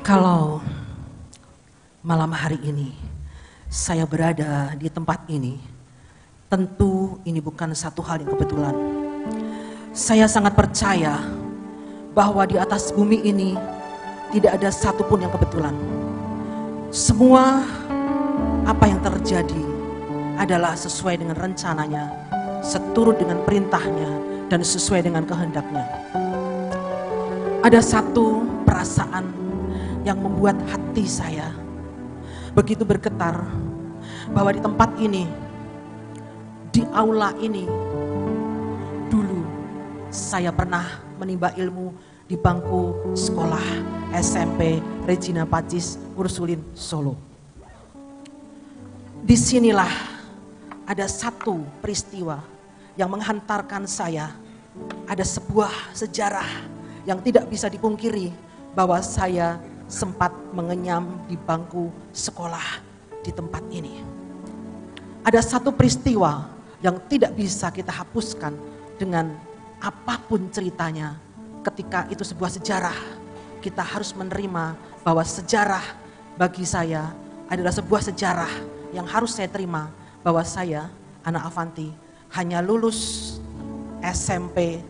Kalau malam hari ini saya berada di tempat ini, tentu ini bukan satu hal yang kebetulan. Saya sangat percaya bahwa di atas bumi ini tidak ada satupun yang kebetulan. Semua apa yang terjadi adalah sesuai dengan rencananya, seturut dengan perintahnya, dan sesuai dengan kehendaknya. Ada satu perasaan yang membuat hati saya begitu bergetar bahwa di tempat ini, di aula ini, dulu saya pernah menimba ilmu di bangku sekolah SMP Regina Pacis Ursulin Solo. Disinilah ada satu peristiwa yang menghantarkan saya, ada sebuah sejarah yang tidak bisa dipungkiri bahwa saya sempat mengenyam di bangku sekolah di tempat ini. Ada satu peristiwa yang tidak bisa kita hapuskan dengan apapun ceritanya. Ketika itu sebuah sejarah, kita harus menerima bahwa sejarah bagi saya adalah sebuah sejarah yang harus saya terima, bahwa saya, anak Avanti, hanya lulus SMP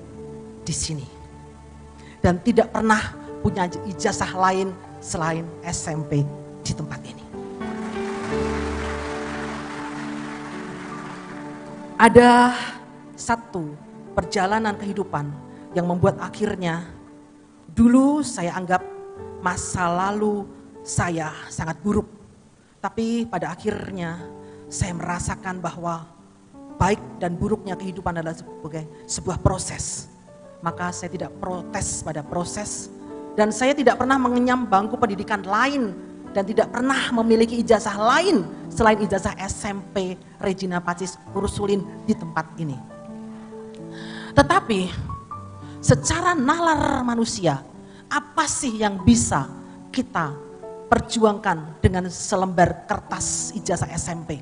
di sini dan tidak pernah punya ijazah lain selain SMP di tempat ini. Ada satu perjalanan kehidupan yang membuat akhirnya dulu saya anggap masa lalu saya sangat buruk. Tapi pada akhirnya saya merasakan bahwa baik dan buruknya kehidupan adalah sebagai sebuah proses. Maka saya tidak protes pada proses. Dan saya tidak pernah mengenyam bangku pendidikan lain dan tidak pernah memiliki ijazah lain selain ijazah SMP Regina Pacis Ursulin di tempat ini. Tetapi secara nalar manusia, apa sih yang bisa kita perjuangkan dengan selembar kertas ijazah SMP?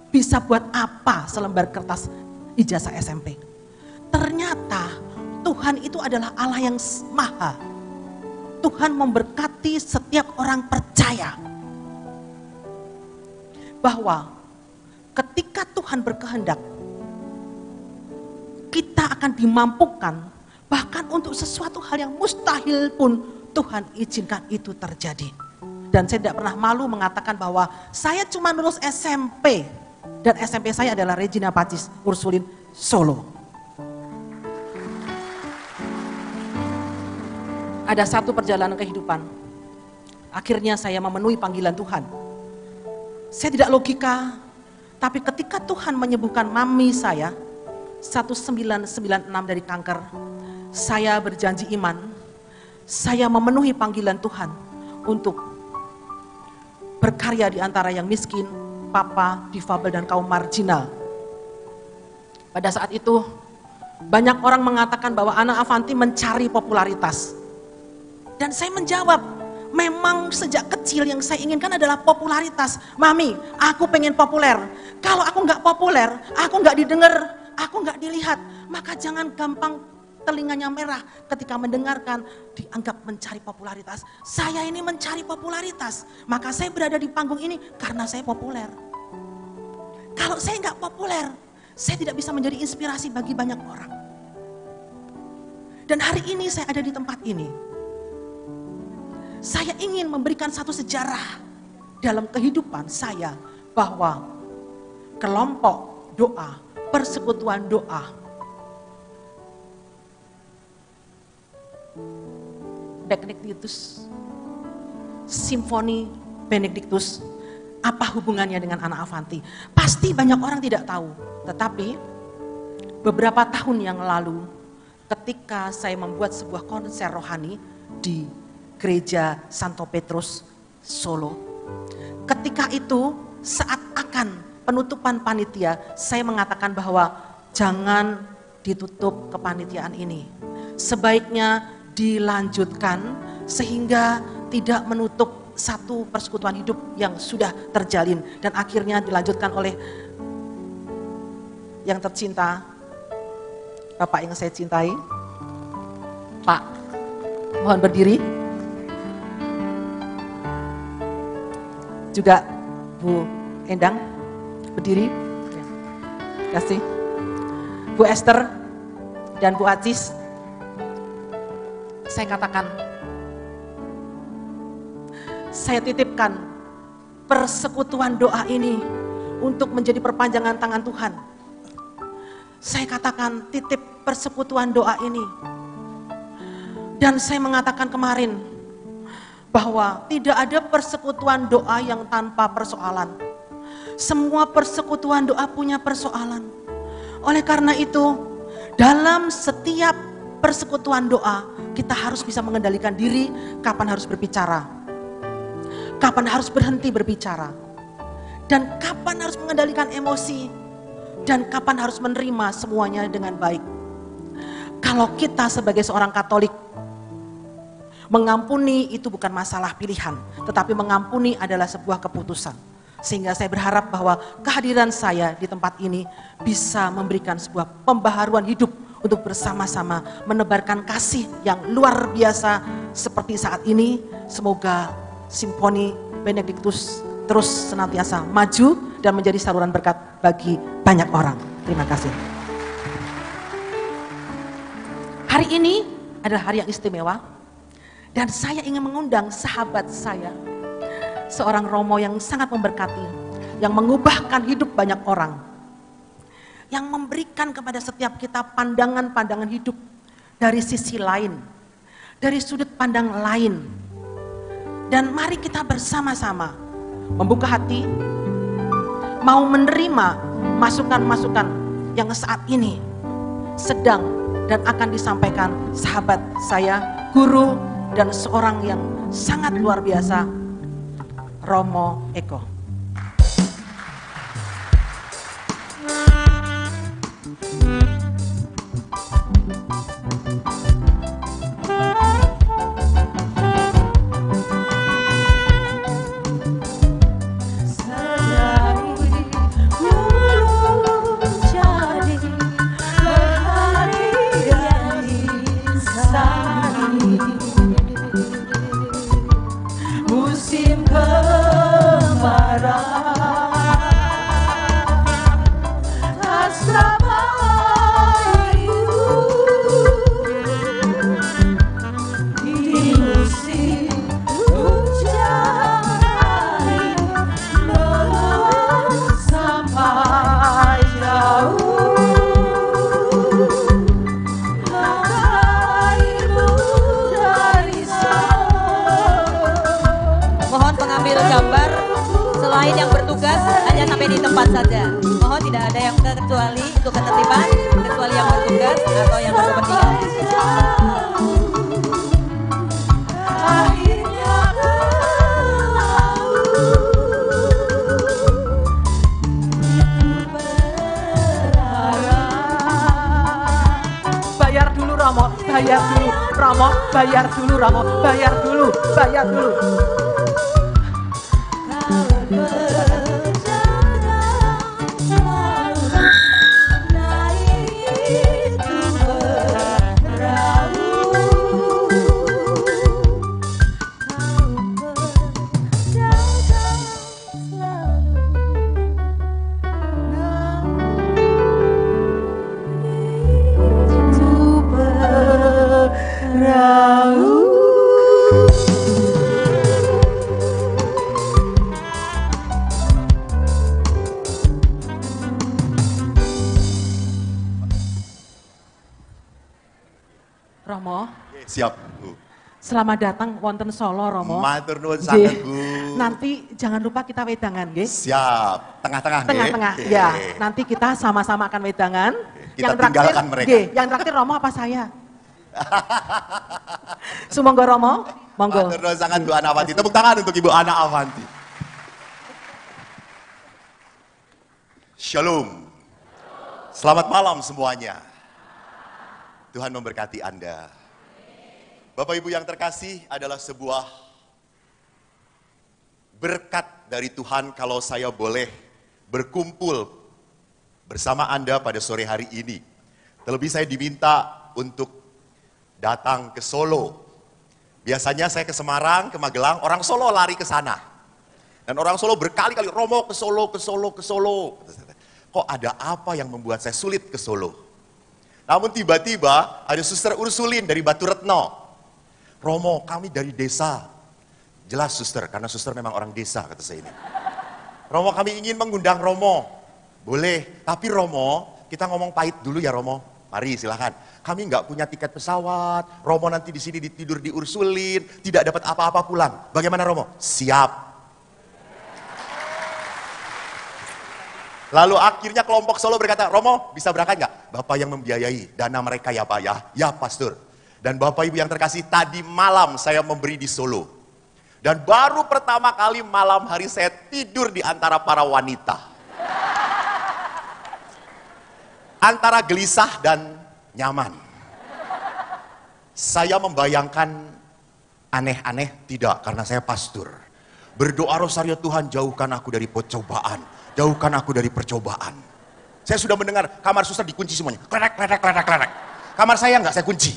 Bisa buat apa selembar kertas ijazah SMP? Ternyata Tuhan itu adalah Allah yang maha. Tuhan memberkati setiap orang percaya bahwa ketika Tuhan berkehendak, kita akan dimampukan bahkan untuk sesuatu hal yang mustahil pun Tuhan izinkan itu terjadi. Dan saya tidak pernah malu mengatakan bahwa saya cuma lulus SMP dan SMP saya adalah Regina Pacis Ursulin Solo. Ada satu perjalanan kehidupan, akhirnya saya memenuhi panggilan Tuhan. Saya tidak logika, tapi ketika Tuhan menyembuhkan mami saya 1996 dari kanker, saya berjanji iman, saya memenuhi panggilan Tuhan untuk berkarya di antara yang miskin, papa, difabel, dan kaum marginal. Pada saat itu, banyak orang mengatakan bahwa anak Avanti mencari popularitas. Dan saya menjawab, memang sejak kecil yang saya inginkan adalah popularitas. Mami, aku pengen populer. Kalau aku nggak populer, aku nggak didengar, aku nggak dilihat, maka jangan gampang telinganya merah ketika mendengarkan dianggap mencari popularitas. Saya ini mencari popularitas, maka saya berada di panggung ini karena saya populer. Kalau saya nggak populer, saya tidak bisa menjadi inspirasi bagi banyak orang. Dan hari ini saya ada di tempat ini. Saya ingin memberikan satu sejarah dalam kehidupan saya bahwa kelompok doa, persekutuan doa, Benedictus, Simfoni Benedictus, apa hubungannya dengan anak Avanti? Pasti banyak orang tidak tahu, tetapi beberapa tahun yang lalu ketika saya membuat sebuah konser rohani di Gereja Santo Petrus Solo. Ketika itu saat akan penutupan panitia, saya mengatakan bahwa jangan ditutup kepanitiaan ini. Sebaiknya dilanjutkan sehingga tidak menutup satu persekutuan hidup yang sudah terjalin. Dan akhirnya dilanjutkan oleh yang tercinta, Bapak yang saya cintai, Pak, mohon berdiri. juga Bu Endang berdiri. Ya. Terima kasih. Bu Esther dan Bu Aziz. Saya katakan, saya titipkan persekutuan doa ini untuk menjadi perpanjangan tangan Tuhan. Saya katakan titip persekutuan doa ini. Dan saya mengatakan kemarin bahwa tidak ada persekutuan doa yang tanpa persoalan. Semua persekutuan doa punya persoalan. Oleh karena itu, dalam setiap persekutuan doa, kita harus bisa mengendalikan diri kapan harus berbicara, kapan harus berhenti berbicara, dan kapan harus mengendalikan emosi, dan kapan harus menerima semuanya dengan baik. Kalau kita sebagai seorang Katolik, mengampuni itu bukan masalah pilihan, tetapi mengampuni adalah sebuah keputusan. Sehingga saya berharap bahwa kehadiran saya di tempat ini bisa memberikan sebuah pembaharuan hidup untuk bersama-sama menebarkan kasih yang luar biasa seperti saat ini. Semoga Simfoni Benediktus terus senantiasa maju dan menjadi saluran berkat bagi banyak orang. Terima kasih. Hari ini adalah hari yang istimewa dan saya ingin mengundang sahabat saya, seorang Romo yang sangat memberkati, yang mengubahkan hidup banyak orang, yang memberikan kepada setiap kita pandangan-pandangan hidup dari sisi lain, dari sudut pandang lain. Dan mari kita bersama-sama membuka hati, mau menerima masukan-masukan yang saat ini sedang dan akan disampaikan sahabat saya, guru, dan seorang yang sangat luar biasa, Romo Eko. Selain yang bertugas hanya sampai di tempat saja. Mohon tidak ada yang kecuali untuk ketertiban, kecuali yang bertugas atau yang berkepentingan. Bayar dulu Romo, bayar dulu Romo, bayar dulu Romo, bayar dulu, bayar dulu. Romo, siap Bu. Selamat datang wonten Solo Romo. Matur nuwun sanget Bu. Nanti jangan lupa kita wedangan nggih. Siap, tengah-tengah nggih. Tengah-tengah, ya. Nanti kita sama-sama akan wedangan. Kita tinggalkan mereka. Nggih, yang traktir Romo apa saya? Sumangga Romo, monggo. Matur nuwun sanget Bu Ana Avanti. Tepuk tangan untuk Ibu Ana Avanti. Shalom. Selamat malam semuanya. Tuhan memberkati Anda. Bapak Ibu yang terkasih, adalah sebuah berkat dari Tuhan kalau saya boleh berkumpul bersama Anda pada sore hari ini. Terlebih saya diminta untuk datang ke Solo. Biasanya saya ke Semarang, ke Magelang, orang Solo lari ke sana. Dan orang Solo berkali-kali, Romo ke Solo, ke Solo, ke Solo. Kok ada apa yang membuat saya sulit ke Solo? Namun tiba-tiba ada suster Ursulin dari Batu Retno. Romo, kami dari desa. Jelas suster, karena suster memang orang desa, kata saya ini. Romo, kami ingin mengundang Romo. Boleh, tapi Romo, kita ngomong pahit dulu ya Romo. Mari silahkan. Kami nggak punya tiket pesawat. Romo nanti di sini ditidur di Ursulin, tidak dapat apa-apa pulang. Bagaimana Romo? Siap. Lalu akhirnya kelompok Solo berkata, Romo bisa berangkat nggak? Bapak yang membiayai, dana mereka ya Pak ya? Ya Pastor. Dan Bapak Ibu yang terkasih, tadi malam saya memberi di Solo. Dan baru pertama kali malam hari saya tidur di antara para wanita. Antara gelisah dan nyaman. Saya membayangkan aneh-aneh, tidak, karena saya pastor. Berdoa rosario, Tuhan jauhkan aku dari percobaan. Jauhkan aku dari percobaan. Saya sudah mendengar kamar suster dikunci semuanya. Klenek, klenek, klenek, klenek. Kamar saya enggak, saya kunci.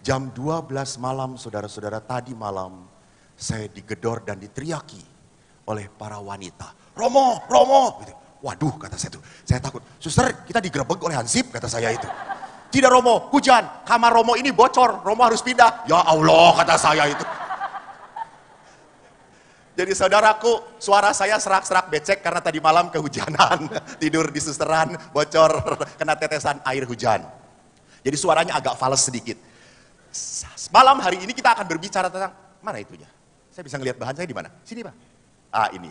Jam 12 malam, saudara-saudara, tadi malam saya digedor dan diteriaki oleh para wanita. Romo, Romo. Gitu. Waduh, kata saya itu. Saya takut. Suster, kita digerebek oleh Hansip, kata saya itu. Tidak Romo, hujan. Kamar Romo ini bocor. Romo harus pindah. Ya Allah, kata saya itu. Jadi saudaraku, suara saya serak-serak becek karena tadi malam kehujanan. Tidur di susteran, bocor, kena tetesan air hujan. Jadi suaranya agak fals sedikit. Malam hari ini kita akan berbicara tentang, mana itunya? Saya bisa ngelihat bahan saya di mana? Sini Pak. Ah ini.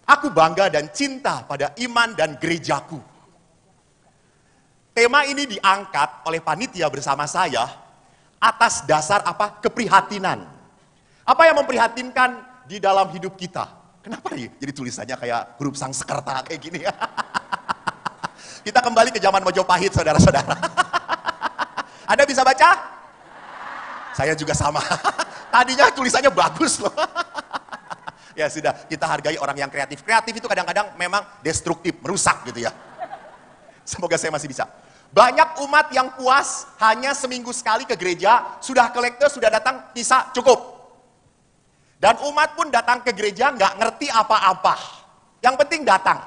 Aku bangga dan cinta pada iman dan gerejaku. Tema ini diangkat oleh panitia bersama saya atas dasar apa? Keprihatinan. Apa yang memprihatinkan di dalam hidup kita? Kenapa ya? Jadi tulisannya kayak huruf Sangsekerta kayak gini. Kita kembali ke zaman Mojopahit, saudara-saudara. Anda bisa baca? Saya juga sama. Tadinya tulisannya bagus loh. Ya sudah, kita hargai orang yang kreatif. Kreatif itu kadang-kadang memang destruktif, merusak gitu ya. Semoga saya masih bisa. Banyak umat yang puas hanya seminggu sekali ke gereja, sudah kolektor, sudah datang, bisa, cukup. Dan umat pun datang ke gereja nggak ngerti apa-apa. Yang penting datang.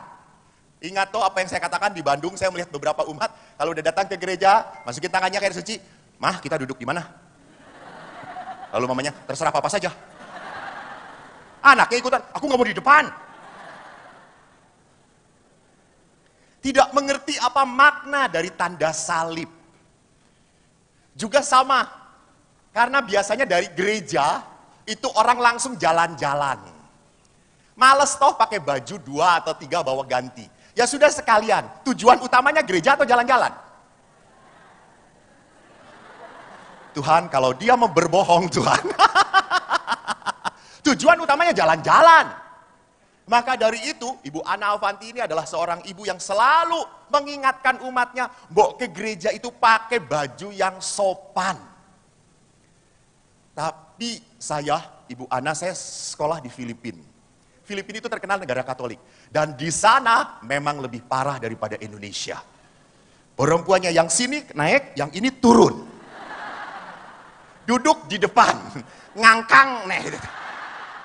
Ingat tuh apa yang saya katakan di Bandung, saya melihat beberapa umat, kalau udah datang ke gereja, masukin tangannya ke air suci, Mah kita duduk di mana? Lalu mamanya, terserah apa saja. Anaknya ikutan, aku nggak mau di depan. Tidak mengerti apa makna dari tanda salib. Juga sama, karena biasanya dari gereja, itu orang langsung jalan-jalan. Males toh pakai baju 2 atau 3 bawa ganti. Ya sudah sekalian, tujuan utamanya gereja atau jalan-jalan? Tuhan, kalau dia mau berbohong Tuhan. Tujuan utamanya jalan-jalan. Maka dari itu, Ibu Ana Avanti ini adalah seorang ibu yang selalu mengingatkan umatnya, mbok ke gereja itu pakai baju yang sopan. Tapi saya, Ibu Ana, saya sekolah di Filipina. Filipina itu terkenal negara Katolik. Dan di sana memang lebih parah daripada Indonesia. Perempuannya yang sini naik, yang ini turun. Duduk di depan, ngangkang.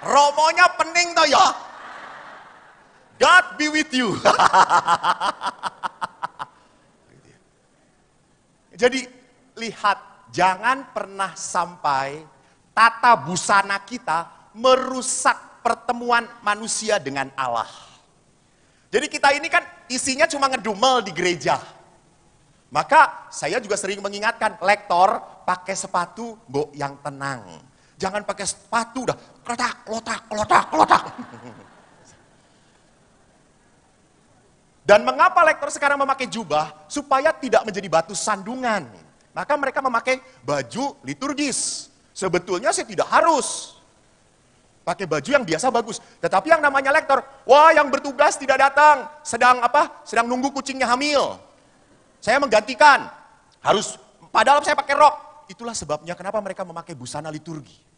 Romonya pening toh ya. God be with you. Jadi lihat, jangan pernah sampai tata busana kita merusak pertemuan manusia dengan Allah. Jadi kita ini kan isinya cuma ngedumel di gereja. Maka saya juga sering mengingatkan, lektor pakai sepatu mbok yang tenang. Jangan pakai sepatu udah klotak, klotak, klotak, klotak. Dan mengapa lektor sekarang memakai jubah? Supaya tidak menjadi batu sandungan. Maka mereka memakai baju liturgis. Sebetulnya sih tidak harus pakai baju yang biasa bagus. Tetapi yang namanya lektor, wah yang bertugas tidak datang, sedang apa? Sedang nunggu kucingnya hamil. Saya menggantikan. Harus, padahal saya pakai rok. Itulah sebabnya kenapa mereka memakai busana liturgi.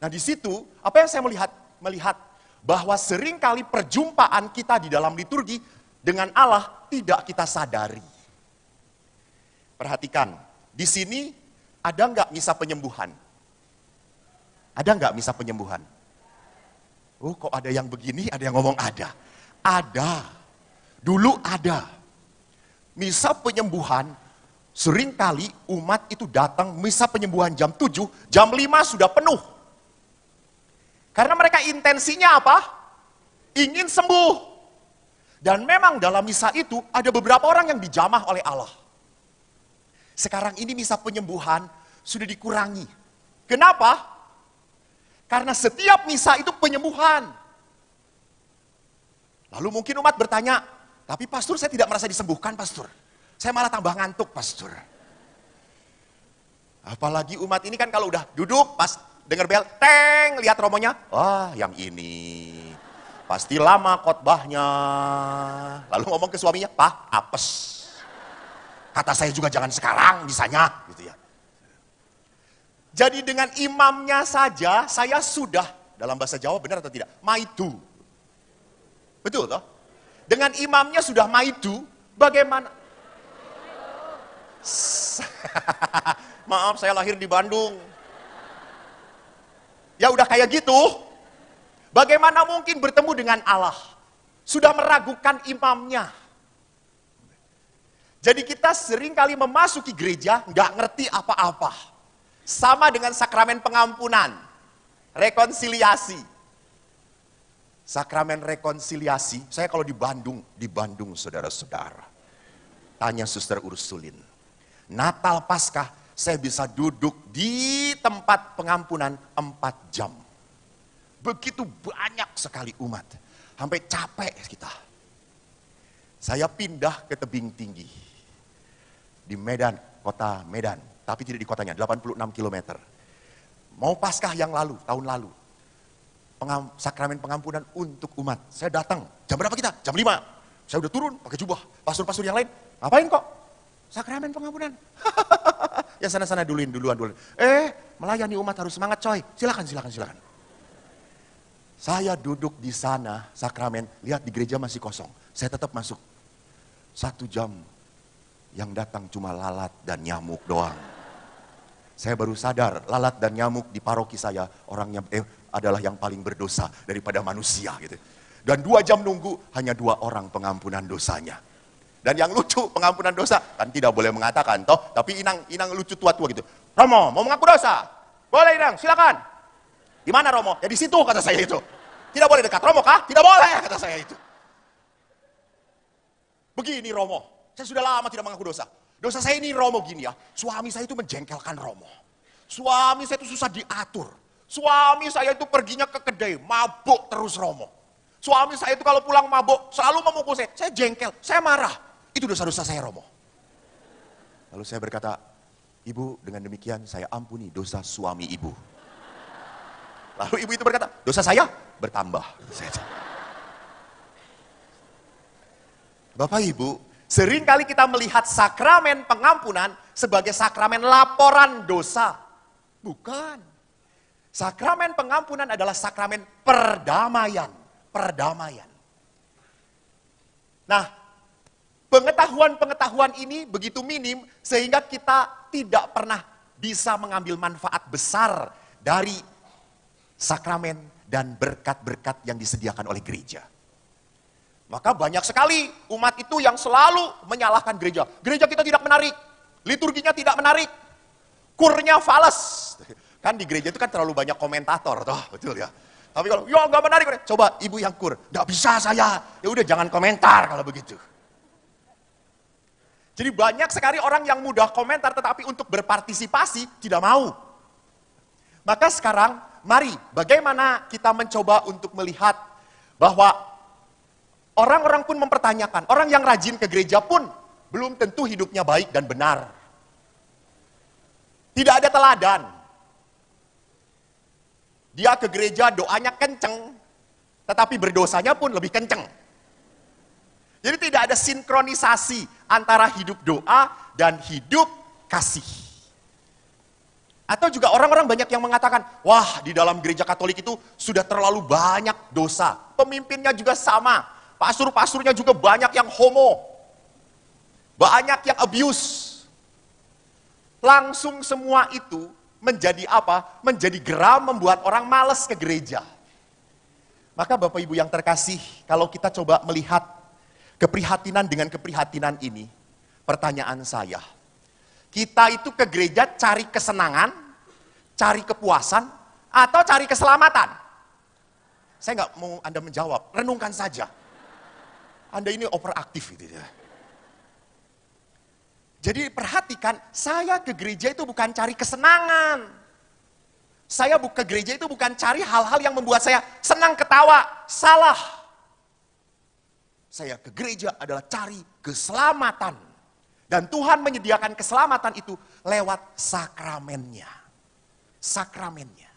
Nah di situ, apa yang saya melihat bahwa seringkali perjumpaan kita di dalam liturgi dengan Allah tidak kita sadari. Perhatikan, di sini ada nggak misa penyembuhan? Ada nggak misa penyembuhan? Oh kok ada yang begini, ada yang ngomong ada. Ada. Dulu ada. Misa penyembuhan, seringkali umat itu datang misa penyembuhan jam 7, jam 5 sudah penuh. Karena mereka intensinya apa? Ingin sembuh. Dan memang dalam misa itu ada beberapa orang yang dijamah oleh Allah. Sekarang ini misa penyembuhan sudah dikurangi. Kenapa? Karena setiap misa itu penyembuhan. Lalu mungkin umat bertanya, tapi pastor saya tidak merasa disembuhkan pastor. Saya malah tambah ngantuk pastor. Apalagi umat ini kan kalau udah duduk pas dengar bel, teng, lihat romonya. Wah yang ini. Pasti lama khotbahnya. Lalu ngomong ke suaminya, Pak, apes. Kata saya juga jangan sekarang bisanya. Gitu ya. Jadi dengan imamnya saja saya sudah, dalam bahasa Jawa benar atau tidak? Maidu. Betul toh? Dengan imamnya sudah maidu, bagaimana? Maaf saya lahir di Bandung. Ya udah kayak gitu. Bagaimana mungkin bertemu dengan Allah? Sudah meragukan imamnya. Jadi kita seringkali memasuki gereja nggak ngerti apa-apa. Sama dengan sakramen pengampunan, rekonsiliasi. Sakramen rekonsiliasi, saya kalau di Bandung saudara-saudara. Tanya Suster Ursulin. Natal Paskah, saya bisa duduk di tempat pengampunan 4 jam. Begitu banyak sekali umat. Sampai capek kita. Saya pindah ke tebing tinggi. Di Medan, kota Medan. Tapi tidak di kotanya, 86 km. Mau Paskah yang lalu, tahun lalu. Sakramen pengampunan untuk umat. Saya datang, jam berapa kita? Jam 5. Saya udah turun, pakai jubah. Pastor-pastor yang lain, ngapain kok? Sakramen pengampunan. Yang sana-sana duluan. Melayani umat harus semangat coy. Silakan. Saya duduk di sana, sakramen, lihat di gereja masih kosong. Saya tetap masuk. 1 jam, yang datang cuma lalat dan nyamuk doang. Saya baru sadar, lalat dan nyamuk di paroki saya, orangnya adalah yang paling berdosa daripada manusia gitu. Dan 2 jam nunggu, hanya 2 orang pengampunan dosanya. Dan yang lucu, pengampunan dosa, kan tidak boleh mengatakan, toh, tapi inang lucu tua-tua gitu. Romo, mau mengaku dosa? Boleh Inang, silakan. Di mana Romo? Ya di situ kata saya itu. Tidak boleh dekat Romo kah? Tidak boleh kata saya itu. Begini Romo, saya sudah lama tidak mengaku dosa. Dosa saya ini Romo gini ya, suami saya itu menjengkelkan Romo. Suami saya itu susah diatur. Suami saya itu perginya ke kedai, mabuk terus Romo. Suami saya itu kalau pulang mabuk, selalu memukul saya jengkel, saya marah. Itu dosa-dosa saya Romo. Lalu saya berkata, Ibu dengan demikian saya ampuni dosa suami ibu. Lalu ibu itu berkata, dosa saya bertambah. Bapak Ibu, seringkali kita melihat sakramen pengampunan sebagai sakramen laporan dosa. Bukan. Sakramen pengampunan adalah sakramen perdamaian. Nah, pengetahuan ini begitu minim sehingga kita tidak pernah bisa mengambil manfaat besar dari sakramen dan berkat-berkat yang disediakan oleh gereja. Maka banyak sekali umat itu yang selalu menyalahkan gereja. Gereja kita tidak menarik, liturginya tidak menarik, kurnya fals. Kan di gereja itu kan terlalu banyak komentator, toh, betul ya. Tapi kalau, ya nggak menarik, coba ibu yang kur, nggak bisa saya. Ya udah jangan komentar kalau begitu. Jadi banyak sekali orang yang mudah komentar, tetapi untuk berpartisipasi tidak mau. Maka sekarang, mari bagaimana kita mencoba untuk melihat bahwa orang-orang pun mempertanyakan, orang yang rajin ke gereja pun belum tentu hidupnya baik dan benar. Tidak ada teladan. Dia ke gereja doanya kenceng, tetapi berdosanya pun lebih kenceng. Jadi tidak ada sinkronisasi antara hidup doa dan hidup kasih. Atau juga orang-orang banyak yang mengatakan, wah di dalam gereja Katolik itu sudah terlalu banyak dosa. Pemimpinnya juga sama. Pastor-pastornya juga banyak yang homo. Banyak yang abuse. Langsung semua itu menjadi apa? Menjadi geram membuat orang malas ke gereja. Maka Bapak Ibu yang terkasih, kalau kita coba melihat keprihatinan dengan keprihatinan ini, pertanyaan saya, kita itu ke gereja cari kesenangan, cari kepuasan, atau cari keselamatan? Saya nggak mau Anda menjawab, renungkan saja. Anda ini overaktif gitu ya. Jadi perhatikan, saya ke gereja itu bukan cari kesenangan. Saya ke gereja itu bukan cari hal-hal yang membuat saya senang ketawa. Salah. Saya ke gereja adalah cari keselamatan. Dan Tuhan menyediakan keselamatan itu lewat sakramennya. Sakramennya.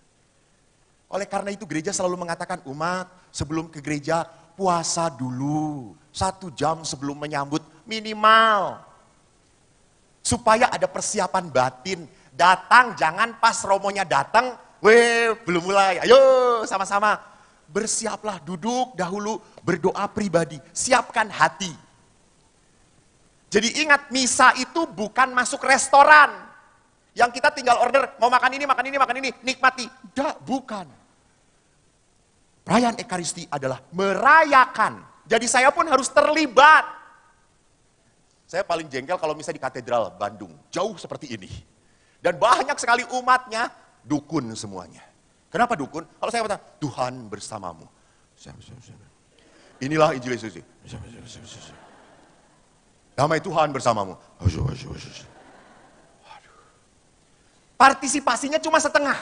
Oleh karena itu gereja selalu mengatakan, umat sebelum ke gereja puasa dulu. 1 jam sebelum menyambut minimal. Supaya ada persiapan batin. Datang, jangan pas romonya datang, belum mulai. Ayo sama-sama. Bersiaplah, duduk dahulu, berdoa pribadi. Siapkan hati. Jadi ingat, misa itu bukan masuk restoran. Yang kita tinggal order, mau makan ini, makan ini, makan ini, nikmati. Tidak, bukan. Perayaan Ekaristi adalah merayakan. Jadi saya pun harus terlibat. Saya paling jengkel kalau misalnya di Katedral Bandung, jauh seperti ini. Dan banyak sekali umatnya, dukun semuanya. Kenapa dukun? Kalau saya katakan, Tuhan bersamamu. Inilah Injil Yesus. Damai Tuhan bersamamu. Partisipasinya cuma setengah.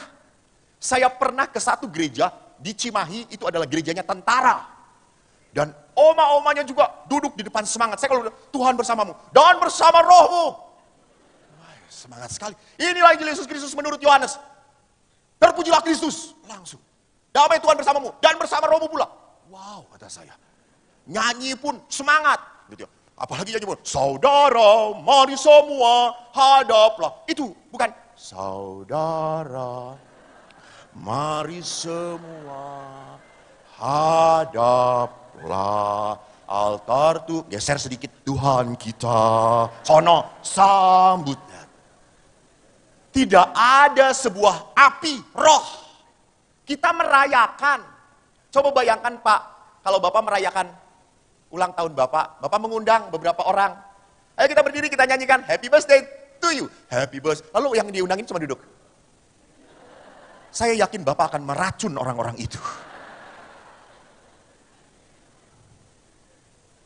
Saya pernah ke satu gereja di Cimahi, itu adalah gerejanya tentara. Dan oma-omanya juga duduk di depan semangat. Saya kalau Tuhan bersamamu dan bersama rohmu. Wah, semangat sekali. Inilah Injil Yesus Kristus menurut Yohanes. Terpujilah Kristus. Langsung. Damai Tuhan bersamamu dan bersama rohmu pula. Wow, kata saya. Nyanyi pun semangat. Gitu ya. Apalagi nyanyi pun, saudara mari semua hadaplah. Itu bukan saudara mari semua hadaplah. Altar tuh geser sedikit, Tuhan kita sono sambut. Tidak ada sebuah api roh. Kita merayakan. Coba bayangkan Pak, kalau Bapak merayakan ulang tahun Bapak mengundang beberapa orang. Ayo kita berdiri, kita nyanyikan happy birthday to you. Happy birthday. Lalu yang diundangin cuma duduk. Saya yakin Bapak akan meracun orang-orang itu.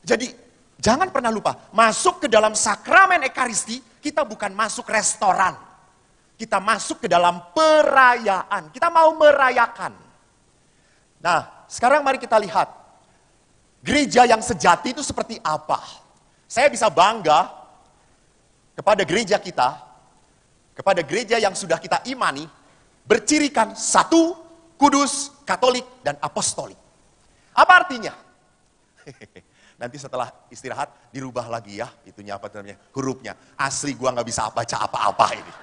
Jadi jangan pernah lupa, masuk ke dalam sakramen Ekaristi, kita bukan masuk restoran. Kita masuk ke dalam perayaan. Kita mau merayakan. Nah, sekarang mari kita lihat. Gereja yang sejati itu seperti apa? Saya bisa bangga kepada gereja kita, kepada gereja yang sudah kita imani, bercirikan satu, kudus, katolik, dan apostolik. Apa artinya? Nanti setelah istirahat dirubah lagi ya, itunya apa namanya, hurufnya. Asli gua nggak bisa baca apa-apa ini.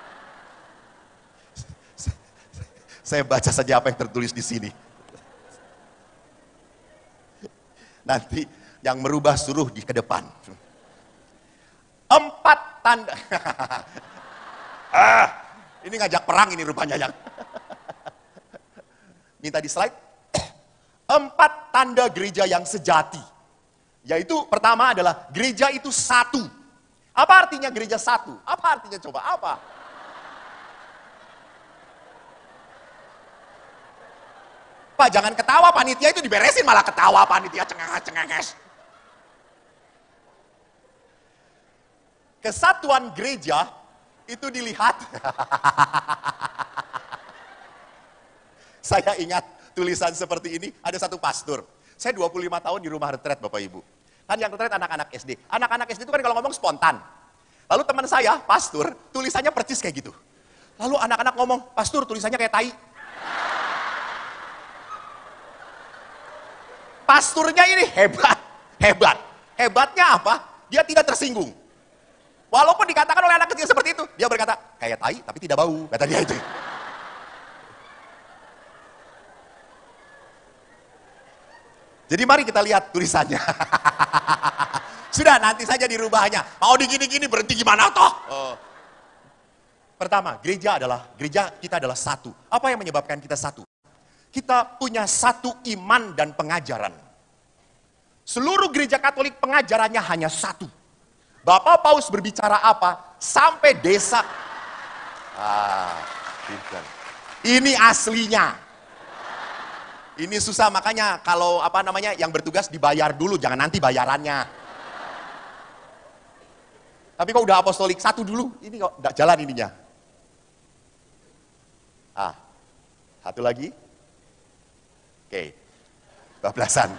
Saya baca saja apa yang tertulis di sini. Nanti yang merubah suruh di ke depan. 4 tanda. Ini ngajak perang ini rupanya yang. Minta di slide. 4 tanda gereja yang sejati. Yaitu pertama adalah gereja itu satu. Apa artinya gereja satu? Apa artinya coba? Apa? Pak jangan ketawa, panitia itu diberesin malah ketawa panitia cengenges. Kesatuan gereja itu dilihat. Saya ingat tulisan seperti ini, ada satu pastor. Saya 25 tahun di rumah retret Bapak Ibu. Kan yang retret anak-anak SD. Anak-anak SD itu kan kalau ngomong spontan. Lalu teman saya, pastor, tulisannya percis kayak gitu. Lalu anak-anak ngomong, pastor tulisannya kayak tai. Pasturnya ini hebat. Hebatnya apa? Dia tidak tersinggung. Walaupun dikatakan oleh anak kecil seperti itu, dia berkata, kayak tai tapi tidak bau, kata dia itu. Jadi mari kita lihat tulisannya. Sudah nanti saja dirubahnya. Mau digini-gini berhenti gimana toh? Pertama, gereja kita adalah satu. Apa yang menyebabkan kita satu? kita punya satu iman dan pengajaran. Seluruh gereja Katolik pengajarannya hanya satu. Bapak Paus berbicara apa sampai desa. Pintar. Ini aslinya. Ini susah, makanya kalau yang bertugas dibayar dulu, jangan nanti bayarannya. Tapi kok udah apostolik satu dulu, ini kok enggak jalan ininya. Satu lagi. Oke, bablasan.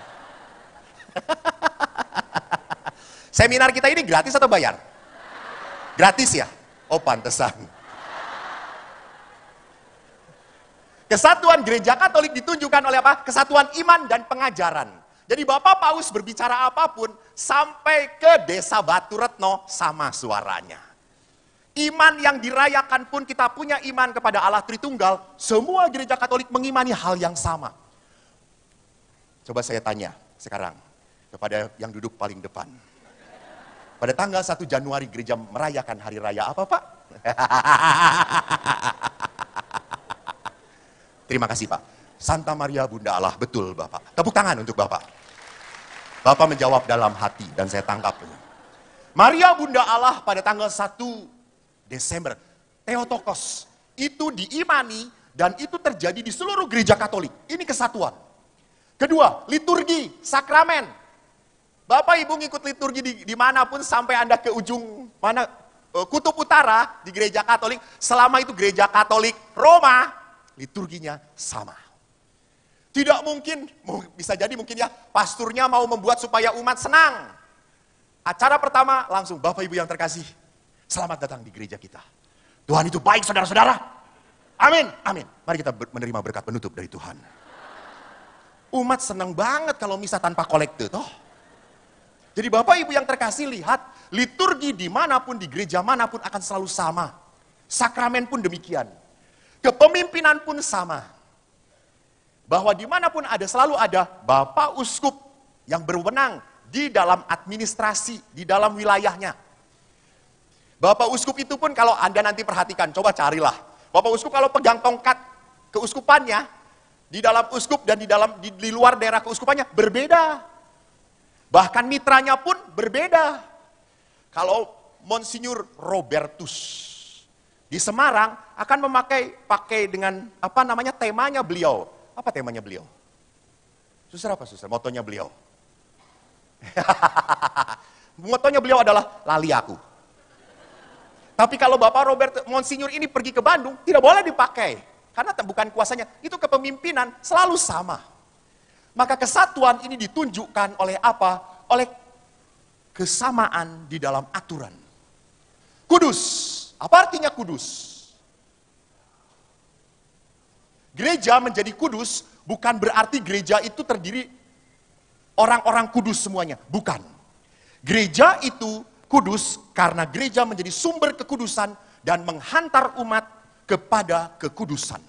Seminar kita ini gratis atau bayar? Gratis ya? Oh pantesan. Kesatuan gereja Katolik ditunjukkan oleh apa? Kesatuan iman dan pengajaran. Jadi Bapak Paus berbicara apapun, sampai ke desa Batu Retno sama suaranya. Iman yang dirayakan pun kita punya iman kepada Allah Tritunggal, semua gereja Katolik mengimani hal yang sama. Coba saya tanya sekarang kepada yang duduk paling depan. Pada tanggal 1 Januari gereja merayakan hari raya apa, Pak? Terima kasih, Pak. Santa Maria Bunda Allah, betul Bapak. Tepuk tangan untuk Bapak. Bapak menjawab dalam hati dan saya tangkap. Maria Bunda Allah pada tanggal 1 Desember, Theotokos, itu diimani dan itu terjadi di seluruh gereja Katolik. Ini kesatuan. Kedua, liturgi, sakramen. Bapak Ibu ngikut liturgi dimanapun sampai Anda ke ujung mana kutub utara di gereja Katolik, selama itu gereja Katolik Roma, liturginya sama. Tidak mungkin, bisa jadi mungkin ya, pasturnya mau membuat supaya umat senang. Acara pertama langsung, Bapak Ibu yang terkasih, selamat datang di gereja kita. Tuhan itu baik saudara-saudara. Amin, amin. Mari kita menerima berkat penutup dari Tuhan. Umat senang banget kalau misa tanpa kolekte, toh. Jadi Bapak Ibu yang terkasih lihat, liturgi dimanapun, di gereja manapun akan selalu sama. Sakramen pun demikian. Kepemimpinan pun sama. Bahwa dimanapun ada, selalu ada Bapak Uskup yang berwenang di dalam administrasi, di dalam wilayahnya. Bapak Uskup itu pun kalau Anda nanti perhatikan, coba carilah. Bapak Uskup kalau pegang tongkat keuskupannya, di dalam uskup dan di luar daerah keuskupannya berbeda. Bahkan mitranya pun berbeda. Kalau Monsinyur Robertus di Semarang akan pakai dengan temanya beliau. Apa temanya beliau? Suster apa suster? Motonya beliau. Motonya beliau adalah lali aku. Tapi kalau Bapak Monsinyur ini pergi ke Bandung, tidak boleh dipakai. Karena bukan kuasanya, itu kepemimpinan selalu sama. Maka kesatuan ini ditunjukkan oleh apa? Oleh kesamaan di dalam aturan. Kudus. Apa artinya kudus? Gereja menjadi kudus bukan berarti gereja itu terdiri orang-orang kudus semuanya. Bukan. Gereja itu kudus karena gereja menjadi sumber kekudusan dan menghantar umat kepada kekudusan.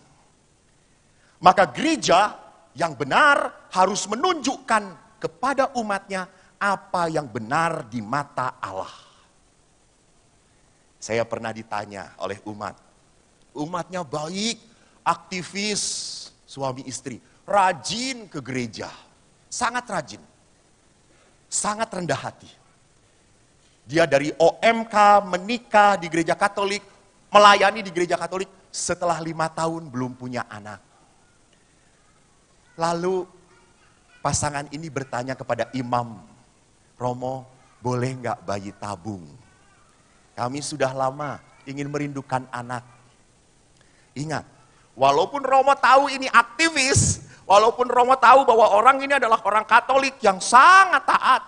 Maka gereja yang benar harus menunjukkan kepada umatnya apa yang benar di mata Allah. Saya pernah ditanya oleh umatnya baik, aktivis, suami istri, rajin ke gereja, sangat rajin, sangat rendah hati. Dia dari OMK menikah di gereja Katolik, melayani di gereja Katolik, setelah 5 tahun belum punya anak. Lalu pasangan ini bertanya kepada imam, Romo, boleh nggak bayi tabung? Kami sudah lama ingin merindukan anak. Ingat, walaupun Romo tahu ini aktivis, walaupun Romo tahu bahwa orang ini adalah orang Katolik yang sangat taat,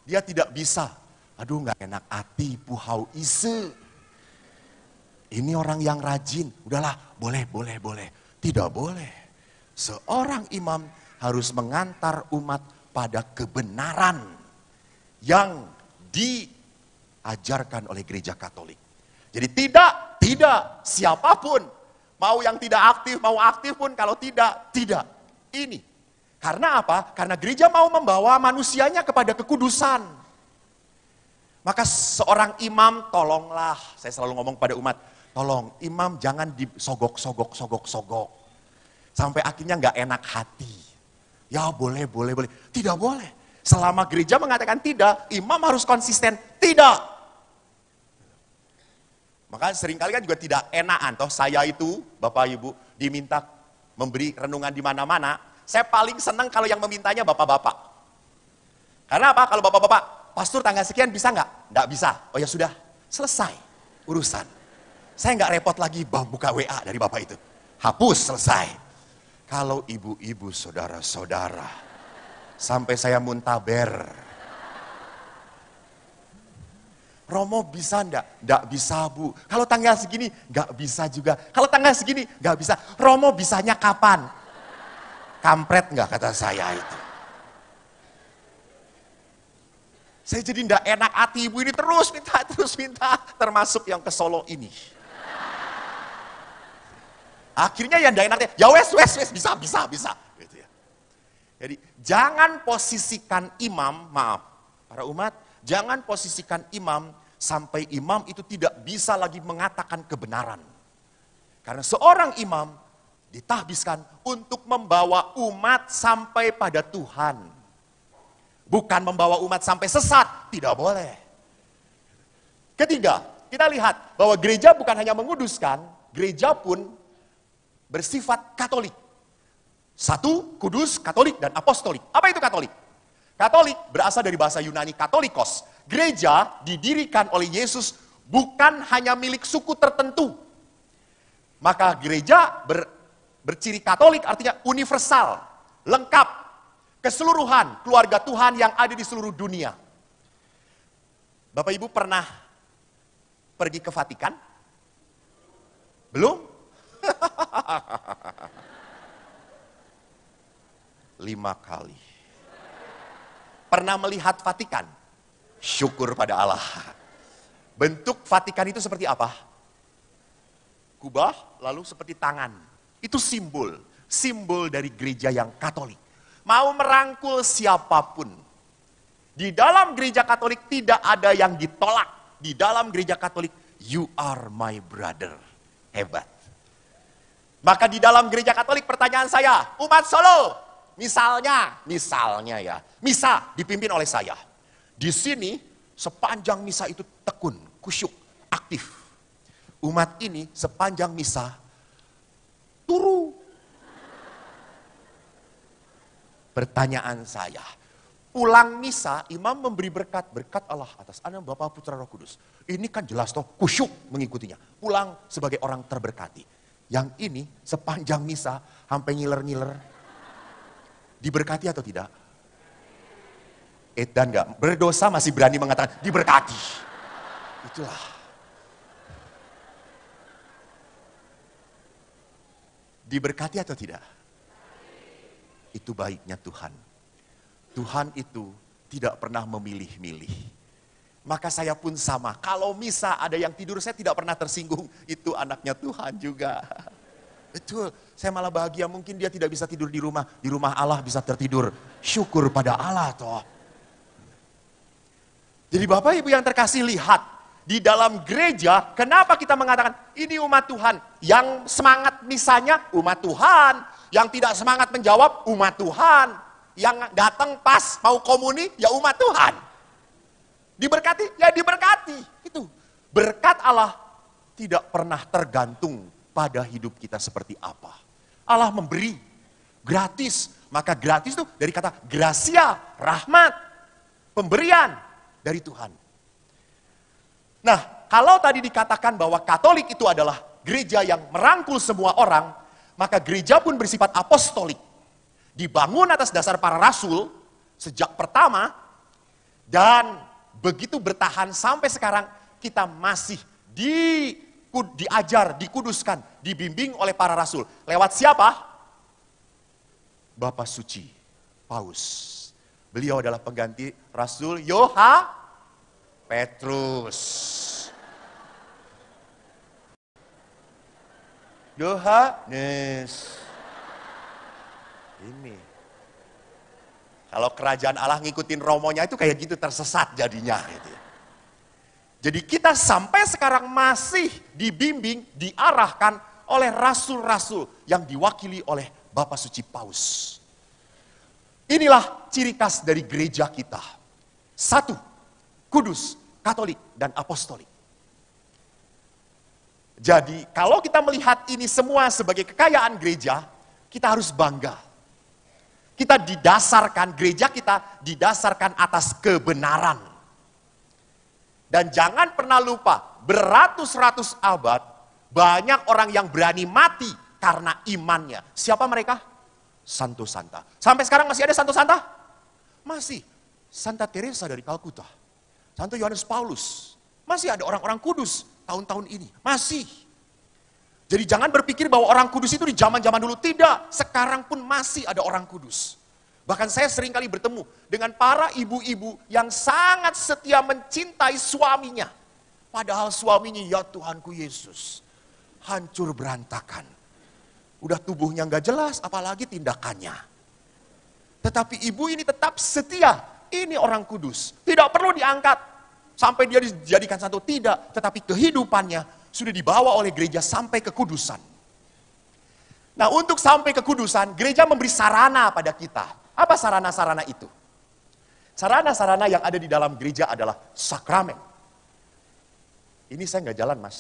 dia tidak bisa. Aduh nggak enak hati, puhau ise. Ini orang yang rajin, udahlah boleh. Tidak boleh. Seorang imam harus mengantar umat pada kebenaran yang diajarkan oleh gereja Katolik. Jadi tidak siapapun, mau yang tidak aktif, mau aktif pun kalau tidak. Ini. Karena apa? Karena gereja mau membawa manusianya kepada kekudusan. Maka seorang imam, tolonglah, saya selalu ngomong pada umat, tolong imam jangan disogok-sogok. Sampai akhirnya nggak enak hati. Ya boleh. Tidak boleh. Selama gereja mengatakan tidak, imam harus konsisten. Tidak. Maka seringkali kan juga tidak enakan. Toh saya itu, Bapak Ibu, diminta memberi renungan di mana-mana. Saya paling senang kalau yang memintanya bapak-bapak. Karena apa? Kalau bapak-bapak, pastor tanggal sekian bisa nggak? Nggak bisa. Oh ya sudah, selesai urusan. Saya nggak repot lagi buka WA dari bapak itu. Hapus, selesai. Kalau ibu-ibu, saudara-saudara, sampai saya muntaber. Romo bisa enggak? Enggak bisa, Bu. Kalau tanggal segini, enggak bisa juga. Kalau tanggal segini, enggak bisa. Romo bisanya kapan? Kampret enggak kata saya itu. Saya jadi enggak enak hati ibu ini terus minta. Termasuk yang ke Solo ini. Akhirnya yang enggak enaknya, ya wes, bisa. Gitu ya. Jadi jangan posisikan imam, maaf, para umat, jangan posisikan imam sampai imam itu tidak bisa lagi mengatakan kebenaran. Karena seorang imam ditahbiskan untuk membawa umat sampai pada Tuhan. Bukan membawa umat sampai sesat, tidak boleh. Ketiga, kita lihat bahwa gereja bukan hanya menguduskan, gereja pun bersifat Katolik. Satu, kudus, Katolik, dan apostolik. Apa itu Katolik? Katolik berasal dari bahasa Yunani katolikos. Gereja didirikan oleh Yesus bukan hanya milik suku tertentu. Maka gereja berciri Katolik artinya universal, lengkap, keseluruhan keluarga Tuhan yang ada di seluruh dunia. Bapak Ibu pernah pergi ke Vatikan? Belum? 5 kali. Pernah melihat Vatikan? Syukur pada Allah. Bentuk Vatikan itu seperti apa? Kubah, lalu seperti tangan. Itu simbol dari gereja yang Katolik. Mau merangkul siapapun. Di dalam gereja Katolik tidak ada yang ditolak. Di dalam gereja Katolik, you are my brother. Hebat. Maka di dalam gereja Katolik pertanyaan saya, umat Solo, misalnya ya, misa dipimpin oleh saya. Di sini sepanjang misa itu tekun, kusyuk, aktif. Umat ini sepanjang misa turu. Pertanyaan saya, pulang misa imam memberi berkat Allah atas anak Bapa Putra Roh Kudus. Ini kan jelas toh kusyuk mengikutinya. Pulang sebagai orang terberkati. Yang ini sepanjang misa sampai ngiler-ngiler. Diberkati atau tidak? Edan enggak? Berdosa masih berani mengatakan diberkati. Itulah. Diberkati atau tidak? Itu baiknya Tuhan. Tuhan itu tidak pernah memilih-milih. Maka saya pun sama, kalau misa ada yang tidur, saya tidak pernah tersinggung. Itu anaknya Tuhan juga. Betul, saya malah bahagia, mungkin dia tidak bisa tidur di rumah Allah bisa tertidur. Syukur pada Allah toh. Jadi Bapak Ibu yang terkasih, lihat, di dalam gereja, kenapa kita mengatakan, ini umat Tuhan. Yang semangat misanya, umat Tuhan. Yang tidak semangat menjawab, umat Tuhan. Yang datang pas mau komuni, ya umat Tuhan. Diberkati, ya diberkati. Itu berkat Allah tidak pernah tergantung pada hidup kita seperti apa. Allah memberi gratis. Maka gratis itu dari kata gracia, rahmat, pemberian dari Tuhan. Nah, kalau tadi dikatakan bahwa Katolik itu adalah gereja yang merangkul semua orang, maka gereja pun bersifat apostolik. Dibangun atas dasar para rasul sejak pertama dan begitu bertahan sampai sekarang, kita masih diajar, dikuduskan, dibimbing oleh para rasul. Lewat siapa? Bapak Suci, Paus. Beliau adalah pengganti Rasul Petrus. Yohanes. Ini. Kalau kerajaan Allah ngikutin romonya itu kayak gitu, tersesat jadinya. Gitu. Jadi kita sampai sekarang masih dibimbing, diarahkan oleh rasul-rasul yang diwakili oleh Bapak Suci Paus. Inilah ciri khas dari gereja kita. Satu, kudus, katolik, dan apostolik. Jadi kalau kita melihat ini semua sebagai kekayaan gereja, kita harus bangga. Kita didasarkan, gereja kita didasarkan atas kebenaran. Dan jangan pernah lupa, beratus-ratus abad, banyak orang yang berani mati karena imannya. Siapa mereka? Santo Santa. Sampai sekarang masih ada Santo Santa? Masih. Santa Teresa dari Kalkuta. Santo Yohanes Paulus. Masih ada orang-orang kudus tahun-tahun ini. Masih. Jadi jangan berpikir bahwa orang kudus itu di zaman-zaman dulu. Tidak. Sekarang pun masih ada orang kudus. Bahkan saya sering kali bertemu dengan para ibu-ibu yang sangat setia mencintai suaminya. Padahal suaminya, ya Tuhanku Yesus, hancur berantakan. Udah tubuhnya nggak jelas, apalagi tindakannya. Tetapi ibu ini tetap setia. Ini orang kudus. Tidak perlu diangkat sampai dia dijadikan satu. Tidak. Tetapi kehidupannya sudah dibawa oleh gereja sampai kekudusan. Nah, untuk sampai kekudusan, gereja memberi sarana pada kita. Apa sarana-sarana itu? Sarana-sarana yang ada di dalam gereja adalah sakramen. Ini saya nggak jalan, Mas.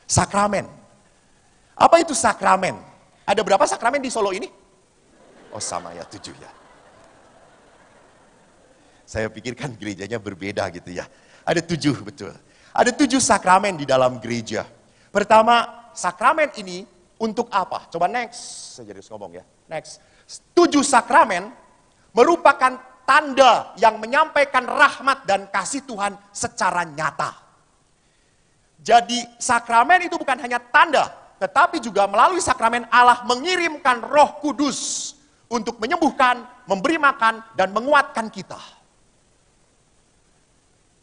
Sakramen. Apa itu sakramen? Ada berapa sakramen di Solo ini? Oh sama ya, 7 ya. Saya pikirkan gerejanya berbeda gitu ya. Ada 7 betul. Ada 7 sakramen di dalam gereja. Pertama, sakramen ini untuk apa? Coba next. Saya jadi ngomong ya. Next. 7 sakramen merupakan tanda yang menyampaikan rahmat dan kasih Tuhan secara nyata. Jadi sakramen itu bukan hanya tanda, tetapi juga melalui sakramen Allah mengirimkan Roh Kudus untuk menyembuhkan, memberi makan, dan menguatkan kita.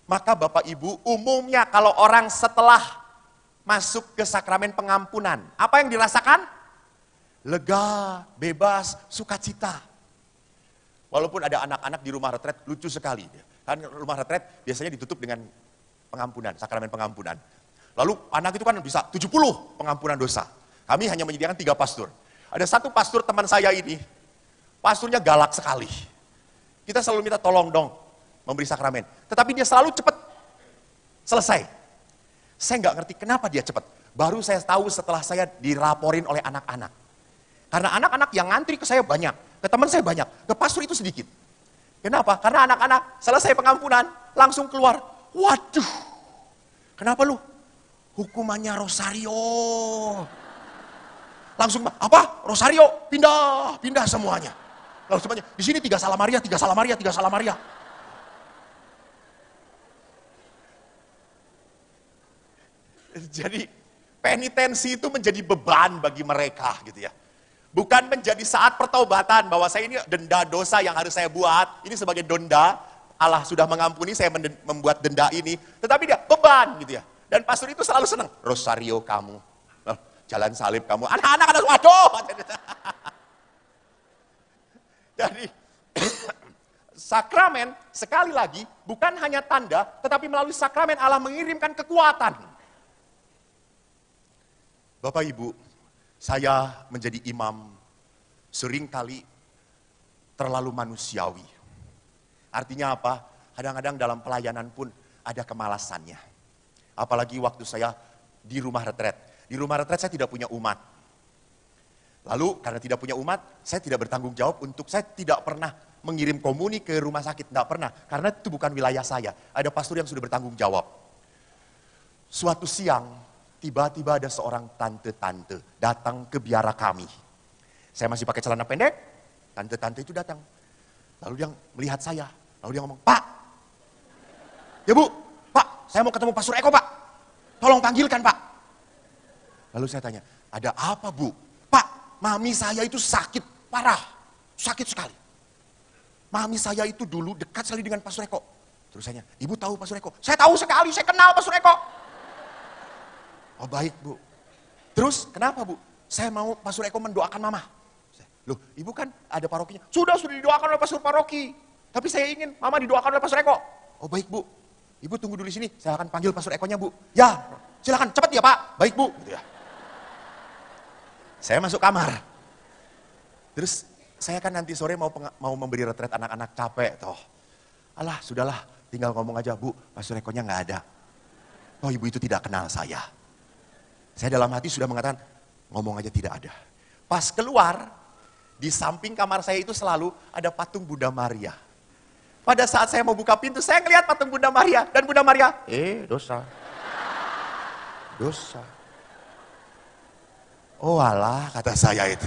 Maka Bapak Ibu, umumnya kalau orang setelah masuk ke sakramen pengampunan, apa yang dirasakan? Lega, bebas, sukacita. Walaupun ada anak-anak di rumah retret, lucu sekali. Kan rumah retret biasanya ditutup dengan pengampunan, sakramen pengampunan. Lalu anak itu kan bisa 70 pengampunan dosa. Kami hanya menyediakan 3 pastor. Ada satu pastor teman saya ini, pastornya galak sekali. Kita selalu minta tolong dong memberi sakramen. Tetapi dia selalu cepat selesai. Saya nggak ngerti kenapa dia cepat. Baru saya tahu setelah saya dilaporin oleh anak-anak. Karena anak-anak yang ngantri ke saya banyak, ke teman saya banyak, ke pastor itu sedikit. Kenapa? Karena anak-anak selesai pengampunan langsung keluar. Waduh, kenapa lu? Hukumannya Rosario. Langsung, apa? Rosario, pindah semuanya. Lalu semuanya, di sini 3 salah Maria, 3 salah Maria, 3 salah Maria. Jadi penitensi itu menjadi beban bagi mereka gitu ya. Bukan menjadi saat pertobatan bahwa saya ini denda dosa yang harus saya buat. Ini sebagai denda, Allah sudah mengampuni saya membuat denda ini. Tetapi dia beban gitu ya. Dan pastor itu selalu senang. Rosario kamu, jalan salib kamu, anak-anak ada waduh. Jadi sakramen sekali lagi bukan hanya tanda, tetapi melalui sakramen Allah mengirimkan kekuatan. Bapak Ibu, saya menjadi imam seringkali terlalu manusiawi. Artinya apa? Kadang-kadang dalam pelayanan pun ada kemalasannya. Apalagi waktu saya di rumah retret. Di rumah retret saya tidak punya umat. Lalu karena tidak punya umat, saya tidak bertanggung jawab saya tidak pernah mengirim komuni ke rumah sakit. Tidak pernah, karena itu bukan wilayah saya. Ada pastor yang sudah bertanggung jawab. Suatu siang, tiba-tiba ada seorang tante-tante datang ke biara kami. Saya masih pakai celana pendek, tante-tante itu datang. Lalu dia melihat saya, lalu dia ngomong, Pak, ya Bu, Pak, saya mau ketemu Pastor Eko Pak, tolong panggilkan Pak. Lalu saya tanya, ada apa Bu? Pak, mami saya itu sakit parah, sakit sekali. Mami saya itu dulu dekat sekali dengan Pastor Eko. Terus saya tanya, Ibu tahu Pastor Eko? Saya tahu sekali, saya kenal Pastor Eko. Oh baik Bu. Terus kenapa Bu? Saya mau Pastor Eko mendoakan Mama. Loh, Ibu kan ada parokinya. Sudah didoakan oleh pastor paroki. Tapi saya ingin Mama didoakan oleh Pastor Eko. Oh baik Bu. Ibu tunggu dulu di sini. Saya akan panggil Pastor Ekonya Bu. Ya, silakan cepat ya Pak. Baik Bu. Gitu ya. Saya masuk kamar. Terus saya kan nanti sore mau memberi retret anak-anak, capek toh. Alah, sudahlah, tinggal ngomong aja, Bu, Pastor Ekonya nggak ada. Oh, ibu itu tidak kenal saya. Saya dalam hati sudah mengatakan, ngomong aja tidak ada. Pas keluar, di samping kamar saya itu selalu ada patung Bunda Maria. Pada saat saya mau buka pintu, saya ngelihat patung Bunda Maria. Dan Bunda Maria, dosa. Dosa. Oh alah, kata saya itu.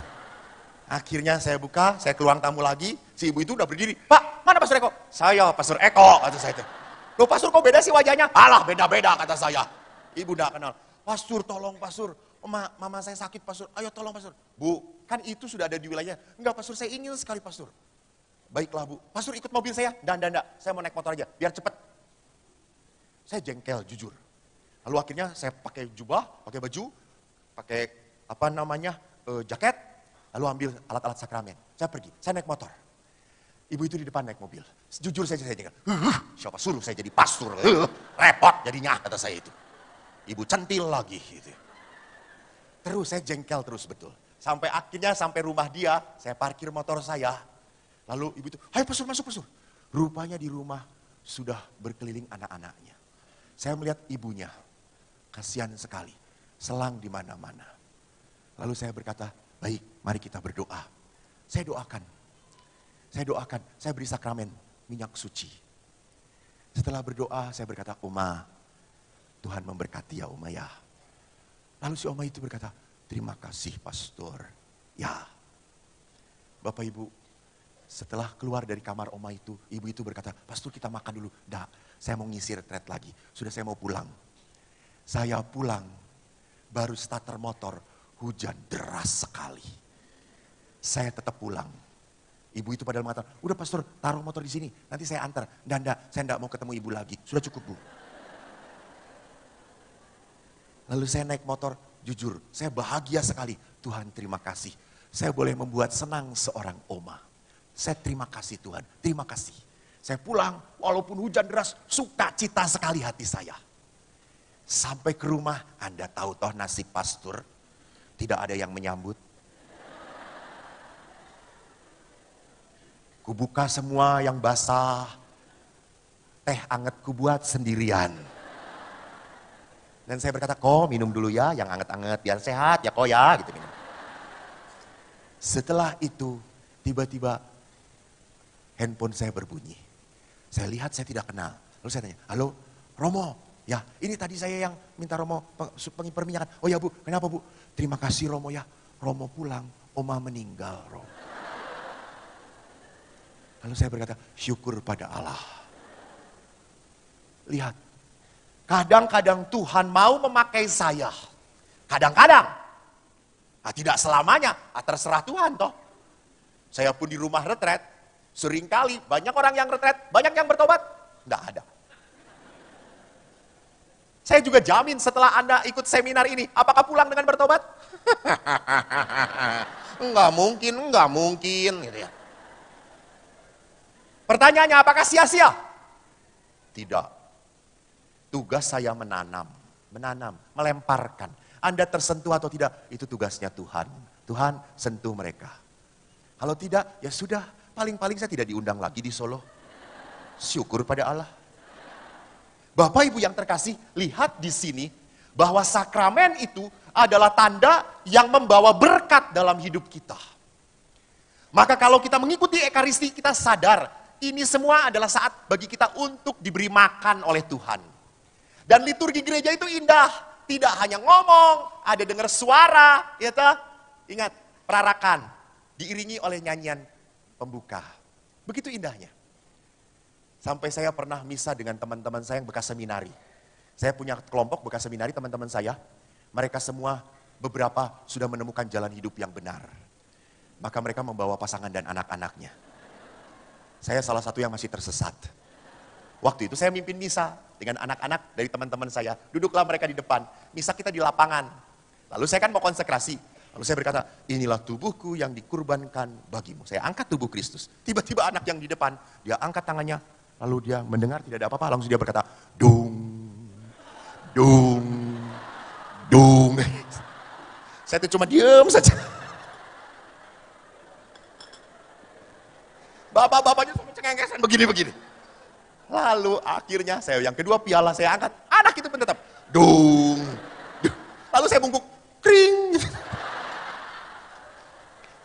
Akhirnya saya buka, saya keluar tamu lagi, si ibu itu udah berdiri. Pak, mana Pastor Eko? Saya Pastor Eko, kata saya itu. Loh Pastor kok beda sih wajahnya? Alah beda-beda kata saya. Ibu udah kenal. Pastor tolong Pastor, mama saya sakit Pastor, ayo tolong Pastor. Bu, kan itu sudah ada di wilayahnya. Enggak Pastor, saya ingin sekali Pastor. Baiklah Bu, Pastor ikut mobil saya. Enggak, saya mau naik motor aja, biar cepet. Saya jengkel jujur. Lalu akhirnya saya pakai jubah, pakai baju, pakai jaket, lalu ambil alat-alat sakramen. Saya pergi, saya naik motor. Ibu itu di depan naik mobil. Jujur saya jengkel. Siapa suruh saya jadi pastor? Repot jadinya, kata saya itu. Ibu centil lagi. Gitu. Terus saya jengkel terus betul. Sampai akhirnya sampai rumah dia, saya parkir motor saya. Lalu ibu itu, ayo Pastor masuk Pastor. Rupanya di rumah sudah berkeliling anak-anaknya. Saya melihat ibunya, kasihan sekali, selang di mana-mana. Lalu saya berkata, baik mari kita berdoa. Saya doakan, saya beri sakramen minyak suci. Setelah berdoa saya berkata, Oma, Tuhan memberkati ya Oma ya. Lalu si Oma itu berkata, terima kasih Pastor. Ya, Bapak Ibu, setelah keluar dari kamar Oma itu, ibu itu berkata, Pastor kita makan dulu. Dah, saya mau ngisi retret lagi, sudah saya mau pulang. Saya pulang, baru starter motor, hujan deras sekali. Saya tetap pulang. Ibu itu padahal mengatakan, udah Pastor taruh motor di sini, nanti saya antar. Enggak, saya enggak mau ketemu ibu lagi, sudah cukup Bu. Lalu saya naik motor, jujur saya bahagia sekali. Tuhan terima kasih, saya boleh membuat senang seorang Oma. Saya terima kasih Tuhan, terima kasih. Saya pulang, walaupun hujan deras, sukacita sekali hati saya. Sampai ke rumah, Anda tahu toh nasib pastor, tidak ada yang menyambut. Kubuka semua yang basah, teh anget kubuat sendirian. Dan saya berkata, kok minum dulu ya, yang anget-anget, biar sehat ya kok ya, gitu minum. Setelah itu, tiba-tiba handphone saya berbunyi. Saya lihat saya tidak kenal. Lalu saya tanya, halo Romo, ya ini tadi saya yang minta Romo perminyakan. Oh ya Bu, kenapa Bu? Terima kasih Romo ya, Romo pulang, Oma meninggal Romo. Lalu saya berkata, syukur pada Allah. Lihat, kadang-kadang Tuhan mau memakai saya. Kadang-kadang, tidak selamanya, terserah Tuhan toh. Saya pun di rumah retret, seringkali banyak orang yang retret, banyak yang bertobat, enggak ada. Saya juga jamin setelah Anda ikut seminar ini, apakah pulang dengan bertobat? Enggak mungkin gitu ya. Pertanyaannya apakah sia-sia? Tidak. Tugas saya menanam, melemparkan. Anda tersentuh atau tidak, itu tugasnya Tuhan. Tuhan sentuh mereka. Kalau tidak, ya sudah, paling-paling saya tidak diundang lagi di Solo. Syukur pada Allah. Bapak Ibu yang terkasih, lihat di sini bahwa sakramen itu adalah tanda yang membawa berkat dalam hidup kita. Maka kalau kita mengikuti Ekaristi, kita sadar ini semua adalah saat bagi kita untuk diberi makan oleh Tuhan. Dan liturgi gereja itu indah, tidak hanya ngomong, ada dengar suara, ya toh? Ingat, perarakan diiringi oleh nyanyian pembuka. Begitu indahnya. Sampai saya pernah misa dengan teman-teman saya yang bekas seminari. Saya punya kelompok bekas seminari teman-teman saya. Mereka semua beberapa sudah menemukan jalan hidup yang benar. Maka mereka membawa pasangan dan anak-anaknya. Saya salah satu yang masih tersesat. Waktu itu saya mimpin misa dengan anak-anak dari teman-teman saya. Duduklah mereka di depan. Misa kita di lapangan. Lalu saya kan mau konsekrasi. Lalu saya berkata, inilah tubuhku yang dikurbankan bagimu. Saya angkat tubuh Kristus. Tiba-tiba anak yang di depan, dia angkat tangannya. Lalu dia mendengar tidak ada apa-apa. Langsung dia berkata, dung, dung, dung. Saya tuh cuma diem saja. Bapak-bapaknya semua cengengesan begini-begini. Lalu akhirnya saya yang kedua piala saya angkat. Anak itu pun tetap dung. Lalu saya bungkuk. Kring.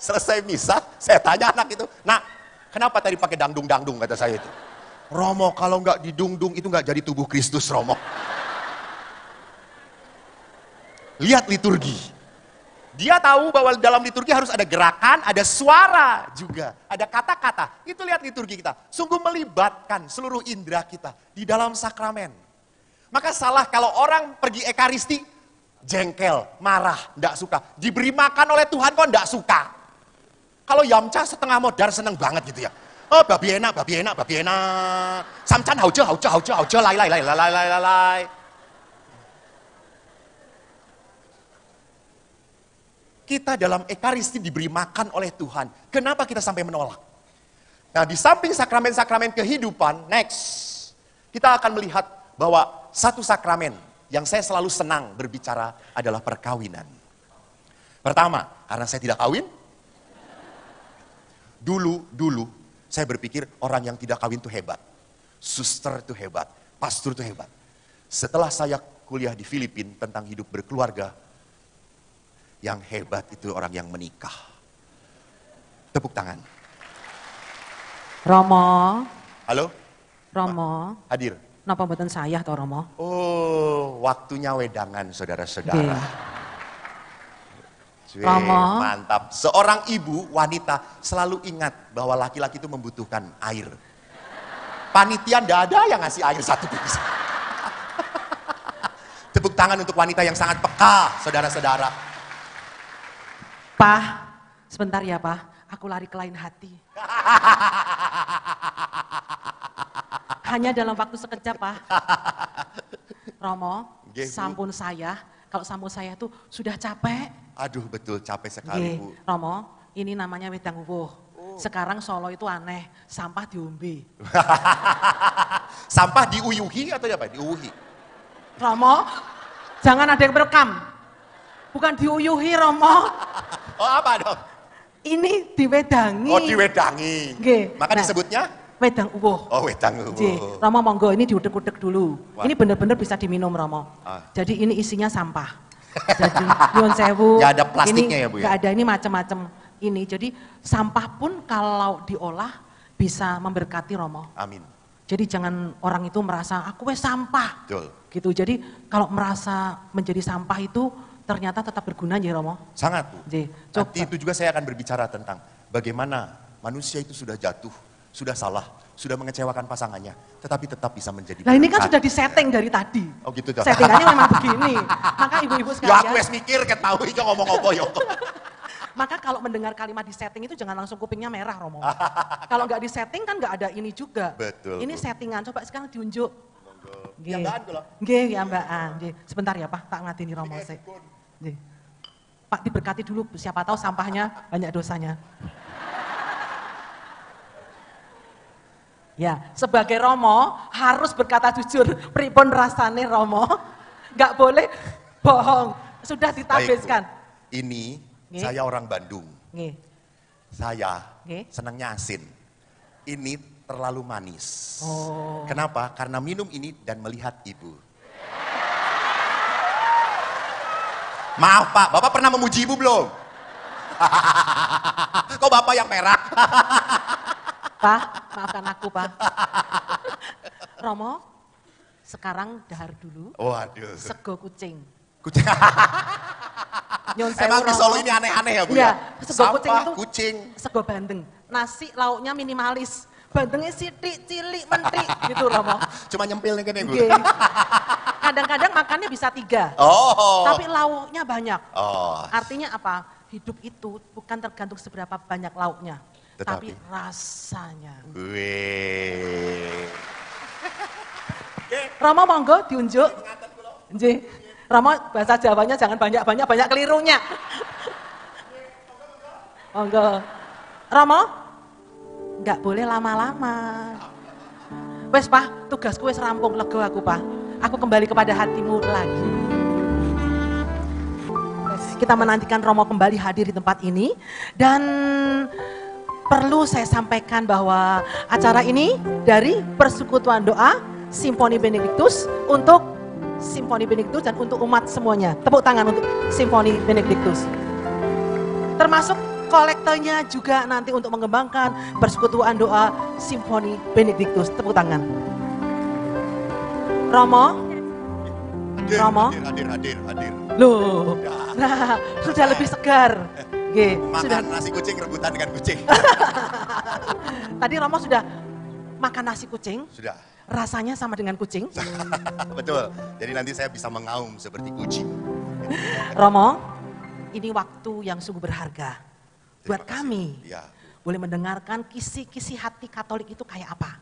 Selesai misa, saya tanya anak itu. Nah, kenapa tadi pakai dangdung-dangdung kata saya itu. Romo, kalau nggak didungdung itu nggak jadi tubuh Kristus, Romo. Lihat liturgi. Dia tahu bahwa dalam liturgi harus ada gerakan, ada suara juga, ada kata-kata. Itu lihat liturgi kita. Sungguh melibatkan seluruh indera kita di dalam sakramen. Maka salah kalau orang pergi ekaristi, jengkel, marah, enggak suka. Diberi makan oleh Tuhan kok enggak suka. Kalau Yamcha setengah modar seneng banget gitu ya. Oh, babi enak, babi enak, babi enak. Samchan hauce, hauce, hauce, hauce, lai, lai, lai, lai, lai, lai, lai. Kita dalam ekaristi diberi makan oleh Tuhan. Kenapa kita sampai menolak? Nah, di samping sakramen-sakramen kehidupan, next, kita akan melihat bahwa satu sakramen yang saya selalu senang berbicara adalah perkawinan. Pertama, karena saya tidak kawin. Dulu, saya berpikir orang yang tidak kawin itu hebat. Suster itu hebat, pastor itu hebat. Setelah saya kuliah di Filipina tentang hidup berkeluarga, yang hebat itu orang yang menikah. Tepuk tangan. Romo. Halo? Romo. Hadir. Napa mboten saya toh Romo? Oh, waktunya wedangan saudara-saudara. Romo. Mantap. Seorang ibu wanita selalu ingat bahwa laki-laki itu membutuhkan air. Panitia ndak ada yang ngasih air satu pipis. Tepuk tangan untuk wanita yang sangat peka, saudara-saudara. Pak, sebentar ya Pak, aku lari ke lain hati. Hanya dalam waktu sekejap Pak. Romo, sampun saya, kalau sampun saya itu sudah capek. Aduh betul, capek sekali Bu. Romo, ini namanya wedang uwuh. Sekarang Solo itu aneh, sampah diombe. Sampah diuyuhi atau apa? Diuhi. Romo, jangan ada yang merekam. Bukan diuyuhi Romo. Oh apa dong? Ini diwedangi. Oh diwedangi. Nggih. Maka disebutnya? Wedang uwuh. Oh wedang uwuh. Nggih. Romo monggo ini diudek-udek dulu. Wah. Ini benar-benar bisa diminum Romo. Ah. Jadi ini isinya sampah. Jadi nyuwun sewu. Nggak ada plastiknya ini, ya Bu ya? Nggak ada, ini macam-macam ini. Jadi sampah pun kalau diolah bisa memberkati Romo. Amin. Jadi jangan orang itu merasa aku wes sampah. Betul. Gitu. Jadi kalau merasa menjadi sampah itu ternyata tetap berguna ya Romo. Sangat Bu. Coba. Nanti itu juga saya akan berbicara tentang bagaimana manusia itu sudah jatuh, sudah salah, sudah mengecewakan pasangannya, tetapi tetap bisa menjadi Nah ini kan berkat. sudah disetting dari tadi. Oh gitu toh. Settingannya memang begini. Maka ibu-ibu Ya sekalian. aku wes mikir ketahui itu ngomong apa ya. Maka kalau mendengar kalimat disetting itu jangan langsung kupingnya merah Romo. Kalau nggak disetting kan nggak ada ini juga. Betul. Ini settingan. Coba sekarang diunjuk. Ya Mbak An kula. Nggih ya Mbak An. Nggih. Sebentar ya Pak, tak ngadini Romo sih. Nggih. Pak diberkati dulu, siapa tahu sampahnya banyak dosanya. Ya, sebagai Romo harus berkata jujur. Pripun rasane Romo? Nggak boleh bohong. Sudah ditabiskan. Baik, Bu. Ini Nggih. saya orang Bandung. Nggih. Saya Nggih. senangnya asin. Ini terlalu manis. Oh. Kenapa? Karena minum ini dan melihat ibu. Maaf Pak, Bapak pernah memuji ibu belum? Kok Bapak yang merah? Pak, maafkan aku Pak. Romo, sekarang dahar dulu. Waduh. Sego kucing. Kucing. Nyun sewu, Emang di Romo. Solo ini aneh-aneh ya Bu Iya, ya? sego kucing Sampah, itu kucing. sego bandeng. Nasi lauknya minimalis. Bandengnya sidik, cilik, mentrik gitu Romo. Cuma nyempil nih kan ya Bu? Nggih. Kadang-kadang makannya bisa 3. Oh. Tapi lauknya banyak. Oh. Artinya apa? Hidup itu bukan tergantung seberapa banyak lauknya. Tapi Tetapi rasanya. Wih. Romo monggo diunjuk. Nggih. Romo bahasa Jawanya jangan banyak-banyak, banyak kelirunya. Monggo. Romo, nggak boleh lama-lama. Wes Pak, tugasku wes rampung, lega aku Pak. Aku kembali kepada hatimu lagi. Wes, kita menantikan Romo kembali hadir di tempat ini. Dan perlu saya sampaikan bahwa acara ini dari Persekutuan Doa Simfoni Benediktus untuk Simfoni Benediktus dan untuk umat semuanya. Tepuk tangan untuk Simfoni Benediktus. Termasuk kolektornya juga nanti untuk mengembangkan Persekutuan Doa Simfoni Benediktus. Tepuk tangan. Romo. Hadir. Loh, nah sudah lebih segar. Oke, sudah. Makan nasi kucing rebutan dengan kucing. Tadi Romo sudah makan nasi kucing. Sudah. Rasanya sama dengan kucing. Betul. Jadi nanti saya bisa mengaum seperti kucing. Romo, ini waktu yang sungguh berharga buat Terima kasih. kami. Ya. Boleh mendengarkan kisi-kisi hati Katolik itu kayak apa.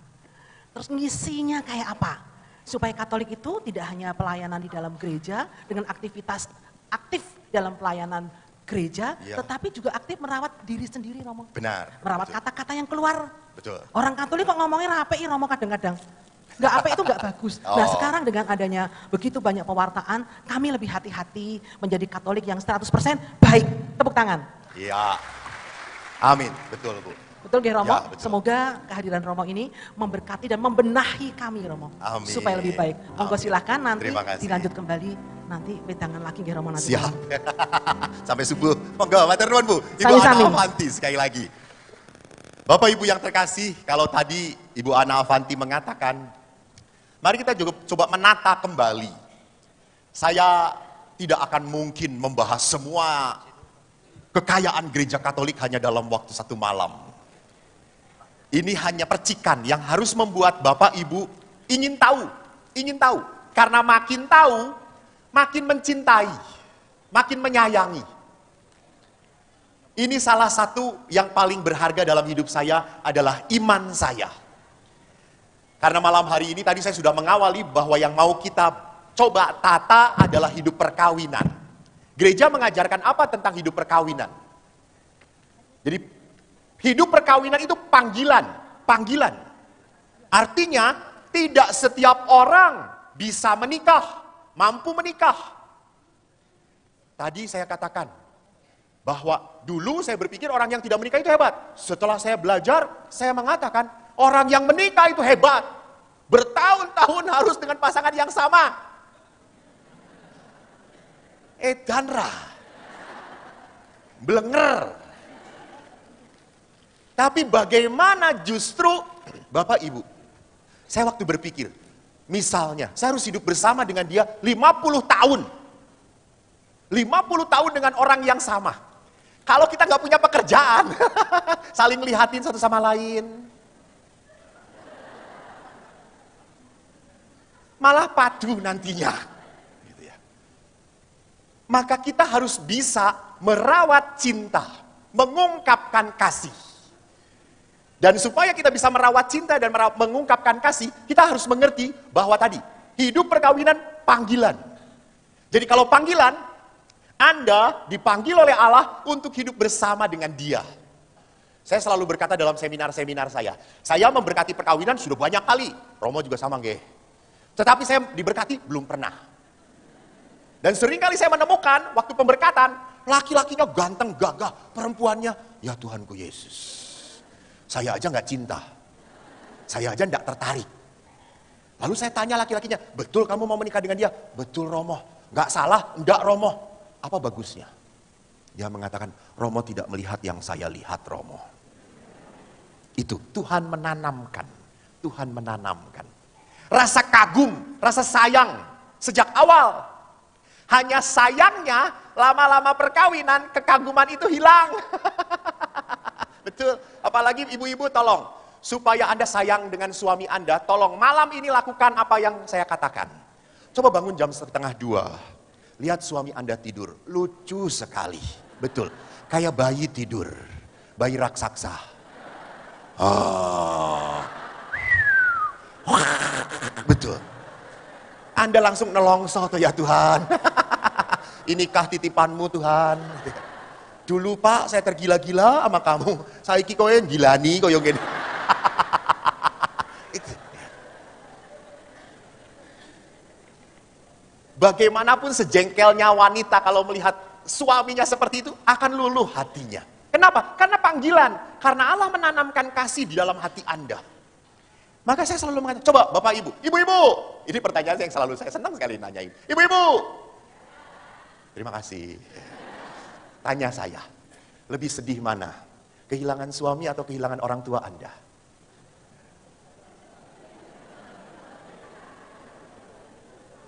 Terus ngisinya kayak apa. Supaya Katolik itu tidak hanya pelayanan di dalam gereja dengan aktivitas aktif dalam pelayanan gereja, Ya. tetapi juga aktif merawat diri sendiri, Romo. Benar. Merawat betul. kata-kata yang keluar. Betul. Orang Katolik kok ngomongnya rapi, Romo, kadang-kadang. Nggak apa itu nggak bagus. Nah Oh. sekarang dengan adanya begitu banyak pewartaan, kami lebih hati-hati menjadi Katolik yang 100% baik. Tepuk tangan. Iya. Amin. Betul, Bu. Betul nggih Romo? Ya, betul. Semoga kehadiran Romo ini memberkati dan membenahi kami, Romo. Amin. Supaya lebih baik. Monggo Amin. silahkan nanti Terima kasih. dilanjut kembali. Nanti wedangan lagi nggih Romo nanti. Siap. Sampai subuh. Monggo, matur nuwun, Bu. Ibu Sami-sami. Ana Avanti sekali lagi. Bapak Ibu yang terkasih, kalau tadi Ibu Ana Avanti mengatakan, mari kita juga coba menata kembali. Saya tidak akan mungkin membahas semua kekayaan gereja Katolik hanya dalam waktu satu malam. Ini hanya percikan yang harus membuat Bapak Ibu ingin tahu. Karena makin tahu, makin mencintai, makin menyayangi. Ini salah satu yang paling berharga dalam hidup saya adalah iman saya. Karena malam hari ini tadi saya sudah mengawali bahwa yang mau kita coba tata adalah hidup perkawinan. Gereja mengajarkan apa tentang hidup perkawinan? Jadi hidup perkawinan itu panggilan. Artinya tidak setiap orang bisa menikah, mampu menikah. Tadi saya katakan bahwa dulu saya berpikir orang yang tidak menikah itu hebat. Setelah saya belajar, saya mengatakan orang yang menikah itu hebat. Bertahun-tahun harus dengan pasangan yang sama. Edanra. Blenger. Tapi bagaimana justru Bapak Ibu, saya waktu berpikir, misalnya saya harus hidup bersama dengan dia 50 tahun. 50 tahun dengan orang yang sama. Kalau kita nggak punya pekerjaan, saling lihatin satu sama lain. Malah padu nantinya. Gitu ya. Maka kita harus bisa merawat cinta, mengungkapkan kasih. Dan supaya kita bisa merawat cinta dan mengungkapkan kasih, kita harus mengerti bahwa tadi, hidup perkawinan panggilan. Jadi kalau panggilan, Anda dipanggil oleh Allah untuk hidup bersama dengan Dia. Saya selalu berkata dalam seminar-seminar saya memberkati perkawinan sudah banyak kali. Romo juga sama nggih. Tetapi saya diberkati belum pernah. Dan seringkali saya menemukan waktu pemberkatan, laki-lakinya ganteng, gagah, perempuannya, ya Tuhanku Yesus. Saya aja nggak cinta. Saya aja nggak tertarik. Lalu saya tanya laki-lakinya, betul kamu mau menikah dengan dia? Betul Romo. Nggak salah, enggak Romo. Apa bagusnya? Dia mengatakan, Romo tidak melihat yang saya lihat Romo. Itu Tuhan menanamkan. Tuhan menanamkan. Rasa kagum, rasa sayang sejak awal. Hanya sayangnya lama-lama perkawinan kekaguman itu hilang. Betul, apalagi ibu-ibu tolong, supaya Anda sayang dengan suami Anda, tolong malam ini lakukan apa yang saya katakan. Coba bangun jam 1:30, lihat suami Anda tidur, lucu sekali, betul, kayak bayi tidur, bayi raksasa. Oh. Betul, Anda langsung nelongso tuh ya Tuhan, inikah titipanmu Tuhan. Dulu Pak, saya tergila-gila sama kamu. Saiki kowe gilani koyo ngene. Bagaimanapun sejengkelnya wanita kalau melihat suaminya seperti itu, akan luluh hatinya. Kenapa? Karena panggilan. Karena Allah menanamkan kasih di dalam hati Anda. Maka saya selalu mengatakan, coba Bapak Ibu, Ibu-ibu. Ini pertanyaan yang selalu saya senang sekali nanyain. Ibu-ibu. Terima kasih. Tanya saya, lebih sedih mana? Kehilangan suami atau kehilangan orang tua Anda?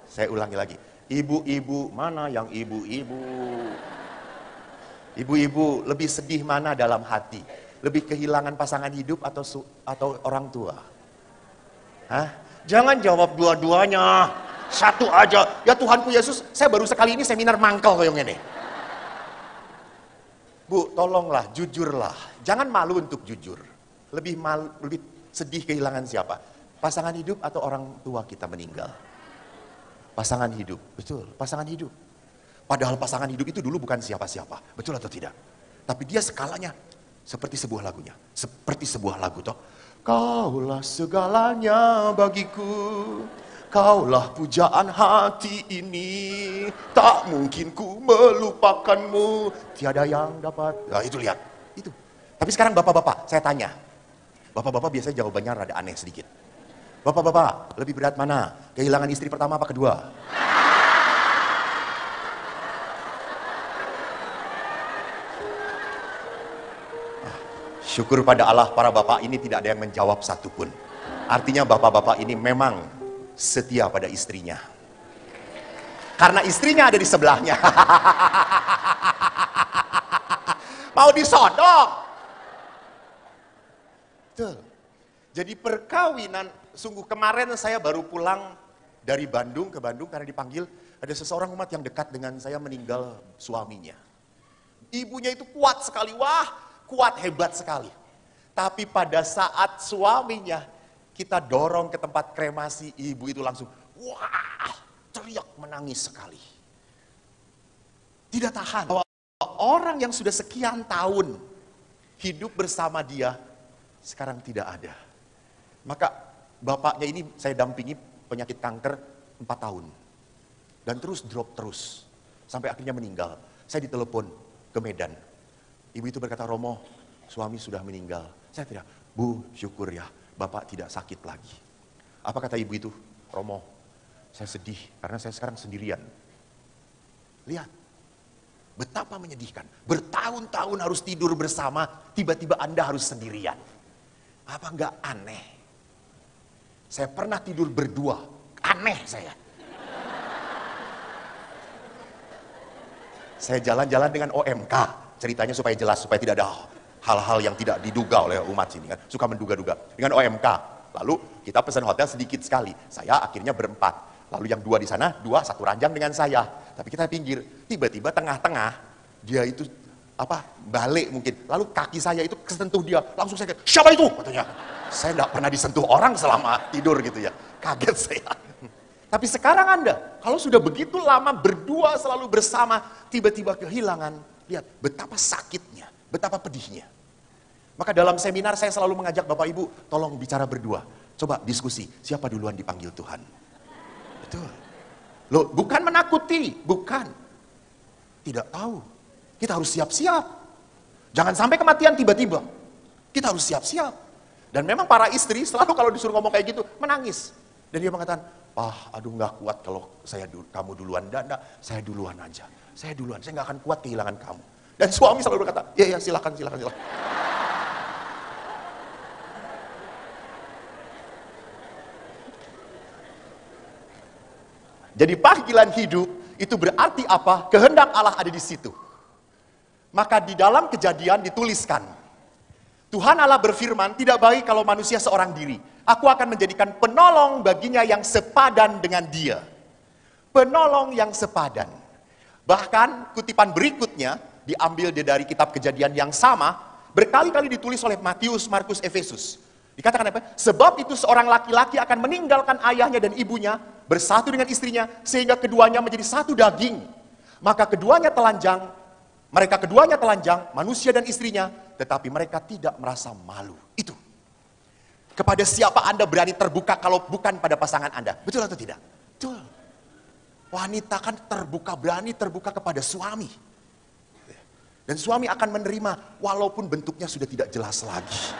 Saya ulangi lagi. Ibu-ibu, mana yang ibu-ibu? Ibu-ibu, lebih sedih mana dalam hati? Lebih kehilangan pasangan hidup atau orang tua? Hah? Jangan jawab dua-duanya. Satu aja. Ya Tuhanku Yesus, saya baru sekali ini seminar mangkel kayak gini. Bu, tolonglah, jujurlah. Jangan malu untuk jujur. Lebih sedih kehilangan siapa? Pasangan hidup atau orang tua kita meninggal? Pasangan hidup, betul, pasangan hidup. Padahal pasangan hidup itu dulu bukan siapa-siapa, betul atau tidak? Tapi dia skalanya seperti sebuah lagunya, seperti sebuah lagu toh. Kaulah segalanya bagiku, kaulah pujaan hati ini, tak mungkin ku melupakanmu, tiada yang dapat. Nah itu lihat, itu. Tapi sekarang bapak-bapak, saya tanya. Bapak-bapak biasanya jawabannya rada aneh sedikit. Bapak-bapak, lebih berat mana? Kehilangan istri pertama apa kedua? Syukur pada Allah, para bapak ini tidak ada yang menjawab satupun. Artinya bapak-bapak ini memang setia pada istrinya. Karena istrinya ada di sebelahnya. Mau disodok. Betul. Jadi perkawinan, sungguh kemarin saya baru pulang dari Bandung ke Bandung karena dipanggil. Ada seseorang umat yang dekat dengan saya meninggal suaminya. Ibunya itu kuat sekali, wah. Kuat, hebat sekali. Tapi pada saat suaminya kita dorong ke tempat kremasi, ibu itu langsung wah, teriak menangis sekali. Tidak tahan. Bahwa orang yang sudah sekian tahun hidup bersama dia sekarang tidak ada. Maka bapaknya ini saya dampingi penyakit kanker 4 tahun. Dan terus drop terus. Sampai akhirnya meninggal. Saya ditelepon ke Medan. Ibu itu berkata, Romo, suami sudah meninggal. Saya tidak, Bu, syukur ya, Bapak tidak sakit lagi. Apa kata ibu itu? Romo, saya sedih karena saya sekarang sendirian. Lihat, betapa menyedihkan. Bertahun-tahun harus tidur bersama, tiba-tiba Anda harus sendirian. Apa enggak aneh? Saya pernah tidur berdua, aneh saya. Saya jalan-jalan dengan OMK. Ceritanya supaya jelas, supaya tidak ada hal-hal yang tidak diduga oleh umat sini kan. Suka menduga-duga. Dengan OMK. Lalu kita pesan hotel sedikit sekali. Saya akhirnya berempat. Lalu yang 2 di sana, 2 satu ranjang dengan saya. Tapi kita pinggir. Tiba-tiba tengah-tengah, dia itu balik mungkin. Lalu kaki saya itu kesentuh dia. Langsung saya kayak, siapa itu? Katanya. Saya tidak pernah disentuh orang selama tidur gitu ya. Kaget saya. Tapi sekarang Anda, kalau sudah begitu lama berdua selalu bersama, tiba-tiba kehilangan. Lihat betapa sakitnya, betapa pedihnya. Maka dalam seminar saya selalu mengajak Bapak Ibu, tolong bicara berdua. Coba diskusi, siapa duluan dipanggil Tuhan? Betul. Loh, bukan menakuti, bukan. Tidak tahu. Kita harus siap-siap. Jangan sampai kematian tiba-tiba. Kita harus siap-siap. Dan memang para istri selalu kalau disuruh ngomong kayak gitu, menangis. Dan dia mengatakan, aduh gak kuat kalau kamu duluan. Enggak, saya duluan aja. Saya duluan, saya gak akan kuat kehilangan kamu. Dan suami selalu berkata, ya silakan. Jadi panggilan hidup itu berarti apa? Kehendak Allah ada di situ. Maka di dalam Kejadian dituliskan, Tuhan Allah berfirman, tidak baik kalau manusia seorang diri. Aku akan menjadikan penolong baginya yang sepadan dengan dia. Penolong yang sepadan. Bahkan kutipan berikutnya diambil dari kitab Kejadian yang sama, berkali-kali ditulis oleh Matius, Markus, Efesus. Dikatakan apa? Sebab itu seorang laki-laki akan meninggalkan ayahnya dan ibunya, bersatu dengan istrinya, sehingga keduanya menjadi satu daging. Maka mereka keduanya telanjang, manusia dan istrinya, tetapi mereka tidak merasa malu. Itu. Kepada siapa Anda berani terbuka kalau bukan pada pasangan Anda? Betul atau tidak? Betul. Wanita kan berani terbuka kepada suami. Dan suami akan menerima walaupun bentuknya sudah tidak jelas lagi.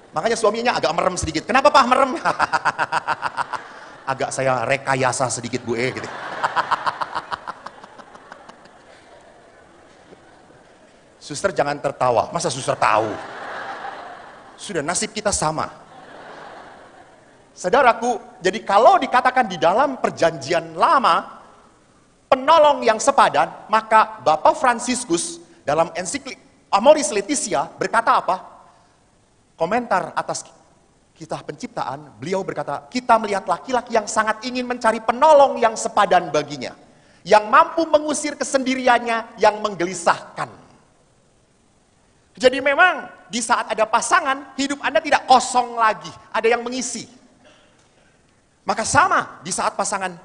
Makanya suaminya agak merem sedikit. Kenapa Pak merem? Agak saya rekayasa sedikit Bu gitu. Suster jangan tertawa. Masa suster tahu? Sudah nasib kita sama. Saudaraku, jadi kalau dikatakan di dalam perjanjian lama, penolong yang sepadan, maka Bapak Fransiskus dalam ensiklik Amoris Laetitia berkata apa? Komentar atas kisah penciptaan, beliau berkata, kita melihat laki-laki yang sangat ingin mencari penolong yang sepadan baginya, yang mampu mengusir kesendiriannya yang menggelisahkan. Jadi memang di saat ada pasangan, hidup Anda tidak kosong lagi, ada yang mengisi. Maka sama, di saat pasangan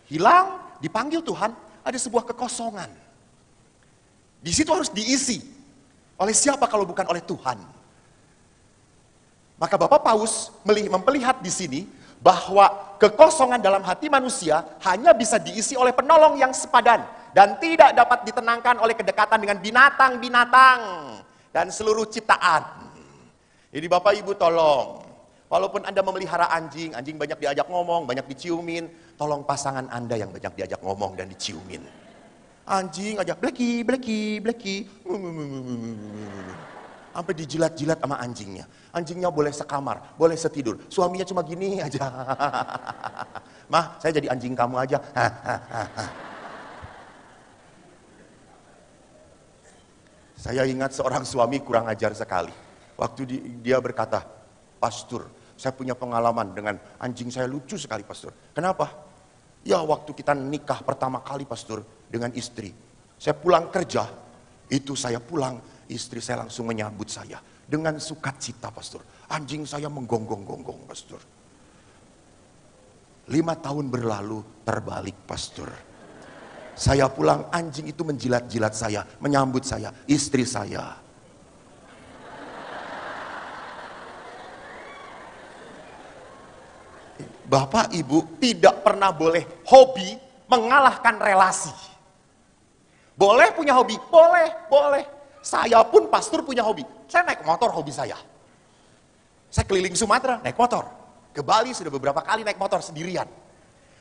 hilang, dipanggil Tuhan, ada sebuah kekosongan. Di situ harus diisi. Oleh siapa kalau bukan oleh Tuhan? Maka Bapak Paus memperlihat di sini bahwa kekosongan dalam hati manusia hanya bisa diisi oleh penolong yang sepadan dan tidak dapat ditenangkan oleh kedekatan dengan binatang-binatang dan seluruh ciptaan. Jadi Bapak Ibu tolong, walaupun Anda memelihara anjing, anjing banyak diajak ngomong, banyak diciumin, tolong pasangan Anda yang banyak diajak ngomong dan diciumin. Anjing aja, bleki, bleki, bleki. Sampai dijilat-jilat sama anjingnya. Anjingnya boleh sekamar, boleh setidur. Suaminya cuma gini aja. Mah, saya jadi anjing kamu aja. Saya ingat seorang suami kurang ajar sekali. Waktu dia berkata, Pastor, saya punya pengalaman dengan anjing saya lucu sekali, Pastor. Kenapa? Ya, waktu kita nikah pertama kali, Pastor, dengan istri. Saya pulang kerja, itu saya pulang, istri saya langsung menyambut saya dengan sukacita, Pastor. Anjing saya menggonggong-gonggong, Pastor. 5 tahun berlalu terbalik, Pastor. Saya pulang, anjing itu menjilat-jilat saya, menyambut saya, istri saya. Bapak Ibu tidak pernah boleh hobi mengalahkan relasi. Boleh punya hobi? Boleh, boleh. Saya pun pastor punya hobi. Saya naik motor hobi saya. Saya keliling Sumatera naik motor. Ke Bali sudah beberapa kali naik motor sendirian.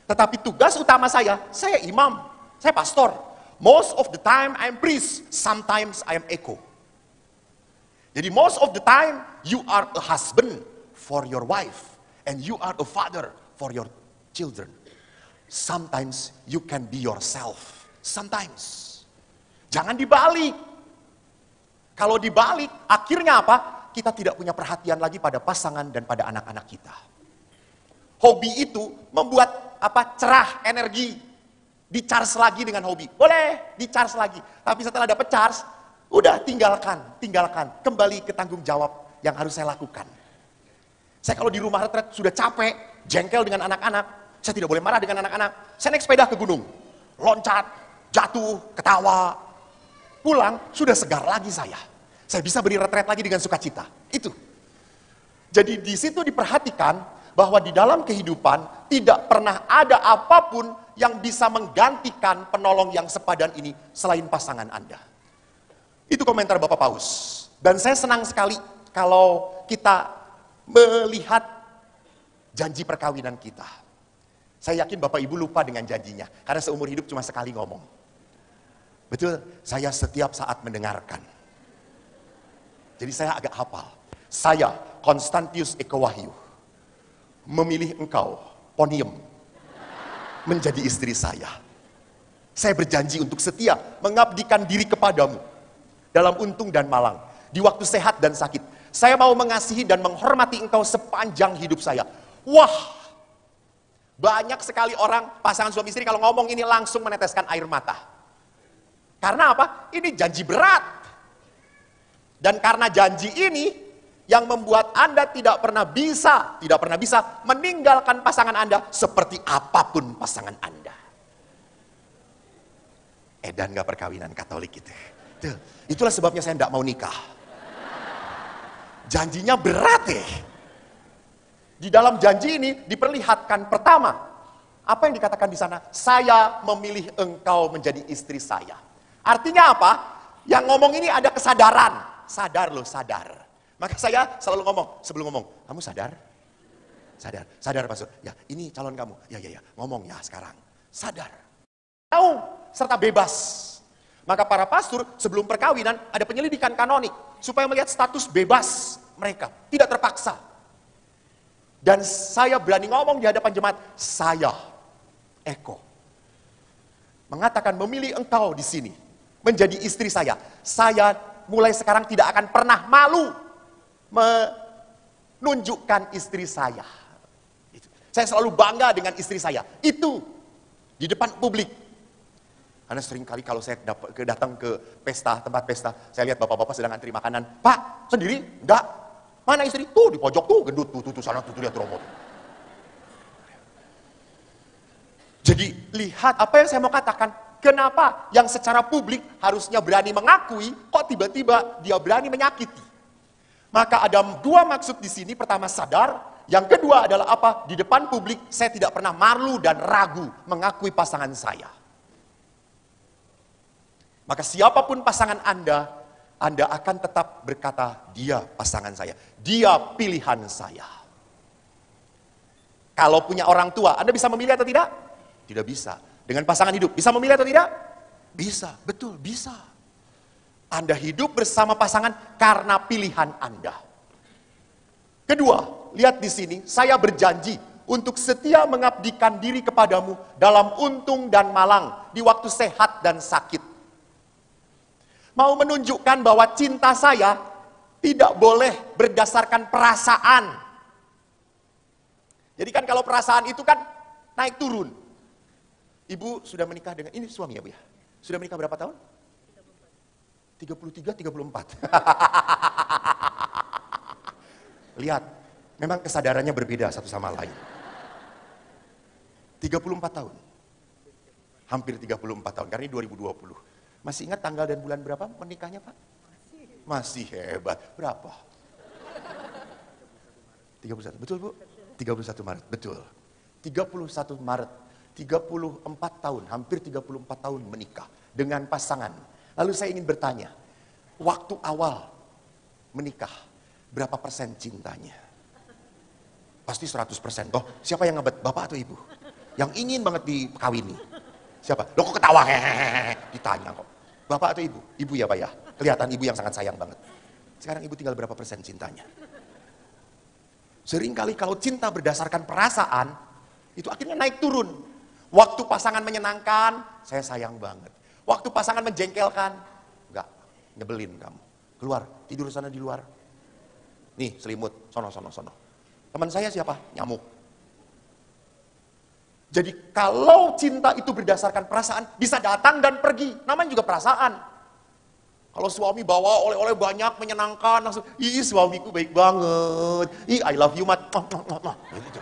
Tetapi tugas utama saya imam, saya pastor. Most of the time I'm priest, sometimes I'm echo. Jadi most of the time you are a husband for your wife and you are a father for your children. Sometimes you can be yourself. Sometimes. Jangan dibalik. Kalau dibalik, akhirnya apa? Kita tidak punya perhatian lagi pada pasangan dan pada anak-anak kita. Hobi itu membuat cerah energi. Di-charge lagi dengan hobi. Boleh di-charge lagi. Tapi setelah dapat charge, udah tinggalkan. Kembali ke tanggung jawab yang harus saya lakukan. Saya kalau di rumah retret sudah capek, jengkel dengan anak-anak. Saya tidak boleh marah dengan anak-anak. Saya naik sepeda ke gunung. Loncat, jatuh, ketawa. Pulang, sudah segar lagi saya. Saya bisa beri retret lagi dengan sukacita. Itu. Jadi di situ diperhatikan bahwa di dalam kehidupan tidak pernah ada apapun yang bisa menggantikan penolong yang sepadan ini selain pasangan Anda. Itu komentar Bapak Paus. Dan saya senang sekali kalau kita melihat janji perkawinan kita. Saya yakin Bapak Ibu lupa dengan janjinya. Karena seumur hidup cuma sekali ngomong. Betul, saya setiap saat mendengarkan. Jadi saya agak hafal. Saya, Konstantius Eko Wahyu, memilih engkau, Ponium, menjadi istri saya. Saya berjanji untuk setia, mengabdikan diri kepadamu, dalam untung dan malang, di waktu sehat dan sakit. Saya mau mengasihi dan menghormati engkau sepanjang hidup saya. Wah, banyak sekali orang, pasangan suami istri kalau ngomong ini langsung meneteskan air mata. Karena apa? Ini janji berat. Dan karena janji ini yang membuat Anda tidak pernah bisa meninggalkan pasangan Anda seperti apapun pasangan Anda. Edan gak perkawinan Katolik itu. Itulah sebabnya saya tidak mau nikah. Janjinya berat Di dalam janji ini diperlihatkan pertama, Apa yang dikatakan di sana? Saya memilih engkau menjadi istri saya. Artinya apa? Yang ngomong ini ada kesadaran. Sadar loh, sadar. Maka saya selalu ngomong, sebelum ngomong, kamu sadar? Sadar, sadar pastor. Ya, ini calon kamu. Ya, ngomong ya sekarang. Sadar. Tahu, serta bebas. Maka para pastor sebelum perkawinan ada penyelidikan kanonik. Supaya melihat status bebas mereka. Tidak terpaksa. Dan saya berani ngomong di hadapan jemaat, saya, Eko, mengatakan memilih engkau di sini menjadi istri saya. Saya mulai sekarang tidak akan pernah malu menunjukkan istri saya. Saya selalu bangga dengan istri saya. Itu di depan publik. Karena sering kali kalau saya datang ke pesta, tempat pesta, saya lihat bapak-bapak sedang antri makanan. Pak, sendiri? Enggak. Mana istri? Tuh di pojok tuh, gendut tuh sana tuh lihat robot. Jadi lihat apa yang saya mau katakan. Kenapa yang secara publik harusnya berani mengakui, kok tiba-tiba dia berani menyakiti? Maka ada dua maksud di sini. Pertama sadar, yang kedua adalah apa? Di depan publik saya tidak pernah malu dan ragu mengakui pasangan saya. Maka siapapun pasangan Anda akan tetap berkata, dia pasangan saya, dia pilihan saya. Kalau punya orang tua, Anda bisa memilih atau tidak? Tidak bisa. Dengan pasangan hidup, bisa memilih atau tidak? Bisa, betul, bisa. Anda hidup bersama pasangan karena pilihan Anda. Kedua, lihat di sini, saya berjanji untuk setia mengabdikan diri kepadamu dalam untung dan malang, di waktu sehat dan sakit. Mau menunjukkan bahwa cinta saya tidak boleh berdasarkan perasaan. Jadi kan kalau perasaan itu kan naik turun. Ibu sudah menikah dengan, ini suami ya Bu ya? Sudah menikah berapa tahun? 33, 34. Lihat, memang kesadarannya berbeda satu sama lain. 34 tahun. Hampir 34 tahun, karena ini 2020. Masih ingat tanggal dan bulan berapa menikahnya Pak? Masih hebat. Berapa? 31, betul Bu? 31 Maret, betul. 31 Maret. 34 tahun, hampir 34 tahun menikah dengan pasangan. Lalu saya ingin bertanya, waktu awal menikah, berapa persen cintanya? Pasti 100%. Oh, siapa yang ngebet? Bapak atau ibu? Yang ingin banget dikawini. Siapa? Loh kok ketawa? Hehehe. Ditanya kok. Bapak atau ibu? Ibu ya Pak ya? Kelihatan ibu yang sangat sayang banget. Sekarang ibu tinggal berapa persen cintanya? Seringkali kalau cinta berdasarkan perasaan, itu akhirnya naik turun. Waktu pasangan menyenangkan, saya sayang banget. Waktu pasangan menjengkelkan, enggak, nyebelin kamu. Keluar, tidur sana di luar. Nih, selimut, sono. Teman saya siapa? Nyamuk. Jadi kalau cinta itu berdasarkan perasaan, bisa datang dan pergi. Namanya juga perasaan. Kalau suami bawa oleh-oleh banyak, menyenangkan, langsung, ih suamiku baik banget. Ih I love you, mat. Gitu.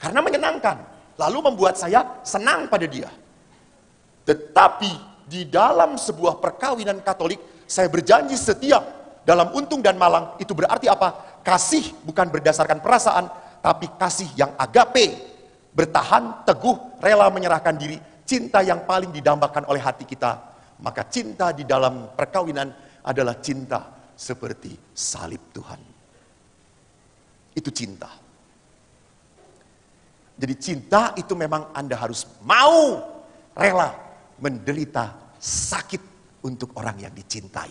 Karena menyenangkan. Lalu membuat saya senang pada dia. Tetapi di dalam sebuah perkawinan Katolik, saya berjanji setia dalam untung dan malang. Itu berarti apa? Kasih bukan berdasarkan perasaan, tapi kasih yang agape. Bertahan, teguh, rela menyerahkan diri. Cinta yang paling didambakan oleh hati kita. Maka cinta di dalam perkawinan adalah cinta seperti salib Tuhan. Itu cinta. Jadi cinta itu memang Anda harus mau rela menderita sakit untuk orang yang dicintai.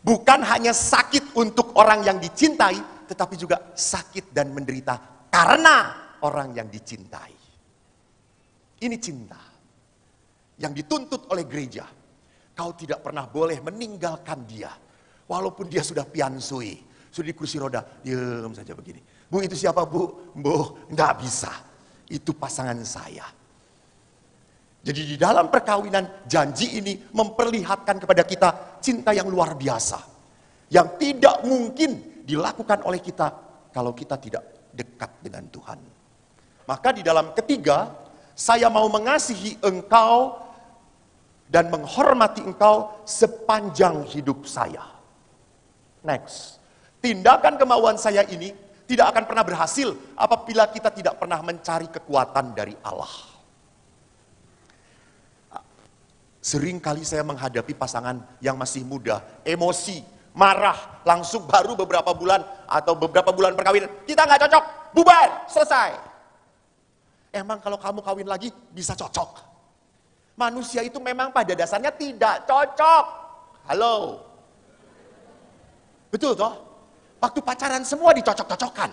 Bukan hanya sakit untuk orang yang dicintai, tetapi juga sakit dan menderita karena orang yang dicintai. Ini cinta yang dituntut oleh gereja. Kau tidak pernah boleh meninggalkan dia. Walaupun dia sudah piansui, sudah di kursi roda, diam saja begini. Bu itu siapa bu? Bu, nggak bisa. Itu pasangan saya. Jadi di dalam perkawinan janji ini memperlihatkan kepada kita cinta yang luar biasa. Yang tidak mungkin dilakukan oleh kita kalau kita tidak dekat dengan Tuhan. Maka di dalam ketiga, saya mau mengasihi engkau dan menghormati engkau sepanjang hidup saya. Next, tindakan kemauan saya ini tidak akan pernah berhasil apabila kita tidak pernah mencari kekuatan dari Allah. Sering kali saya menghadapi pasangan yang masih muda, emosi, marah, langsung baru beberapa bulan atau beberapa bulan perkawinan, kita nggak cocok, bubar, selesai. Emang kalau kamu kawin lagi bisa cocok? Manusia itu memang pada dasarnya tidak cocok. Halo. Betul toh? Waktu pacaran semua dicocok-cocokkan.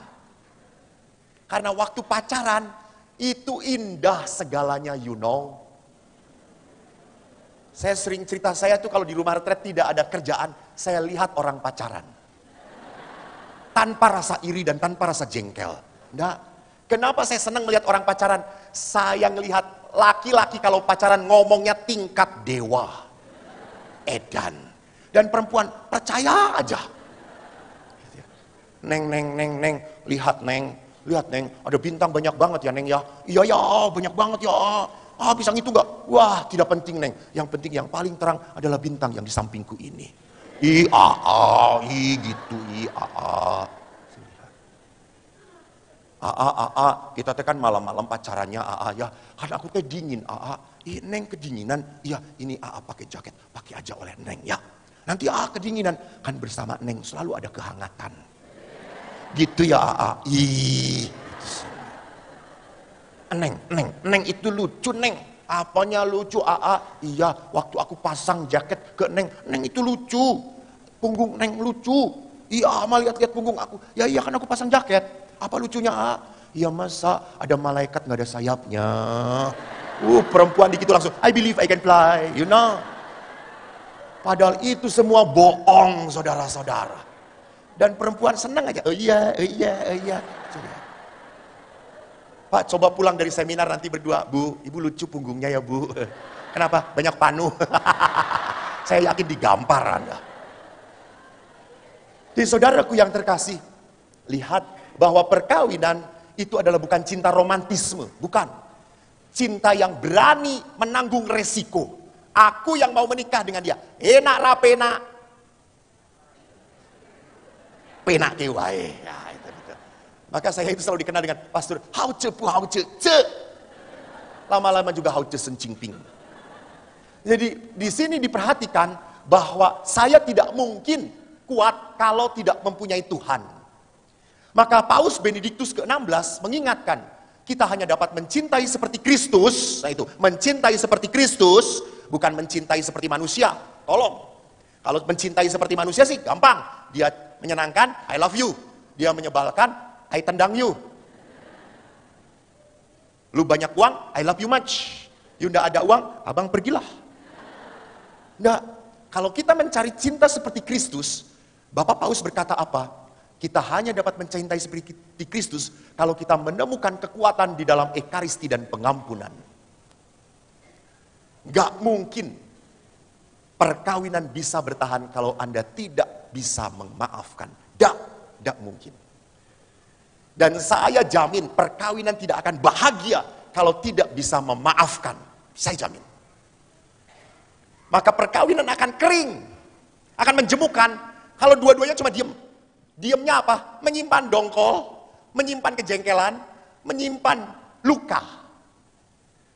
Karena waktu pacaran itu indah segalanya, you know. Saya sering cerita, saya tuh kalau di rumah retret tidak ada kerjaan, saya lihat orang pacaran. Tanpa rasa iri dan tanpa rasa jengkel. Enggak. Kenapa saya senang melihat orang pacaran? Saya ngelihat laki-laki kalau pacaran ngomongnya tingkat dewa. Edan. Dan perempuan percaya aja. Neng, lihat neng, ada bintang banyak banget ya neng ya. Iya ya, banyak banget ya. Bisa ngitung gak? Wah, tidak penting neng. Yang penting yang paling terang adalah bintang yang di sampingku ini. Gitu. Kita tekan malam-malam pacarannya ya. Kan aku teh dingin neng kedinginan. Iya, ini pakai jaket, pakai aja oleh neng ya. Nanti kedinginan, kan bersama neng selalu ada kehangatan. Gitu ya Neng itu lucu neng. Apanya lucu Iya, waktu aku pasang jaket ke neng itu lucu. Punggung neng lucu. Iya, lihat punggung aku. Ya iya kan aku pasang jaket. Apa lucunya Iya masa ada malaikat gak ada sayapnya. Perempuan dikit langsung I believe I can fly, you know. Padahal itu semua bohong, saudara-saudara. Dan perempuan senang aja, iya. Pak, coba pulang dari seminar nanti berdua, Bu, Ibu lucu punggungnya ya Bu. Kenapa? Banyak panu. Saya yakin digampar Anda. Jadi saudaraku yang terkasih, lihat bahwa perkawinan itu adalah bukan cinta romantisme, bukan. Cinta yang berani menanggung resiko. Aku yang mau menikah dengan dia, enak rapena. Penak ke wae. Ya, itu. Maka saya itu selalu dikenal dengan pastor hauce. Lama-lama juga hauce sencingping. Jadi di sini diperhatikan bahwa saya tidak mungkin kuat kalau tidak mempunyai Tuhan. Maka Paus Benediktus ke-16 mengingatkan, kita hanya dapat mencintai seperti Kristus. Nah itu, mencintai seperti Kristus, bukan mencintai seperti manusia. Tolong. Kalau mencintai seperti manusia sih gampang. Dia menyenangkan, I love you. Dia menyebalkan, I tendang you. Lu banyak uang, I love you much. You ndak ada uang, abang pergilah. Nggak. Kalau kita mencari cinta seperti Kristus, Bapak Paus berkata apa? Kita hanya dapat mencintai seperti Kristus kalau kita menemukan kekuatan di dalam ekaristi dan pengampunan. Nggak mungkin perkawinan bisa bertahan kalau Anda tidak bisa memaafkan. Tidak mungkin. Dan saya jamin perkawinan tidak akan bahagia kalau tidak bisa memaafkan. Saya jamin. Maka perkawinan akan kering, akan menjemukan kalau dua-duanya cuma diem. Diemnya apa? Menyimpan dongkol, menyimpan kejengkelan, menyimpan luka.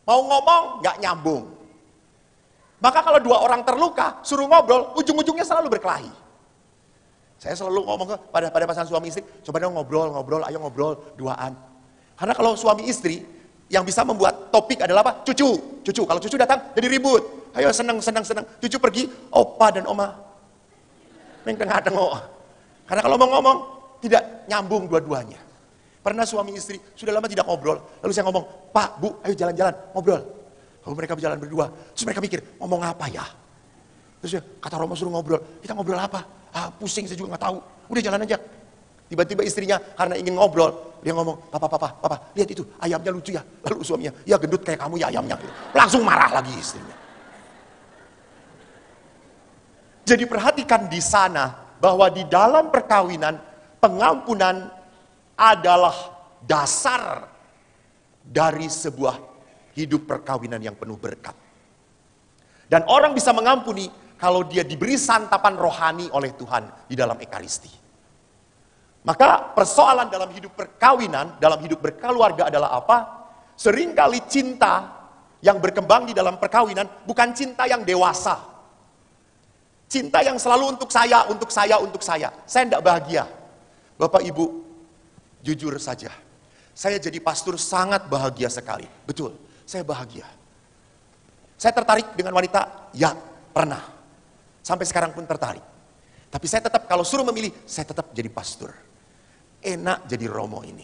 Mau ngomong nggak nyambung. Maka kalau dua orang terluka, suruh ngobrol, ujung-ujungnya selalu berkelahi. Saya selalu ngomong pada pasangan suami istri, coba dong ngobrol, ayo ngobrol duaan. Karena kalau suami istri, yang bisa membuat topik adalah apa? Cucu. Kalau cucu datang, jadi ribut. Ayo senang. Cucu pergi, opa dan oma. Neng tengah-tengah. Karena kalau mau ngomong, tidak nyambung dua-duanya. Pernah suami istri, sudah lama tidak ngobrol. Lalu saya ngomong, Pak, Bu, ayo jalan-jalan, ngobrol. Lalu mereka berjalan berdua. Terus mereka mikir, ngomong apa ya? Terus ya, kata Romo suruh ngobrol. Kita ngobrol apa? Pusing, saya juga nggak tahu. Udah jalan aja. Tiba-tiba istrinya karena ingin ngobrol, dia ngomong, Papa, lihat itu, ayamnya lucu ya. Lalu suaminya, ya gendut kayak kamu ya ayamnya. Langsung marah lagi istrinya. Jadi perhatikan di sana, bahwa di dalam perkawinan, pengampunan adalah dasar dari sebuah hidup perkawinan yang penuh berkat. Dan orang bisa mengampuni kalau dia diberi santapan rohani oleh Tuhan di dalam ekaristi. Maka persoalan dalam hidup perkawinan, dalam hidup berkeluarga adalah apa? Seringkali cinta yang berkembang di dalam perkawinan bukan cinta yang dewasa. Cinta yang selalu untuk saya, untuk saya, untuk saya. Saya tidak bahagia. Bapak Ibu, jujur saja. Saya jadi pastor sangat bahagia sekali. Betul, saya bahagia. Saya tertarik dengan wanita? Ya, pernah. Sampai sekarang pun tertarik. Tapi saya tetap, kalau suruh memilih, saya tetap jadi pastor. Enak jadi Romo ini.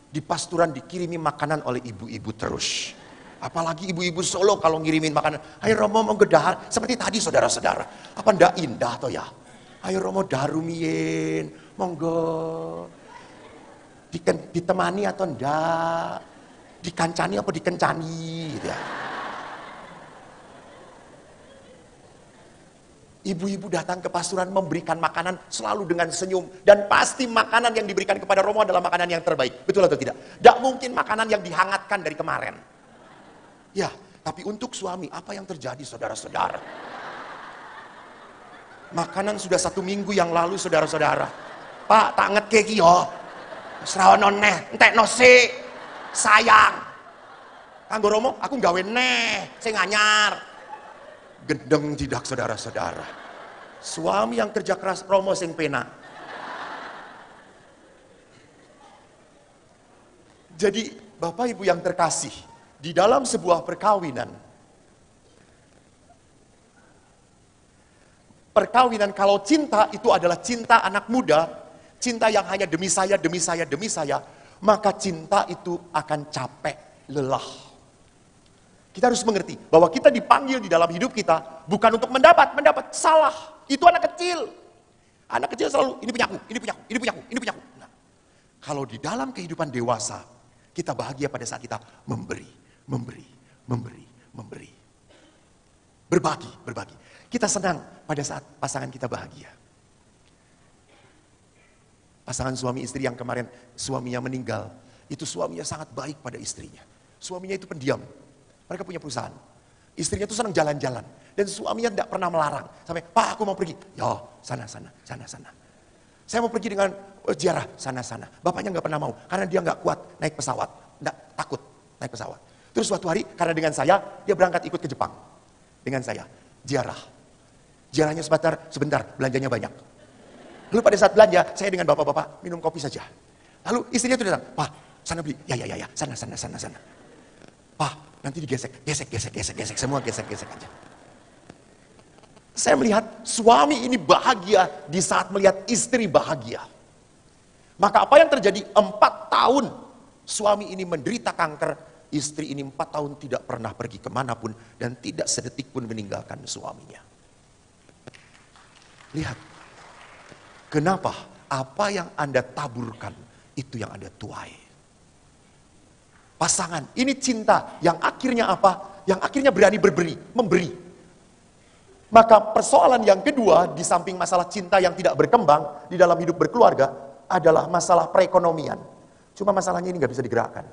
Di pasturan dikirimi makanan oleh ibu-ibu terus. Apalagi ibu-ibu Solo kalau ngirimin makanan. Ayo Romo mau gedahar. Seperti tadi saudara-saudara. Apa ndak indah toh ya? Ayo Romo darumien. Monggo. Ditemani atau ndak? Dikancani apa dikencani gitu ya. Ibu-ibu datang ke pasturan memberikan makanan selalu dengan senyum. Dan pasti makanan yang diberikan kepada Romo adalah makanan yang terbaik. Betul atau tidak? Tidak mungkin makanan yang dihangatkan dari kemarin. Ya, tapi untuk suami, apa yang terjadi saudara-saudara? Makanan sudah 1 minggu yang lalu saudara-saudara. Pak, tak ngekeki yo. Serawono neh, entek nose. Sayang. Kanggo Romo, aku gawe neh. Saya nganyar. Gendeng tidak saudara-saudara. Suami yang kerja keras, Romo sing pena. Jadi Bapak Ibu yang terkasih, di dalam sebuah perkawinan kalau cinta itu adalah cinta anak muda, cinta yang hanya demi saya, demi saya, demi saya, maka cinta itu akan capek, lelah. Kita harus mengerti bahwa kita dipanggil di dalam hidup kita bukan untuk mendapat salah. Itu anak kecil. Anak kecil selalu ini punya aku, ini punya aku, ini punya aku, ini punya aku. Nah, kalau di dalam kehidupan dewasa, kita bahagia pada saat kita memberi. Berbagi. Kita senang pada saat pasangan kita bahagia. Pasangan suami istri yang kemarin suaminya meninggal, itu suaminya sangat baik pada istrinya. Suaminya itu pendiam. Mereka punya perusahaan. Istrinya tuh senang jalan-jalan. Dan suaminya tidak pernah melarang. Sampai, Pak aku mau pergi. Ya, sana. Saya mau pergi dengan ziarah, sana. Bapaknya nggak pernah mau. Karena dia nggak kuat naik pesawat. Nggak, takut naik pesawat. Terus suatu hari, karena dengan saya, dia berangkat ikut ke Jepang. Dengan saya, ziarah. Ziarahnya sebentar, belanjanya banyak. Lalu pada saat belanja, saya dengan bapak-bapak minum kopi saja. Lalu istrinya tuh datang, Pak, sana beli. Ya, sana. Pak, nanti digesek, gesek, semua gesek aja. Saya melihat suami ini bahagia di saat melihat istri bahagia. Maka apa yang terjadi? 4 tahun suami ini menderita kanker, istri ini 4 tahun tidak pernah pergi kemanapun dan tidak sedetik pun meninggalkan suaminya. Lihat, kenapa? Apa yang Anda taburkan, itu yang Anda tuai. Pasangan, ini cinta yang akhirnya apa? Yang akhirnya berani memberi. Maka persoalan yang kedua di samping masalah cinta yang tidak berkembang di dalam hidup berkeluarga adalah masalah perekonomian. Cuma masalahnya ini nggak bisa digerakkan.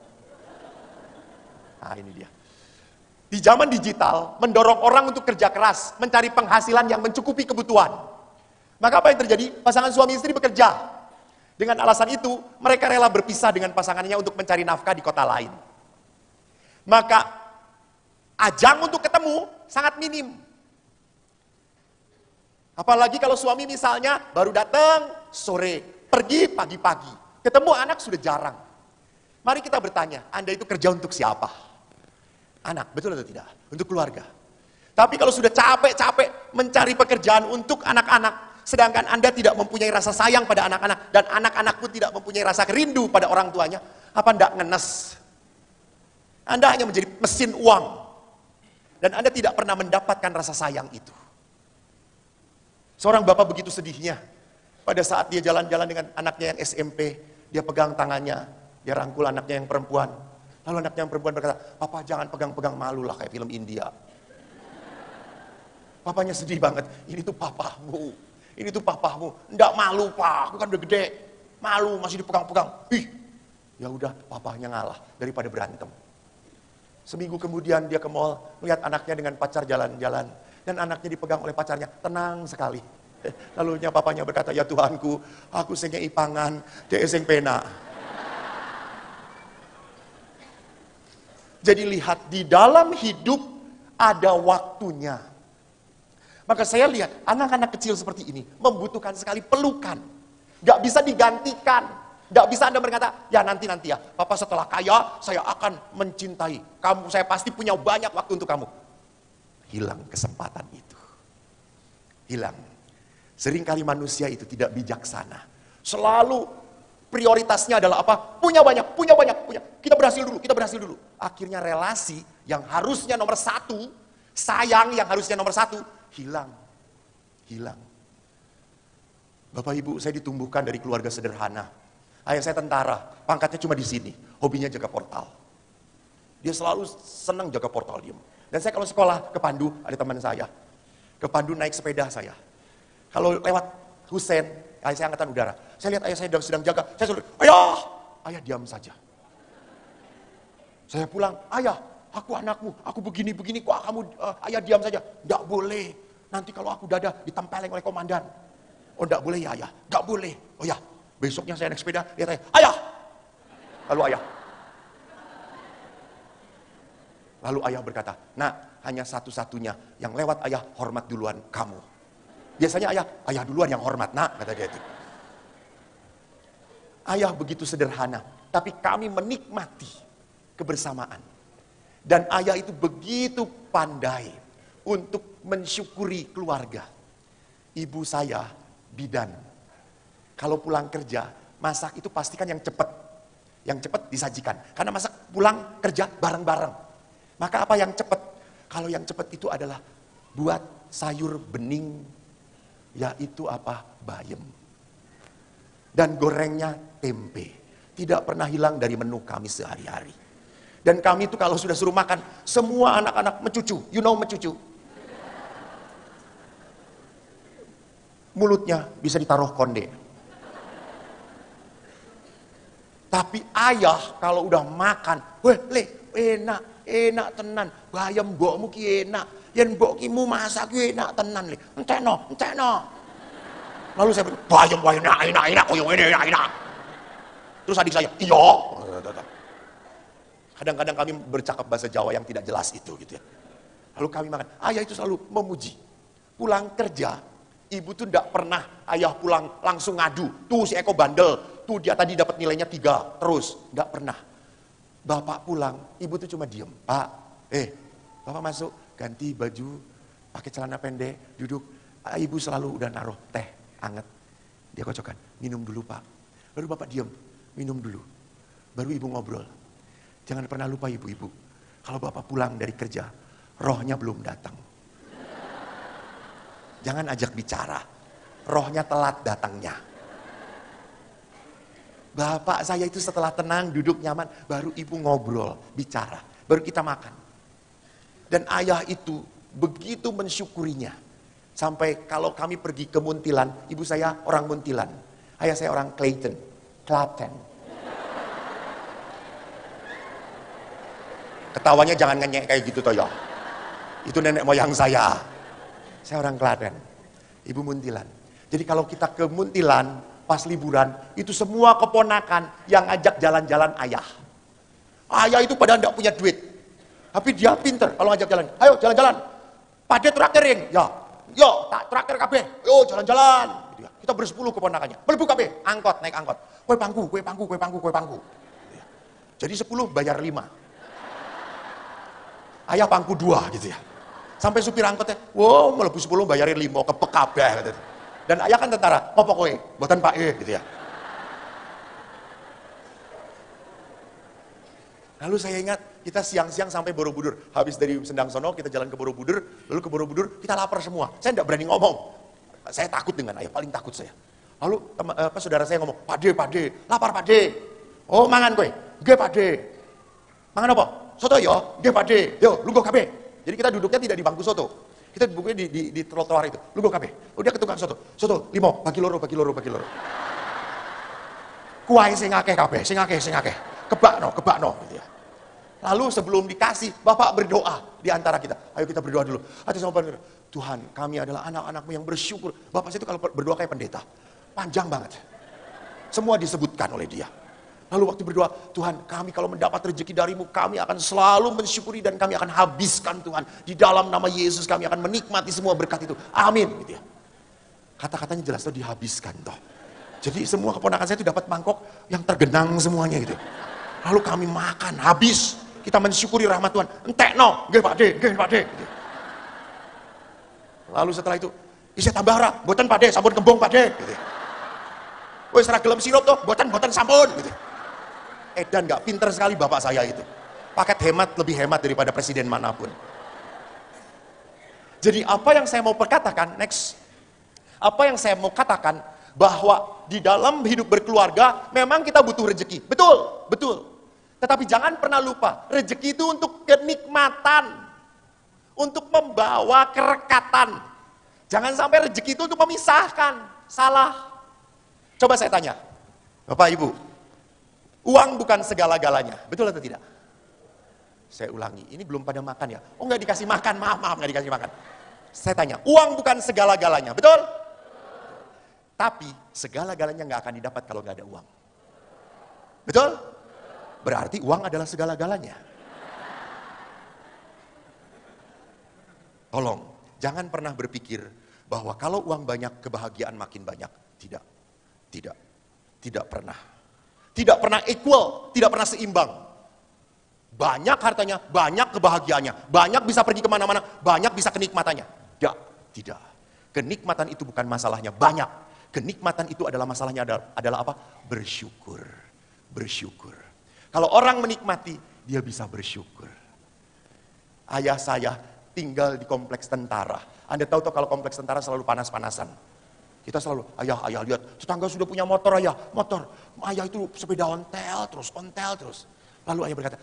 Nah ini dia. Di zaman digital mendorong orang untuk kerja keras, mencari penghasilan yang mencukupi kebutuhan. Maka apa yang terjadi? Pasangan suami istri bekerja. Dengan alasan itu, mereka rela berpisah dengan pasangannya untuk mencari nafkah di kota lain. Maka, ajang untuk ketemu sangat minim. Apalagi kalau suami misalnya baru datang sore, pergi pagi-pagi. Ketemu anak sudah jarang. Mari kita bertanya, Anda itu kerja untuk siapa? Anak, betul atau tidak? Untuk keluarga. Tapi kalau sudah capek-capek mencari pekerjaan untuk anak-anak, sedangkan Anda tidak mempunyai rasa sayang pada anak-anak, dan anak-anak pun tidak mempunyai rasa rindu pada orang tuanya, apa ndak ngenes? Anda hanya menjadi mesin uang, dan Anda tidak pernah mendapatkan rasa sayang itu. Seorang bapak begitu sedihnya, pada saat dia jalan-jalan dengan anaknya yang SMP, dia pegang tangannya, dia rangkul anaknya yang perempuan, lalu anaknya yang perempuan berkata, Papa jangan pegang-pegang, malu lah kayak film India. Papanya sedih banget, ini tuh papamu. Ini tuh papamu, ndak malu pak, aku kan udah gede, malu masih dipegang-pegang. Ih, ya udah papahnya ngalah daripada berantem. Seminggu kemudian dia ke mall, melihat anaknya dengan pacar jalan-jalan, dan anaknya dipegang oleh pacarnya, tenang sekali. Lalunya papanya berkata, ya Tuhanku, aku sing ngei pangan, dhek sing penak. Jadi lihat, di dalam hidup ada waktunya. Maka saya lihat, anak-anak kecil seperti ini membutuhkan sekali pelukan. Gak bisa digantikan. Gak bisa Anda berkata, ya nanti ya, Papa setelah kaya, saya akan mencintai kamu, saya pasti punya banyak waktu untuk kamu. Hilang kesempatan itu. Hilang. Seringkali manusia itu tidak bijaksana. Selalu prioritasnya adalah apa? Punya banyak. Kita berhasil dulu. Akhirnya relasi yang harusnya nomor satu, sayang yang harusnya nomor satu, hilang. Bapak Ibu, saya ditumbuhkan dari keluarga sederhana. Ayah saya tentara, pangkatnya cuma di sini, hobinya jaga portal. Dia selalu senang jaga portal dia. Dan saya kalau sekolah ke Pandu, ada teman saya. Ke Pandu naik sepeda saya. Kalau lewat Husein, ayah saya angkatan udara. Saya lihat ayah saya sedang jaga, saya suruh, ayah diam saja. Saya pulang, ayah, aku anakmu, aku begini, kok kamu, ayah diam saja. Enggak boleh, nanti kalau aku dada ditempeleng oleh komandan. Oh enggak boleh ya ayah, enggak boleh. Oh ya, besoknya saya naik sepeda, lihat ayah. Lalu ayah berkata, nak, hanya satu-satunya yang lewat ayah hormat duluan kamu. Biasanya ayah duluan yang hormat, nak, kata dia itu. Ayah begitu sederhana, tapi kami menikmati kebersamaan. Dan ayah itu begitu pandai untuk mensyukuri keluarga. Ibu saya bidan. Kalau pulang kerja, masak itu pastikan yang cepat. Yang cepat disajikan. Karena masak pulang kerja bareng-bareng. Maka apa yang cepat? Kalau yang cepat itu adalah buat sayur bening, yaitu apa? Bayam. Dan gorengnya tempe. Tidak pernah hilang dari menu kami sehari-hari. Dan kami itu kalau sudah suruh makan, semua anak-anak mencucu. You know mencucu? Mulutnya bisa ditaruh konde. Tapi ayah kalau udah makan, enak tenan, bayam mbokmu ki enak, yen mbok ki mu masak ki enak tenan le. Entekno. Lalu saya bilang, bayam enak, koyo ngene enak. Terus adik saya, iya. Kadang-kadang kami bercakap bahasa Jawa yang tidak jelas itu gitu ya. Lalu kami makan, ayah itu selalu memuji. Pulang kerja, ibu tuh tidak pernah ayah pulang langsung ngadu. Tuh si Eko bandel, tuh dia tadi dapat nilainya 3, terus. Tidak pernah. Bapak pulang, ibu tuh cuma diem. Pak, Bapak masuk, ganti baju, pakai celana pendek, duduk. Ibu selalu udah naruh teh anget. Dia kocokkan, minum dulu Pak. Lalu Bapak diem, minum dulu. Baru ibu ngobrol. Jangan pernah lupa ibu-ibu, kalau Bapak pulang dari kerja, rohnya belum datang. Jangan ajak bicara, rohnya telat datangnya. Bapak saya itu setelah tenang, duduk nyaman, baru ibu ngobrol, bicara, baru kita makan. Dan ayah itu begitu mensyukurinya. Sampai kalau kami pergi ke Muntilan, ibu saya orang Muntilan, ayah saya orang Klaten. Ketawanya jangan ngenyek kayak gitu toh ya. Itu nenek moyang saya. Saya orang Klaten. Ibu Muntilan. Jadi kalau kita ke Muntilan pas liburan, itu semua keponakan yang ajak jalan-jalan ayah. Ayah itu padahal enggak punya duit. Tapi dia pinter kalau ngajak jalan. Ayo jalan-jalan. Pade traktiring. Ya. Yo, tak traktir kabeh. Yo jalan-jalan. Gitu ya. Kita bersepuluh keponakannya. Mlebu kabeh, angkot, naik angkot. Kue pangku. Gitu ya. Jadi 10 bayar 5. Ayah pangku 2 gitu ya. Sampai supir angkotnya, wow melebu 10 bayarin 5 kepek kabeh gitu. Dan ayah kan tentara, ngopo kowe? Mboten Pak gitu ya. Lalu saya ingat kita siang-siang sampai Borobudur. Habis dari Sendang sono kita jalan ke Borobudur, lalu ke Borobudur kita lapar semua. Saya enggak berani ngomong. Saya takut dengan ayah, paling takut saya. Lalu saudara saya ngomong, Pade, lapar Pade. Oh mangan kowe? Nggih Pade. Mangan apa? Soto ya, nggih Pakde. Yo, lungguh kabeh. Jadi kita duduknya tidak di bangku soto. Kita duduknya di trotoar itu. Lungguh kabeh. Udah ke tukang soto. Soto 5, bagi loro. Kuwahe sing akeh kabeh, sing akeh. Kebakno gitu ya. Lalu sebelum dikasih, Bapak berdoa di antara kita. Ayo kita berdoa dulu. Hati sama Bapak, Tuhan, kami adalah anak-anak-Mu yang bersyukur. Bapak saya itu kalau berdoa kayak pendeta. Panjang banget. Semua disebutkan oleh dia. Lalu waktu berdoa, Tuhan, kami kalau mendapat rezeki dari-Mu, kami akan selalu mensyukuri dan kami akan habiskan, Tuhan. Di dalam nama Yesus kami akan menikmati semua berkat itu. Amin. Gitu ya. Kata-katanya jelas tuh, dihabiskan toh. Jadi semua keponakan saya itu dapat mangkok yang tergenang semuanya gitu. Lalu kami makan, habis. Kita mensyukuri rahmat Tuhan. Entekno, nggih Pak De, nggih Pak De. Gitu. Lalu setelah itu, isi tambah ra, boten Pak De, sampun kembung Pak De. Gitu. Wes ra gelem sirup tuh, boten sampun. Gitu. Edan nggak pinter sekali bapak saya itu. Paket hemat lebih hemat daripada presiden manapun. Jadi apa yang saya mau perkatakan, next. Apa yang saya mau katakan, bahwa di dalam hidup berkeluarga, memang kita butuh rezeki. Betul, betul. Tetapi jangan pernah lupa, rezeki itu untuk kenikmatan. Untuk membawa kerekatan. Jangan sampai rezeki itu untuk memisahkan. Salah. Coba saya tanya, Bapak Ibu, uang bukan segala-galanya, betul atau tidak? Saya ulangi, ini belum pada makan ya? Oh nggak dikasih makan, maaf nggak dikasih makan. Saya tanya, uang bukan segala-galanya, betul? Tapi segala-galanya nggak akan didapat kalau nggak ada uang. Betul? Berarti uang adalah segala-galanya. Tolong, jangan pernah berpikir bahwa kalau uang banyak, kebahagiaan makin banyak. Tidak pernah. Tidak pernah equal, tidak pernah seimbang. Banyak hartanya, banyak kebahagiaannya, banyak bisa pergi kemana-mana, banyak bisa kenikmatannya. Tidak. Kenikmatan itu bukan masalahnya banyak. Kenikmatan itu adalah masalahnya adalah apa? Bersyukur. Kalau orang menikmati, dia bisa bersyukur. Ayah saya tinggal di kompleks tentara. Anda tahu kalau kompleks tentara selalu panas-panasan. Kita selalu, ayah lihat, tetangga sudah punya motor ayah, motor. Ayah itu sepeda ontel terus. Lalu ayah berkata,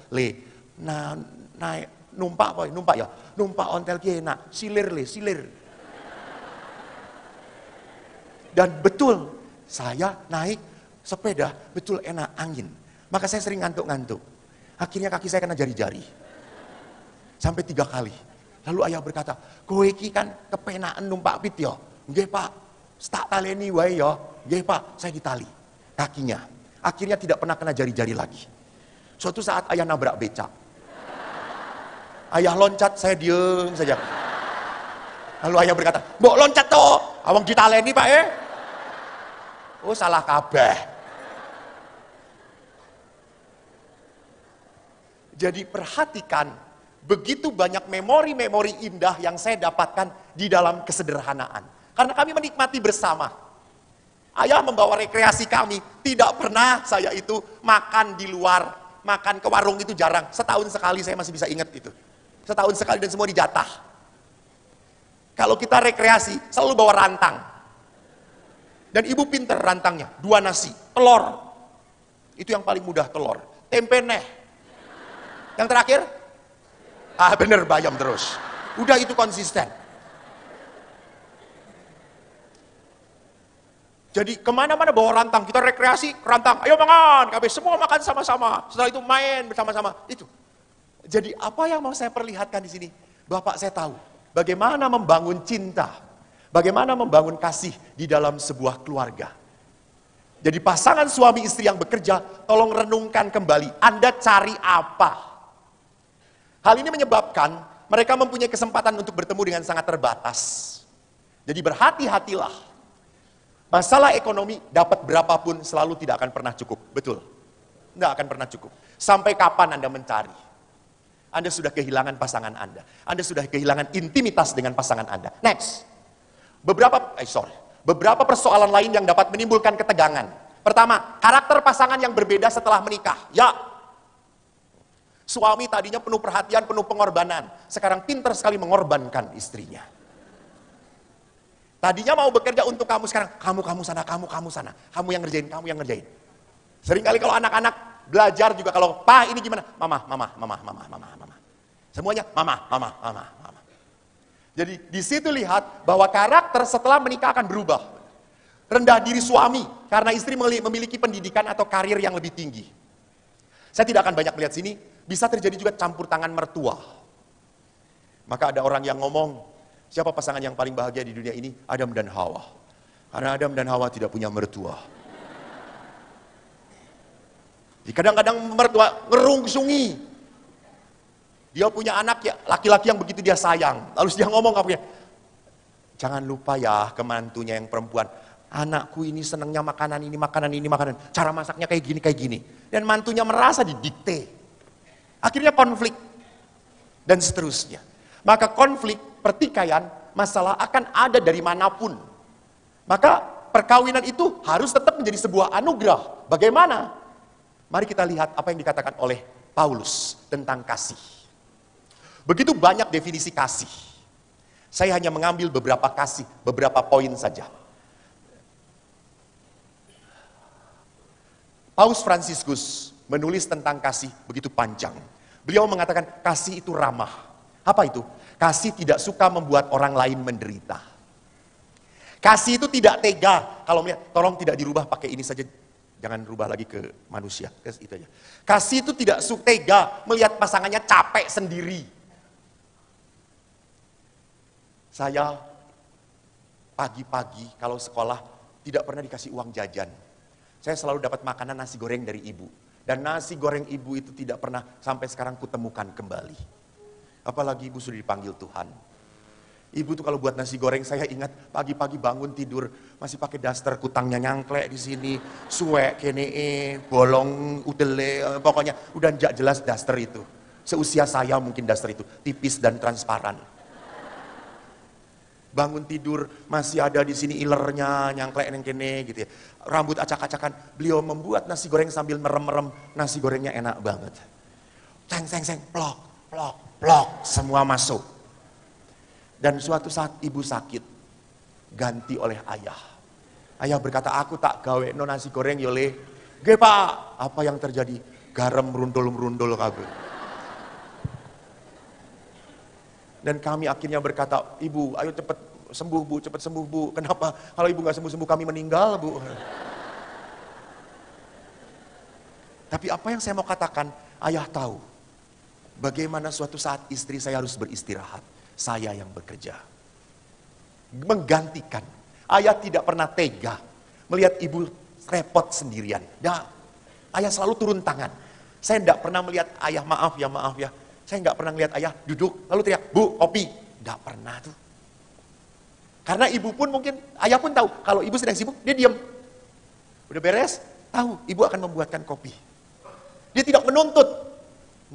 naik, numpak ya, numpak ontel kena, silir. Dan betul, saya naik sepeda, betul enak angin. Maka saya sering ngantuk-ngantuk. Akhirnya kaki saya kena jari-jari. Sampai 3 kali. Lalu ayah berkata, kowe iki kan kepenaan numpak pit ya. Nggih Pak, tak taleni wae ya. Nggih Pak, saya ditali kakinya. Akhirnya tidak pernah kena jari-jari lagi. Suatu saat ayah nabrak becak. Ayah loncat, saya diem saja. Lalu ayah berkata, mbok loncat toh, awang ditaleni Pak Oh salah kabeh. Jadi perhatikan, begitu banyak memori-memori indah yang saya dapatkan di dalam kesederhanaan. Karena kami menikmati bersama. Ayah membawa rekreasi kami, tidak pernah saya itu makan di luar, makan ke warung itu jarang. Setahun sekali saya masih bisa ingat itu. Setahun sekali dan semua dijatah. Kalau kita rekreasi, selalu bawa rantang. Dan ibu pinter rantangnya, 2 nasi, telur. Itu yang paling mudah, telur. Tempe neh. Yang terakhir, bener bayam terus. Udah itu konsisten. Jadi kemana-mana bawa rantang, kita rekreasi, rantang, ayo makan, kami semua makan sama-sama. Setelah itu main bersama-sama, itu. Jadi apa yang mau saya perlihatkan di sini? Bapak saya tahu bagaimana membangun cinta, bagaimana membangun kasih di dalam sebuah keluarga. Jadi pasangan suami istri yang bekerja, tolong renungkan kembali, Anda cari apa? Hal ini menyebabkan mereka mempunyai kesempatan untuk bertemu dengan sangat terbatas. Jadi berhati-hatilah. Masalah ekonomi dapat berapapun selalu tidak akan pernah cukup. Betul. Tidak akan pernah cukup. Sampai kapan Anda mencari? Anda sudah kehilangan pasangan Anda. Anda sudah kehilangan intimitas dengan pasangan Anda. Next. Beberapa persoalan lain yang dapat menimbulkan ketegangan. Pertama, karakter pasangan yang berbeda setelah menikah. Ya. Suami tadinya penuh perhatian, penuh pengorbanan. Sekarang pintar sekali mengorbankan istrinya. Tadinya mau bekerja untuk kamu, sekarang kamu sana, kamu sana. Kamu yang ngerjain. Seringkali kalau anak-anak belajar juga, kalau Pak ini gimana? Mama. Semuanya mama. Jadi di situ lihat bahwa karakter setelah menikah akan berubah. Rendah diri suami karena istri memiliki pendidikan atau karir yang lebih tinggi. Saya tidak akan banyak melihat sini. Bisa terjadi juga campur tangan mertua. Maka ada orang yang ngomong, siapa pasangan yang paling bahagia di dunia ini? Adam dan Hawa. Karena Adam dan Hawa tidak punya mertua. Kadang-kadang mertua ngerungsungi. Dia punya anak ya, laki-laki yang begitu dia sayang. Lalu dia ngomong apa ya? Jangan lupa ya ke mantunya yang perempuan. Anakku ini senangnya makanan ini, makanan ini, makanan. Cara masaknya kayak gini, kayak gini. Dan mantunya merasa didikte. Akhirnya konflik. Dan seterusnya. Maka konflik, pertikaian, masalah akan ada dari manapun. Maka perkawinan itu harus tetap menjadi sebuah anugerah. Bagaimana? Mari kita lihat apa yang dikatakan oleh Paulus tentang kasih. Begitu banyak definisi kasih. Saya hanya mengambil beberapa kasih, beberapa poin saja. Paus Fransiskus menulis tentang kasih begitu panjang. Beliau mengatakan kasih itu ramah. Apa itu? Kasih tidak suka membuat orang lain menderita. Kasih itu tidak tega. Kalau melihat, tolong tidak dirubah pakai ini saja. Jangan rubah lagi ke manusia. Itu aja. Kasih itu tidak tega melihat pasangannya capek sendiri. Saya pagi-pagi kalau sekolah tidak pernah dikasih uang jajan. Saya selalu dapat makanan nasi goreng dari ibu. Dan nasi goreng ibu itu tidak pernah sampai sekarang kutemukan kembali. Apalagi ibu sudah dipanggil Tuhan. Ibu tuh kalau buat nasi goreng saya ingat pagi-pagi bangun tidur masih pakai daster, kutangnya nyangklek di sini, suwek kene, bolong udele, pokoknya udah nggak jelas daster itu. Seusia saya mungkin daster itu tipis dan transparan. Bangun tidur masih ada di sini ilernya, nyangklek neng kene gitu ya. Rambut acak-acakan. Beliau membuat nasi goreng sambil merem-merem, nasi gorengnya enak banget. Seng, plok, plok, plok, semua masuk. Dan suatu saat ibu sakit, ganti oleh ayah. Ayah berkata, aku tak gawe no nasi goreng yole. Ge pak, apa yang terjadi? Garam merundul-merundul kabel. Dan kami akhirnya berkata, ibu ayo cepat sembuh bu, cepat sembuh bu. Kenapa? Kalau ibu gak sembuh-sembuh kami meninggal bu. Tapi apa yang saya mau katakan, ayah tahu. Bagaimana suatu saat istri saya harus beristirahat. Saya yang bekerja. Menggantikan. Ayah tidak pernah tega melihat ibu repot sendirian. Nah, ayah selalu turun tangan. Saya tidak pernah melihat ayah maaf ya. Saya nggak pernah lihat ayah duduk, lalu teriak, bu, kopi. Nggak pernah tuh. Karena ibu pun mungkin, ayah pun tahu, kalau ibu sedang sibuk, dia diam. Udah beres, tahu, ibu akan membuatkan kopi. Dia tidak menuntut.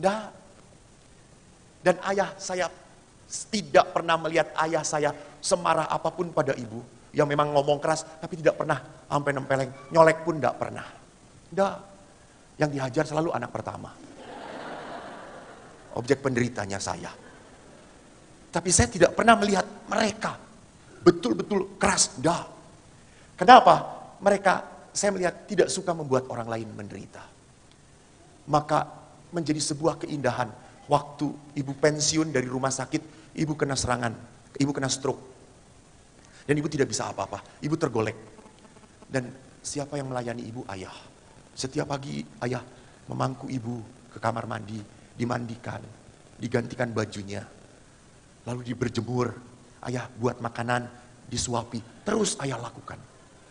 Nggak. Dan ayah saya tidak pernah melihat ayah saya semarah apapun pada ibu. Yang memang ngomong keras, tapi tidak pernah sampai nempeleng. Nyolek pun nggak pernah. Nggak. Yang dihajar selalu anak pertama. Objek penderitanya saya. Tapi saya tidak pernah melihat mereka betul-betul keras. Dah. Kenapa? Mereka, saya melihat tidak suka membuat orang lain menderita. Maka menjadi sebuah keindahan. Waktu ibu pensiun dari rumah sakit, ibu kena serangan, ibu kena stroke. Dan ibu tidak bisa apa-apa, ibu tergolek. Dan siapa yang melayani ibu? Ayah. Setiap pagi ayah memangku ibu ke kamar mandi. Dimandikan, digantikan bajunya, lalu berjemur, ayah buat makanan, disuapi, terus ayah lakukan.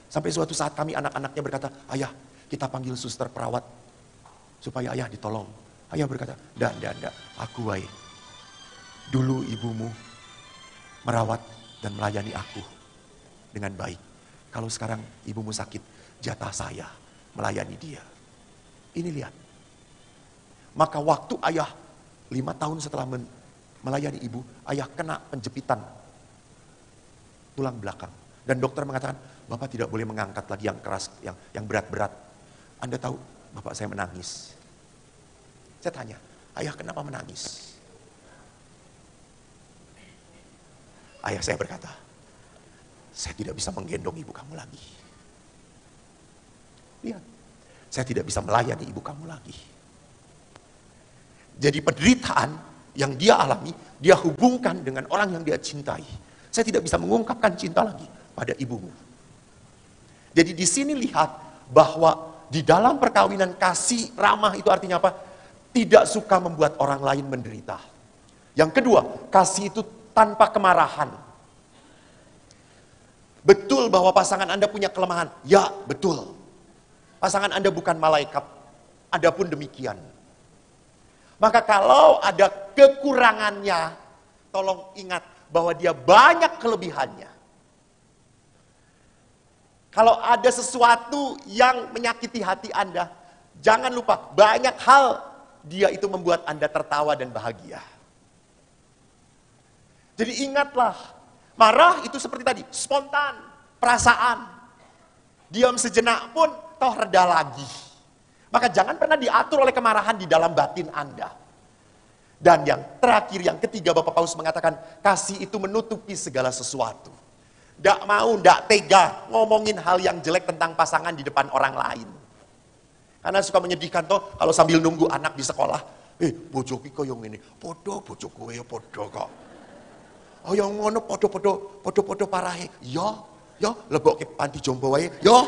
Sampai suatu saat kami anak-anaknya berkata, ayah kita panggil suster perawat, supaya ayah ditolong. Ayah berkata, ndak, aku baik. Dulu ibumu merawat dan melayani aku dengan baik. Kalau sekarang ibumu sakit, jatah saya melayani dia. Ini lihat. Maka waktu ayah 5 tahun setelah melayani ibu, ayah kena penjepitan tulang belakang. Dan dokter mengatakan, Bapak tidak boleh mengangkat lagi yang keras, yang berat-berat. Anda tahu, Bapak saya menangis. Saya tanya, ayah kenapa menangis? Ayah saya berkata, saya tidak bisa menggendong ibu kamu lagi. Lihat, saya tidak bisa melayani ibu kamu lagi. Jadi penderitaan yang dia alami, dia hubungkan dengan orang yang dia cintai. Saya tidak bisa mengungkapkan cinta lagi pada ibumu. Jadi di sini lihat bahwa di dalam perkawinan kasih ramah itu artinya apa? tidak suka membuat orang lain menderita. Yang kedua, kasih itu tanpa kemarahan. Betul bahwa pasangan Anda punya kelemahan. Ya, betul. Pasangan Anda bukan malaikat. Adapun demikian. Maka kalau ada kekurangannya, tolong ingat bahwa dia banyak kelebihannya. Kalau ada sesuatu yang menyakiti hati Anda, jangan lupa banyak hal dia itu membuat Anda tertawa dan bahagia. Jadi ingatlah, marah itu seperti tadi, spontan, perasaan. Diam sejenak pun toh reda lagi. Maka jangan pernah diatur oleh kemarahan di dalam batin Anda. Dan yang terakhir, yang ketiga, Bapak Paulus mengatakan, kasih itu menutupi segala sesuatu. Nggak mau, nggak tega ngomongin hal yang jelek tentang pasangan di depan orang lain. Karena suka menyedihkan toh, kalau sambil nunggu anak di sekolah, bojoki kok yang ini, podo bojoku ya podo kok. Oh yang ngono podo parahe, ya lebok ke panti jompo wae, ya.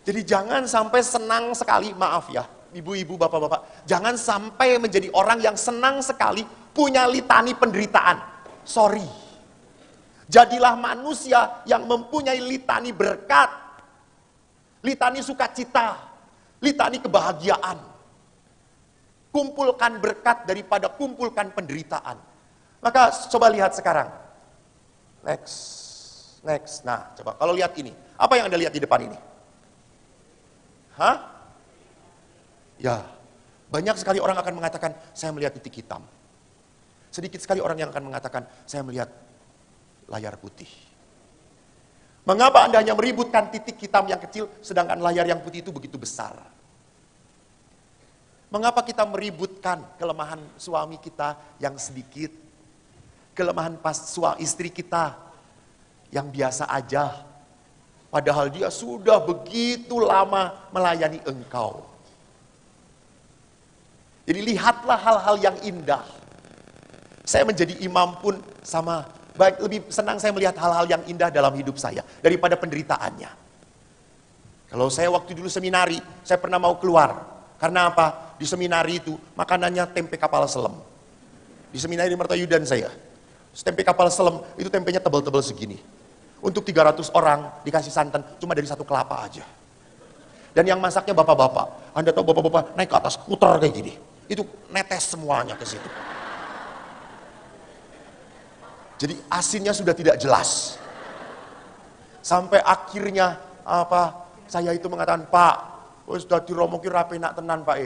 Jadi jangan sampai senang sekali, maaf ya, ibu-ibu, bapak-bapak, jangan sampai menjadi orang yang senang sekali punya litani penderitaan. Sorry. Jadilah manusia yang mempunyai litani berkat, litani sukacita, litani kebahagiaan. Kumpulkan berkat daripada kumpulkan penderitaan. Maka coba lihat sekarang. Next. Nah, coba kalau lihat ini. Apa yang Anda lihat di depan ini? Hah? Ya, banyak sekali orang akan mengatakan, saya melihat titik hitam. Sedikit sekali orang yang akan mengatakan, saya melihat layar putih. Mengapa Anda hanya meributkan titik hitam yang kecil, sedangkan layar yang putih itu begitu besar? Mengapa kita meributkan kelemahan suami kita yang sedikit, kelemahan istri kita yang biasa aja, padahal dia sudah begitu lama melayani engkau. Jadi lihatlah hal-hal yang indah. Saya menjadi imam pun sama, lebih senang saya melihat hal-hal yang indah dalam hidup saya daripada penderitaannya. Kalau saya waktu dulu seminari, saya pernah mau keluar. Karena apa? Di seminari itu makanannya tempe kapal selam. Di seminari Mertoyudan saya. Tempe kapal selam itu tempenya tebal-tebal segini. Untuk 300 orang dikasih santan cuma dari satu kelapa aja. Dan yang masaknya bapak-bapak. Anda tahu bapak-bapak naik ke atas skuter kayak gini. Itu netes semuanya ke situ. Jadi asinnya sudah tidak jelas. Sampai akhirnya saya itu mengatakan, Pak, wis dadi romo ki ra penak tenan, Pak.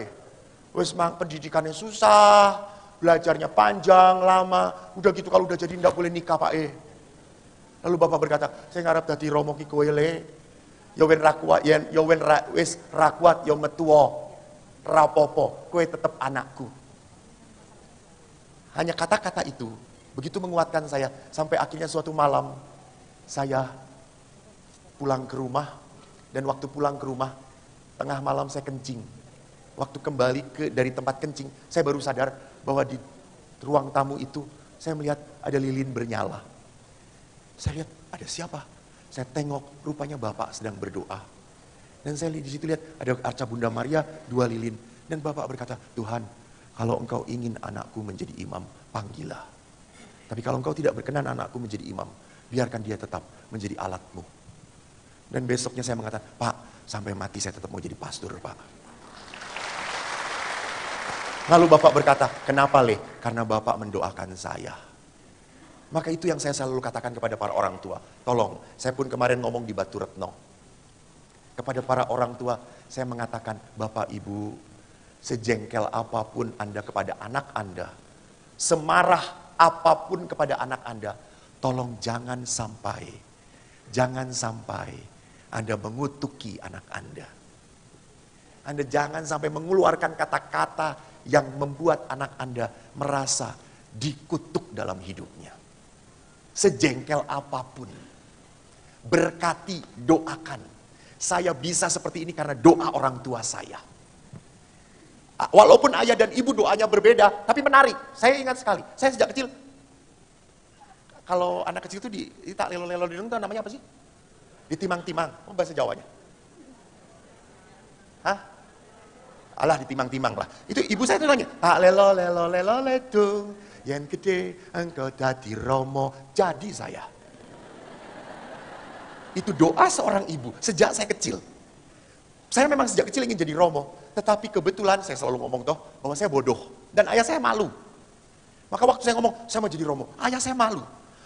Wis pendidikannya susah, belajarnya panjang, lama. Udah gitu kalau udah jadi ndak boleh nikah, Pak. Lalu Bapak berkata, saya ngarep dadi romo ki kowe le. Ya wen ra kuat, ya wen wis ra kuat ya metuwa. Ra apa-apa, kowe tetep anakku. Hanya kata-kata itu begitu menguatkan saya sampai akhirnya suatu malam saya pulang ke rumah, dan waktu pulang ke rumah tengah malam saya kencing. Waktu kembali dari tempat kencing, saya baru sadar bahwa di ruang tamu itu saya melihat ada lilin bernyala. Saya lihat ada siapa? Saya tengok, rupanya Bapak sedang berdoa. Dan saya di situ lihat ada arca Bunda Maria, 2 lilin. Dan Bapak berkata, Tuhan, kalau engkau ingin anakku menjadi imam, panggillah. Tapi kalau engkau tidak berkenan anakku menjadi imam, biarkan dia tetap menjadi alatmu. Dan besoknya saya mengatakan, Pak, sampai mati saya tetap mau jadi pastor, Pak. Lalu Bapak berkata, kenapa Le? Karena Bapak mendoakan saya. Maka itu yang saya selalu katakan kepada para orang tua. Tolong, saya pun kemarin ngomong di Batu Retno. Kepada para orang tua, saya mengatakan, Bapak Ibu, sejengkel apapun Anda kepada anak Anda, semarah apapun kepada anak Anda, tolong jangan sampai Anda mengutuki anak Anda. Anda jangan sampai mengeluarkan kata-kata yang membuat anak Anda merasa dikutuk dalam hidupnya. Sejengkel apapun, berkati, doakan. Saya bisa seperti ini karena doa orang tua saya. Walaupun ayah dan ibu doanya berbeda, tapi menarik. Saya ingat sekali, saya sejak kecil, kalau anak kecil itu tak lelo-lelo di itu namanya apa sih? Ditimang-timang, bahasa Jawanya. Hah? Alah ditimang-timang lah. Itu ibu saya itu nanya, tak lelo lelo lelo ledung, yang gede engkau dadi romo, jadi saya. Itu doa seorang ibu sejak saya kecil. Saya memang sejak kecil ingin jadi romo, tetapi kebetulan saya selalu ngomong toh bahwa saya bodoh dan ayah saya malu. Maka waktu saya ngomong saya mau jadi romo, ayah saya malu.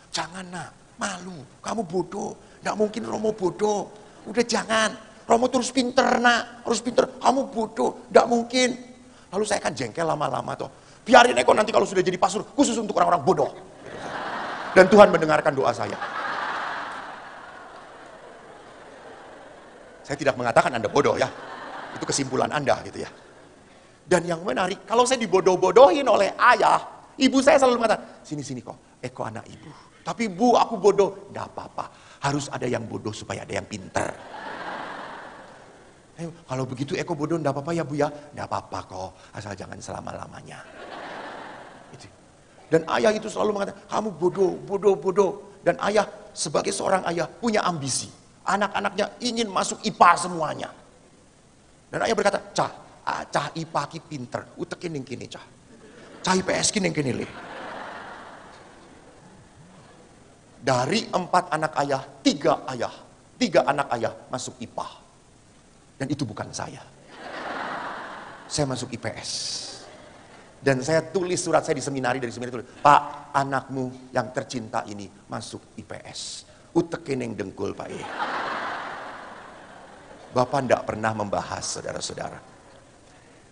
Jangan nak, malu, kamu bodoh, nggak mungkin romo bodoh. Udah jangan, romo terus pinter nak, harus pinter. Kamu bodoh, nggak mungkin. Lalu saya kan jengkel lama-lama toh. Biarin Eko nanti kalau sudah jadi pastor khusus untuk orang-orang bodoh. Dan Tuhan mendengarkan doa saya. Saya tidak mengatakan Anda bodoh ya. Itu kesimpulan Anda gitu ya. Dan yang menarik, kalau saya dibodoh-bodohin oleh ayah, ibu saya selalu mengatakan, sini-sini kok, Eko anak ibu. Tapi bu, aku bodoh. Nggak apa-apa, harus ada yang bodoh supaya ada yang pinter. Kalau begitu Eko bodoh, nggak apa-apa ya bu ya. Nggak apa-apa kok, asal jangan selama-lamanya. Dan ayah itu selalu mengatakan, kamu bodoh, bodoh, bodoh. Dan ayah sebagai seorang ayah punya ambisi. Anak-anaknya ingin masuk IPA semuanya. Dan ayah berkata, cah IPA ki pinter, utekin yang kini cah. Cah IPS ki yang kini le. Dari 4 anak ayah, 3 anak ayah masuk IPA. Dan itu bukan saya. Saya masuk IPS. Dan saya tulis surat saya di seminari, dari seminari tulis, Pak, anakmu yang tercinta ini masuk IPS. Utekin yang dengkul Pak E. Bapak tidak pernah membahas saudara-saudara.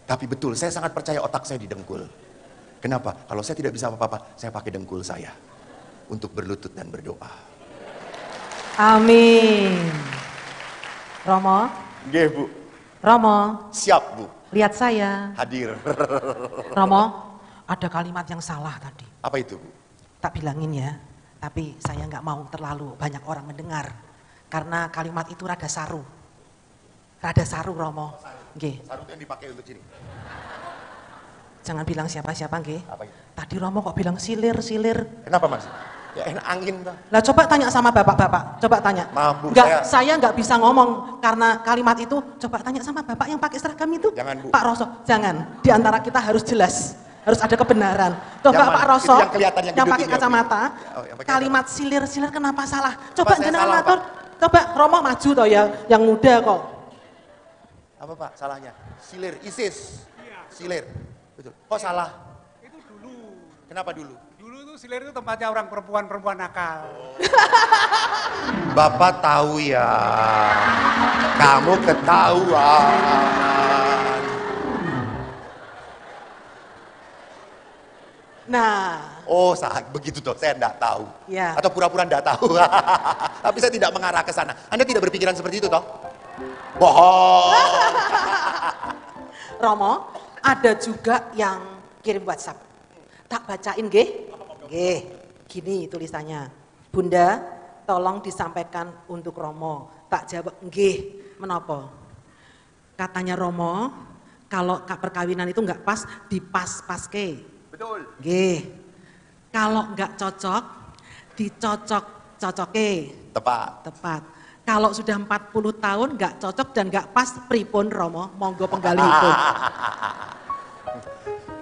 Tapi betul, saya sangat percaya otak saya didengkul. Kenapa? Kalau saya tidak bisa apa-apa, saya pakai dengkul saya. Untuk berlutut dan berdoa. Amin. Romo? Nggih, Bu. Romo? Siap, Bu. Lihat saya. Hadir. Romo, ada kalimat yang salah tadi. Apa itu, Bu? Tak bilangin ya, tapi saya nggak mau terlalu banyak orang mendengar. Karena kalimat itu rada saru. Rada saru, Romo. Nggih. Saru itu yang dipakai untuk sini. Jangan bilang siapa-siapa, nggih. Apa itu? Tadi Romo kok bilang silir-silir. Kenapa, Mas? Ya enak angin tuh. Lah coba tanya sama bapak-bapak, coba tanya. Maaf, Bu, Enggak, saya nggak bisa ngomong karena kalimat itu. Coba tanya sama bapak yang pakai seragam itu. Jangan, Bu. Pak Roso, jangan. Di antara kita harus jelas, harus ada kebenaran. Coba Yang Pak mana? Roso, Itu yang kelihatan yang yang pakai gedut ini, kacamata, oh, yang pakai kalimat silir-silir kenapa salah? Apa Coba saya jenengan salah, matur. Coba Romo maju toh ya, yang muda kok. Apa Pak salahnya? Silir, ISIS. Silir. Betul. Kok salah? Itu dulu. Kenapa dulu? Dulu itu silir itu tempatnya orang perempuan nakal. Bapak tahu ya. Kamu ketahuan. Nah, Oh, begitu toh. Saya enggak tahu. Ya. Atau pura-pura enggak tahu. Tapi saya tidak mengarah ke sana. Anda tidak berpikiran seperti itu toh? Bohong. Romo, ada juga yang kirim WhatsApp. Tak bacain nggih? Nggih. Gini tulisannya. Bunda, tolong disampaikan untuk Romo. Tak jawab nggih. Menapa? Katanya Romo, kalau perkawinan itu enggak pas, dipas-paske. Betul. Nggih. Kalau enggak cocok, dicocok-cocoke. Tepat. Tepat. Kalau sudah 40 tahun enggak cocok dan enggak pas, pripun Romo? Monggo penggalihipun.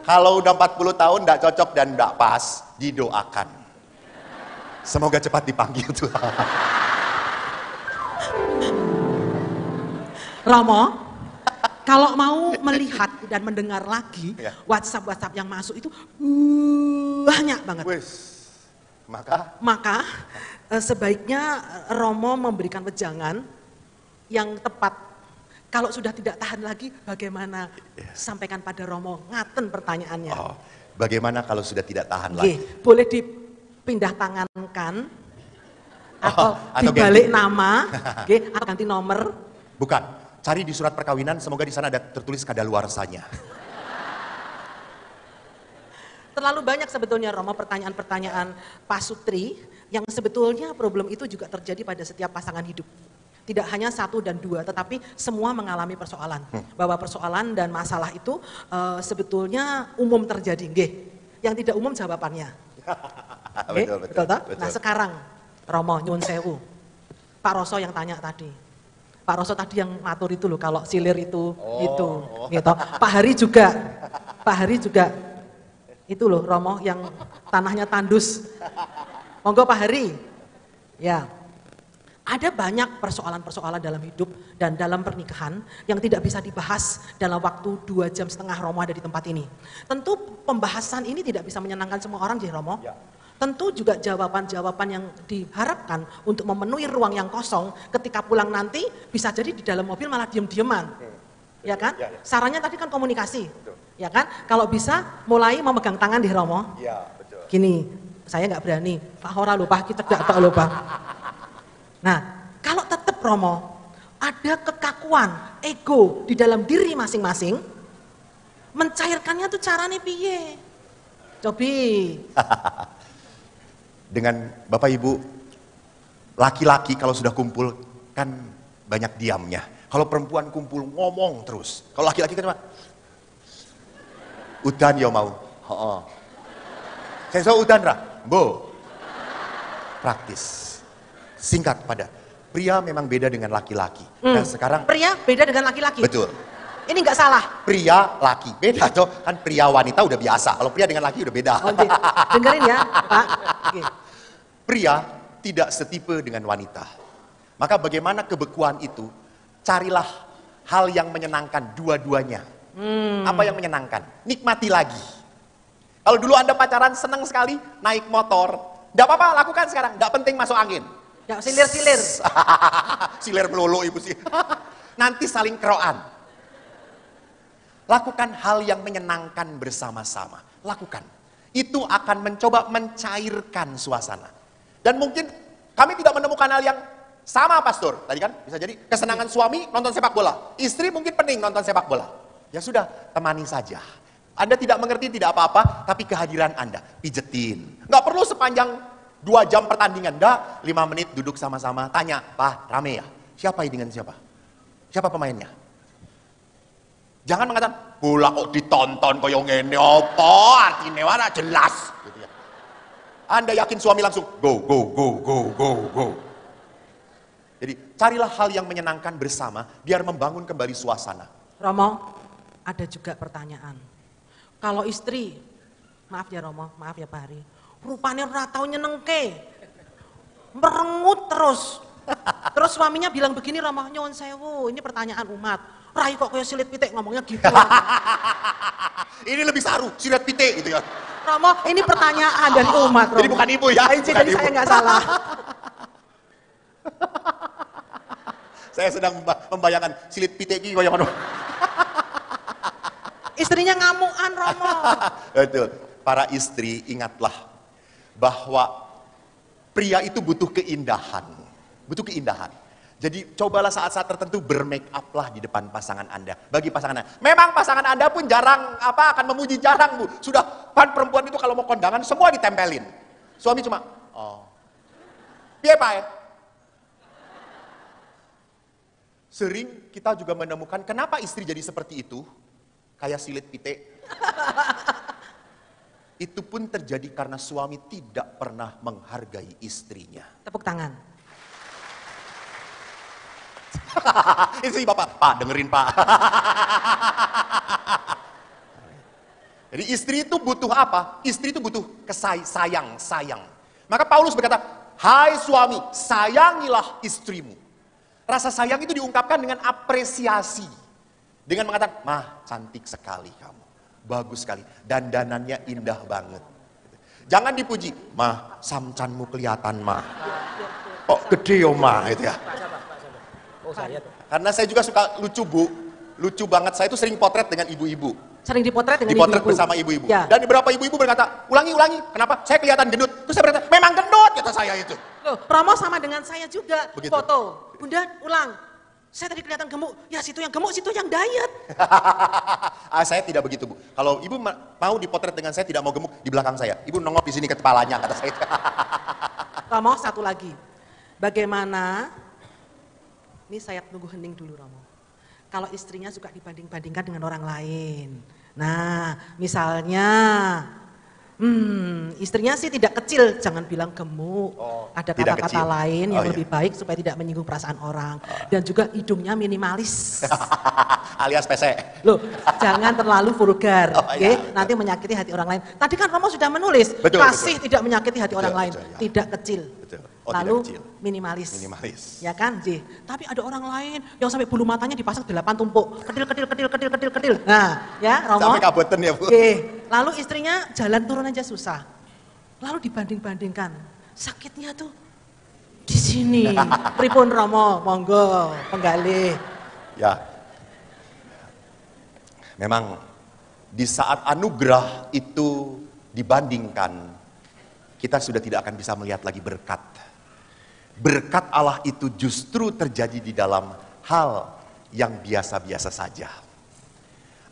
Kalau udah 40 tahun enggak cocok dan enggak pas, didoakan. Semoga cepat dipanggil Tuhan. Romo, kalau mau melihat dan mendengar lagi Ya. WhatsApp yang masuk itu banyak banget. Wes. Maka sebaiknya Romo memberikan wejangan yang tepat. Kalau sudah tidak tahan lagi, bagaimana? Sampaikan pada Romo, ngaten pertanyaannya. Oh, bagaimana kalau sudah tidak tahan Nggih, lagi? boleh dipindah tangankan atau atau dibalik ganti. nama, nggih, atau ganti nomor. Bukan, cari di surat perkawinan, semoga di sana ada tertulis kadaluarsanya. Terlalu banyak sebetulnya Romo pertanyaan-pertanyaan pasutri yang sebetulnya problem itu juga terjadi pada setiap pasangan hidup. Tidak hanya 1 dan 2, tetapi semua mengalami persoalan. Bahwa persoalan dan masalah itu sebetulnya umum terjadi. Nggih. Yang tidak umum jawabannya. Nggih, betul toh? Nah sekarang Romo nyuwun sewu. Pak Roso yang tanya tadi. Pak Roso tadi yang ngatur itu loh, kalau silir itu gitu. Pak Hari juga itu loh Romo yang tanahnya tandus. Monggo Pak Hari. Ya. Ada banyak persoalan-persoalan dalam hidup dan dalam pernikahan yang tidak bisa dibahas dalam waktu 2,5 jam Romo ada di tempat ini. Tentu pembahasan ini tidak bisa menyenangkan semua orang, Romo. Ya. Tentu juga jawaban-jawaban yang diharapkan untuk memenuhi ruang yang kosong ketika pulang nanti bisa jadi di dalam mobil malah diem-dieman. Ya kan? Ya, ya. Sarannya tadi kan komunikasi. Betul. Ya kan? Kalau bisa mulai memegang tangan di Romo. Iya, betul. Gini, saya nggak berani. Pak Hora lupa, kita tidak tak lupa. Nah, kalau tetap Romo, ada kekakuan, ego di dalam diri masing-masing, mencairkannya tuh caranya piye? Cobi. Dengan Bapak Ibu, laki-laki kalau sudah kumpul kan banyak diamnya. Kalau perempuan kumpul ngomong terus. Kalau laki-laki kan cuma, udan ya mau. Saya udan ra, bo. Praktis. Singkat pada, pria memang beda dengan laki-laki. Nah sekarang Pria beda dengan laki-laki. betul. Ini nggak salah. Pria laki beda toh, kan pria wanita udah biasa. Kalau pria dengan laki udah beda. Oke, dengerin ya, Pak. Oke. Pria tidak setipe dengan wanita. Maka bagaimana kebekuan itu? Carilah hal yang menyenangkan dua-duanya. Apa yang menyenangkan? Nikmati lagi. Kalau dulu Anda pacaran senang sekali naik motor, enggak apa-apa lakukan sekarang, enggak penting masuk angin. Ya, silir-silir. Silir melulu ibu sih. Nanti saling keroan. Lakukan hal yang menyenangkan bersama-sama. Lakukan. Itu akan mencoba mencairkan suasana. Dan mungkin kami tidak menemukan hal yang sama, Pastor. Tadi kan bisa jadi kesenangan suami nonton sepak bola. Istri mungkin pening nonton sepak bola. Ya sudah, temani saja. Anda tidak mengerti tidak apa-apa, tapi kehadiran Anda pijetin. Nggak perlu sepanjang 2 jam pertandingan, enggak, 5 menit duduk sama-sama, tanya, Pak, rame ya? Siapa ini dengan siapa? Siapa pemainnya? Jangan mengatakan, bola kok ditonton kaya ngene apa? Artinya mana jelas. Gitu ya. Anda yakin suami langsung, go, go, go, go, go, go. Jadi carilah hal yang menyenangkan bersama, biar membangun kembali suasana. Romo, ada juga pertanyaan. Kalau istri, maaf ya Romo, maaf ya Pak Hari, rupanya ora tau nyenengke. Merengut terus. Terus suaminya bilang begini, Romo, nyuwun sewu, ini pertanyaan umat. Rai kok kayak silit pitik ngomongnya gitu. Ini lebih saru, silet pitik gitu ya. Romo, ini pertanyaan dari umat, Romo. Jadi bukan ibu ya. Jadi saya nggak salah. Saya sedang membayangkan silit pitik ini kayak mana. Istrinya ngamukan, Romo. Betul. Para istri, ingatlah bahwa pria itu butuh keindahan. Butuh keindahan. Jadi cobalah saat-saat tertentu bermake up lah di depan pasangan Anda. Bagi pasangan Anda. Memang pasangan Anda pun jarang akan memuji, jarang Bu. Sudah pan perempuan itu kalau mau kondangan semua ditempelin. Suami cuma, oh. Piye Pak? Sering kita juga menemukan kenapa istri jadi seperti itu. Kayak silit pitik. Itu pun terjadi karena suami tidak pernah menghargai istrinya. Tepuk tangan. Istri Bapak, Pak dengerin Pak. Jadi istri itu butuh apa? Istri itu butuh sayang. Maka Paulus berkata, hai suami, sayangilah istrimu. Rasa sayang itu diungkapkan dengan apresiasi. Dengan mengatakan, mah cantik sekali kamu. Bagus sekali, dandanannya indah banget. Jangan dipuji, mah samcanmu kelihatan mah. Kok gede yo mah itu ya. Karena saya juga suka lucu Bu, lucu banget. Saya itu sering potret dengan ibu-ibu. Sering dipotret dengan Dipotret ibu-ibu. bersama ibu-ibu. Ya. Dan beberapa ibu-ibu berkata, ulangi. Kenapa? Saya kelihatan gendut. Terus saya berkata, memang gendut kata saya itu. Loh, Romo sama dengan saya juga. Begitu. Foto. Bunda, ulang. Saya tadi kelihatan gemuk. Ya situ yang gemuk, situ yang diet. Saya tidak begitu Bu. Kalau ibu mau dipotret dengan saya tidak mau gemuk di belakang saya. Ibu nongol di sini ke kepalanya kata saya. Romo, satu lagi. Bagaimana, ini saya tunggu hening dulu Romo. Kalau istrinya suka dibanding-bandingkan dengan orang lain. Nah, misalnya Istrinya sih tidak kecil, jangan bilang gemuk. Ada tidak kata-kata kecil. lain yang Oh, lebih baik supaya tidak menyinggung perasaan orang. Dan juga hidungnya minimalis. Alias pesek. Loh, jangan terlalu vulgar, Oh, oke? iya, betul. Nanti menyakiti hati orang lain. Tadi kan Romo sudah menulis, Betul, kasih betul. tidak menyakiti hati orang lain, betul, ya. tidak kecil. Betul. Oh, Lalu tidak kecil. minimalis. Minimalis. Ya kan, Ji? Tapi ada orang lain yang sampai bulu matanya dipasang 8 tumpuk. Kedil. Nah, ya Romo. Sampai kabutan ya, Bu. Oke. Lalu istrinya jalan turun aja susah. Lalu dibanding-bandingkan. Sakitnya tuh di sini. Pripun Romo, monggo penggalih. Ya, memang di saat anugerah itu dibandingkan, kita sudah tidak akan bisa melihat lagi berkat. Berkat Allah itu justru terjadi di dalam hal yang biasa-biasa saja.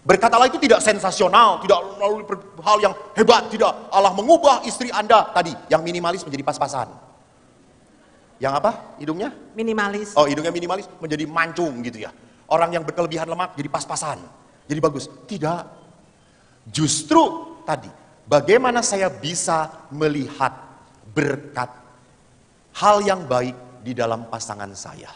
Berkat Allah itu tidak sensasional, tidak melalui hal yang hebat, tidak. Allah mengubah istri Anda tadi, yang minimalis menjadi pas-pasan. Yang apa? Hidungnya? Minimalis. Oh, hidungnya minimalis menjadi mancung gitu ya. Orang yang berkelebihan lemak jadi pas-pasan, jadi bagus. Tidak. Justru tadi, bagaimana saya bisa melihat berkat hal yang baik di dalam pasangan saya.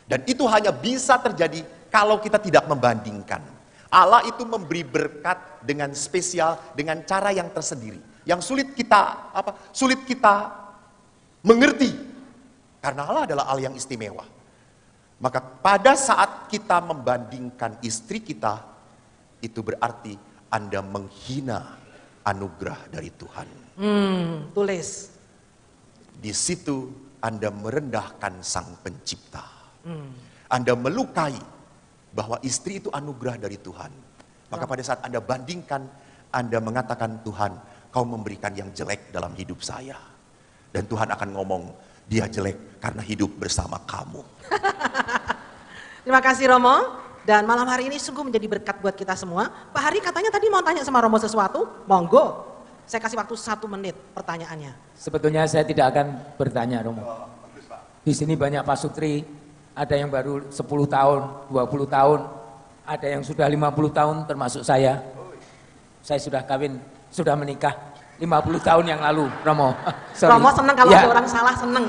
Dan itu hanya bisa terjadi kalau kita tidak membandingkan. Allah itu memberi berkat dengan spesial, dengan cara yang tersendiri. Yang sulit kita mengerti. Karena Allah adalah Allah yang istimewa. Maka pada saat kita membandingkan istri kita, itu berarti Anda menghina anugerah dari Tuhan. Tulis. Di situ Anda merendahkan Sang Pencipta. Anda melukai bahwa istri itu anugerah dari Tuhan. Maka pada saat Anda bandingkan, Anda mengatakan, Tuhan, Kau memberikan yang jelek dalam hidup saya. Dan Tuhan akan ngomong, dia jelek karena hidup bersama kamu. Terima kasih Romo. Dan malam hari ini sungguh menjadi berkat buat kita semua. Pak Hari katanya tadi mau tanya sama Romo sesuatu, monggo. Saya kasih waktu 1 menit pertanyaannya. Sebetulnya saya tidak akan bertanya, Romo. Di sini banyak Pak Sutri, ada yang baru 10 tahun, 20 tahun, ada yang sudah 50 tahun termasuk saya. Saya sudah kawin, sudah menikah 50 tahun yang lalu, Romo. Sorry. Romo seneng kalau Ya, ada orang salah, seneng.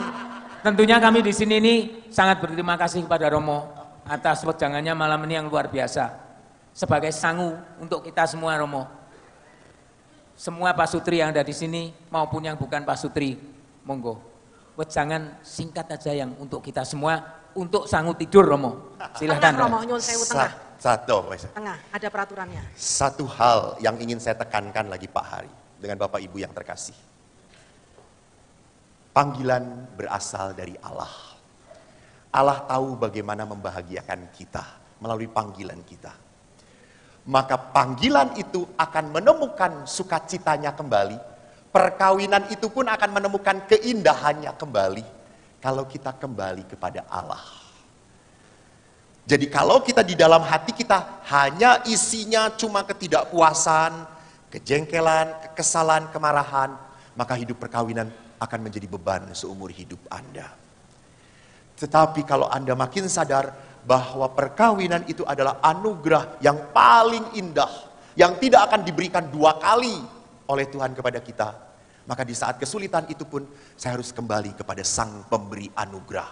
tentunya kami di sini ini sangat berterima kasih kepada Romo atas wejangannya malam ini yang luar biasa. Sebagai sangu untuk kita semua, Romo. Semua Pak Sutri yang ada di sini maupun yang bukan Pak Sutri, monggo. Wejangan singkat aja yang untuk kita semua, untuk sangu tidur, Romo. Silahkan. Tengah, Romo, nyun sewu tengah. Tengah, ada peraturannya. Satu hal yang ingin saya tekankan lagi Pak Hari, dengan Bapak Ibu yang terkasih. Panggilan berasal dari Allah. Allah tahu bagaimana membahagiakan kita melalui panggilan kita. Maka panggilan itu akan menemukan sukacitanya kembali. Perkawinan itu pun akan menemukan keindahannya kembali kalau kita kembali kepada Allah. Jadi kalau kita di dalam hati kita hanya isinya cuma ketidakpuasan, kejengkelan, kekesalan, kemarahan, maka hidup perkawinan akan menjadi beban seumur hidup Anda. Tetapi kalau Anda makin sadar bahwa perkawinan itu adalah anugerah yang paling indah, yang tidak akan diberikan 2 kali oleh Tuhan kepada kita, maka di saat kesulitan itu pun saya harus kembali kepada Sang Pemberi anugerah.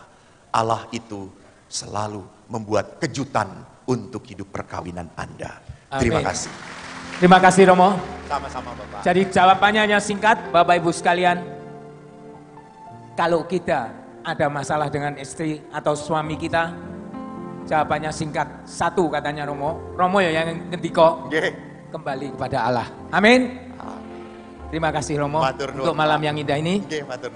Allah itu selalu membuat kejutan untuk hidup perkawinan Anda. Terima Amin. kasih. Terima kasih, Romo. Sama-sama Bapak. Jadi jawabannya hanya singkat, Bapak Ibu sekalian. Kalau kita ada masalah dengan istri atau suami kita, jawabannya singkat. 1 katanya Romo. Romo ya yang ngendiko, Nggih. kembali kepada Allah. Amin. Terima kasih Romo Matur nuwun, untuk malam Pak. yang indah ini. Nggih, matur nuwun.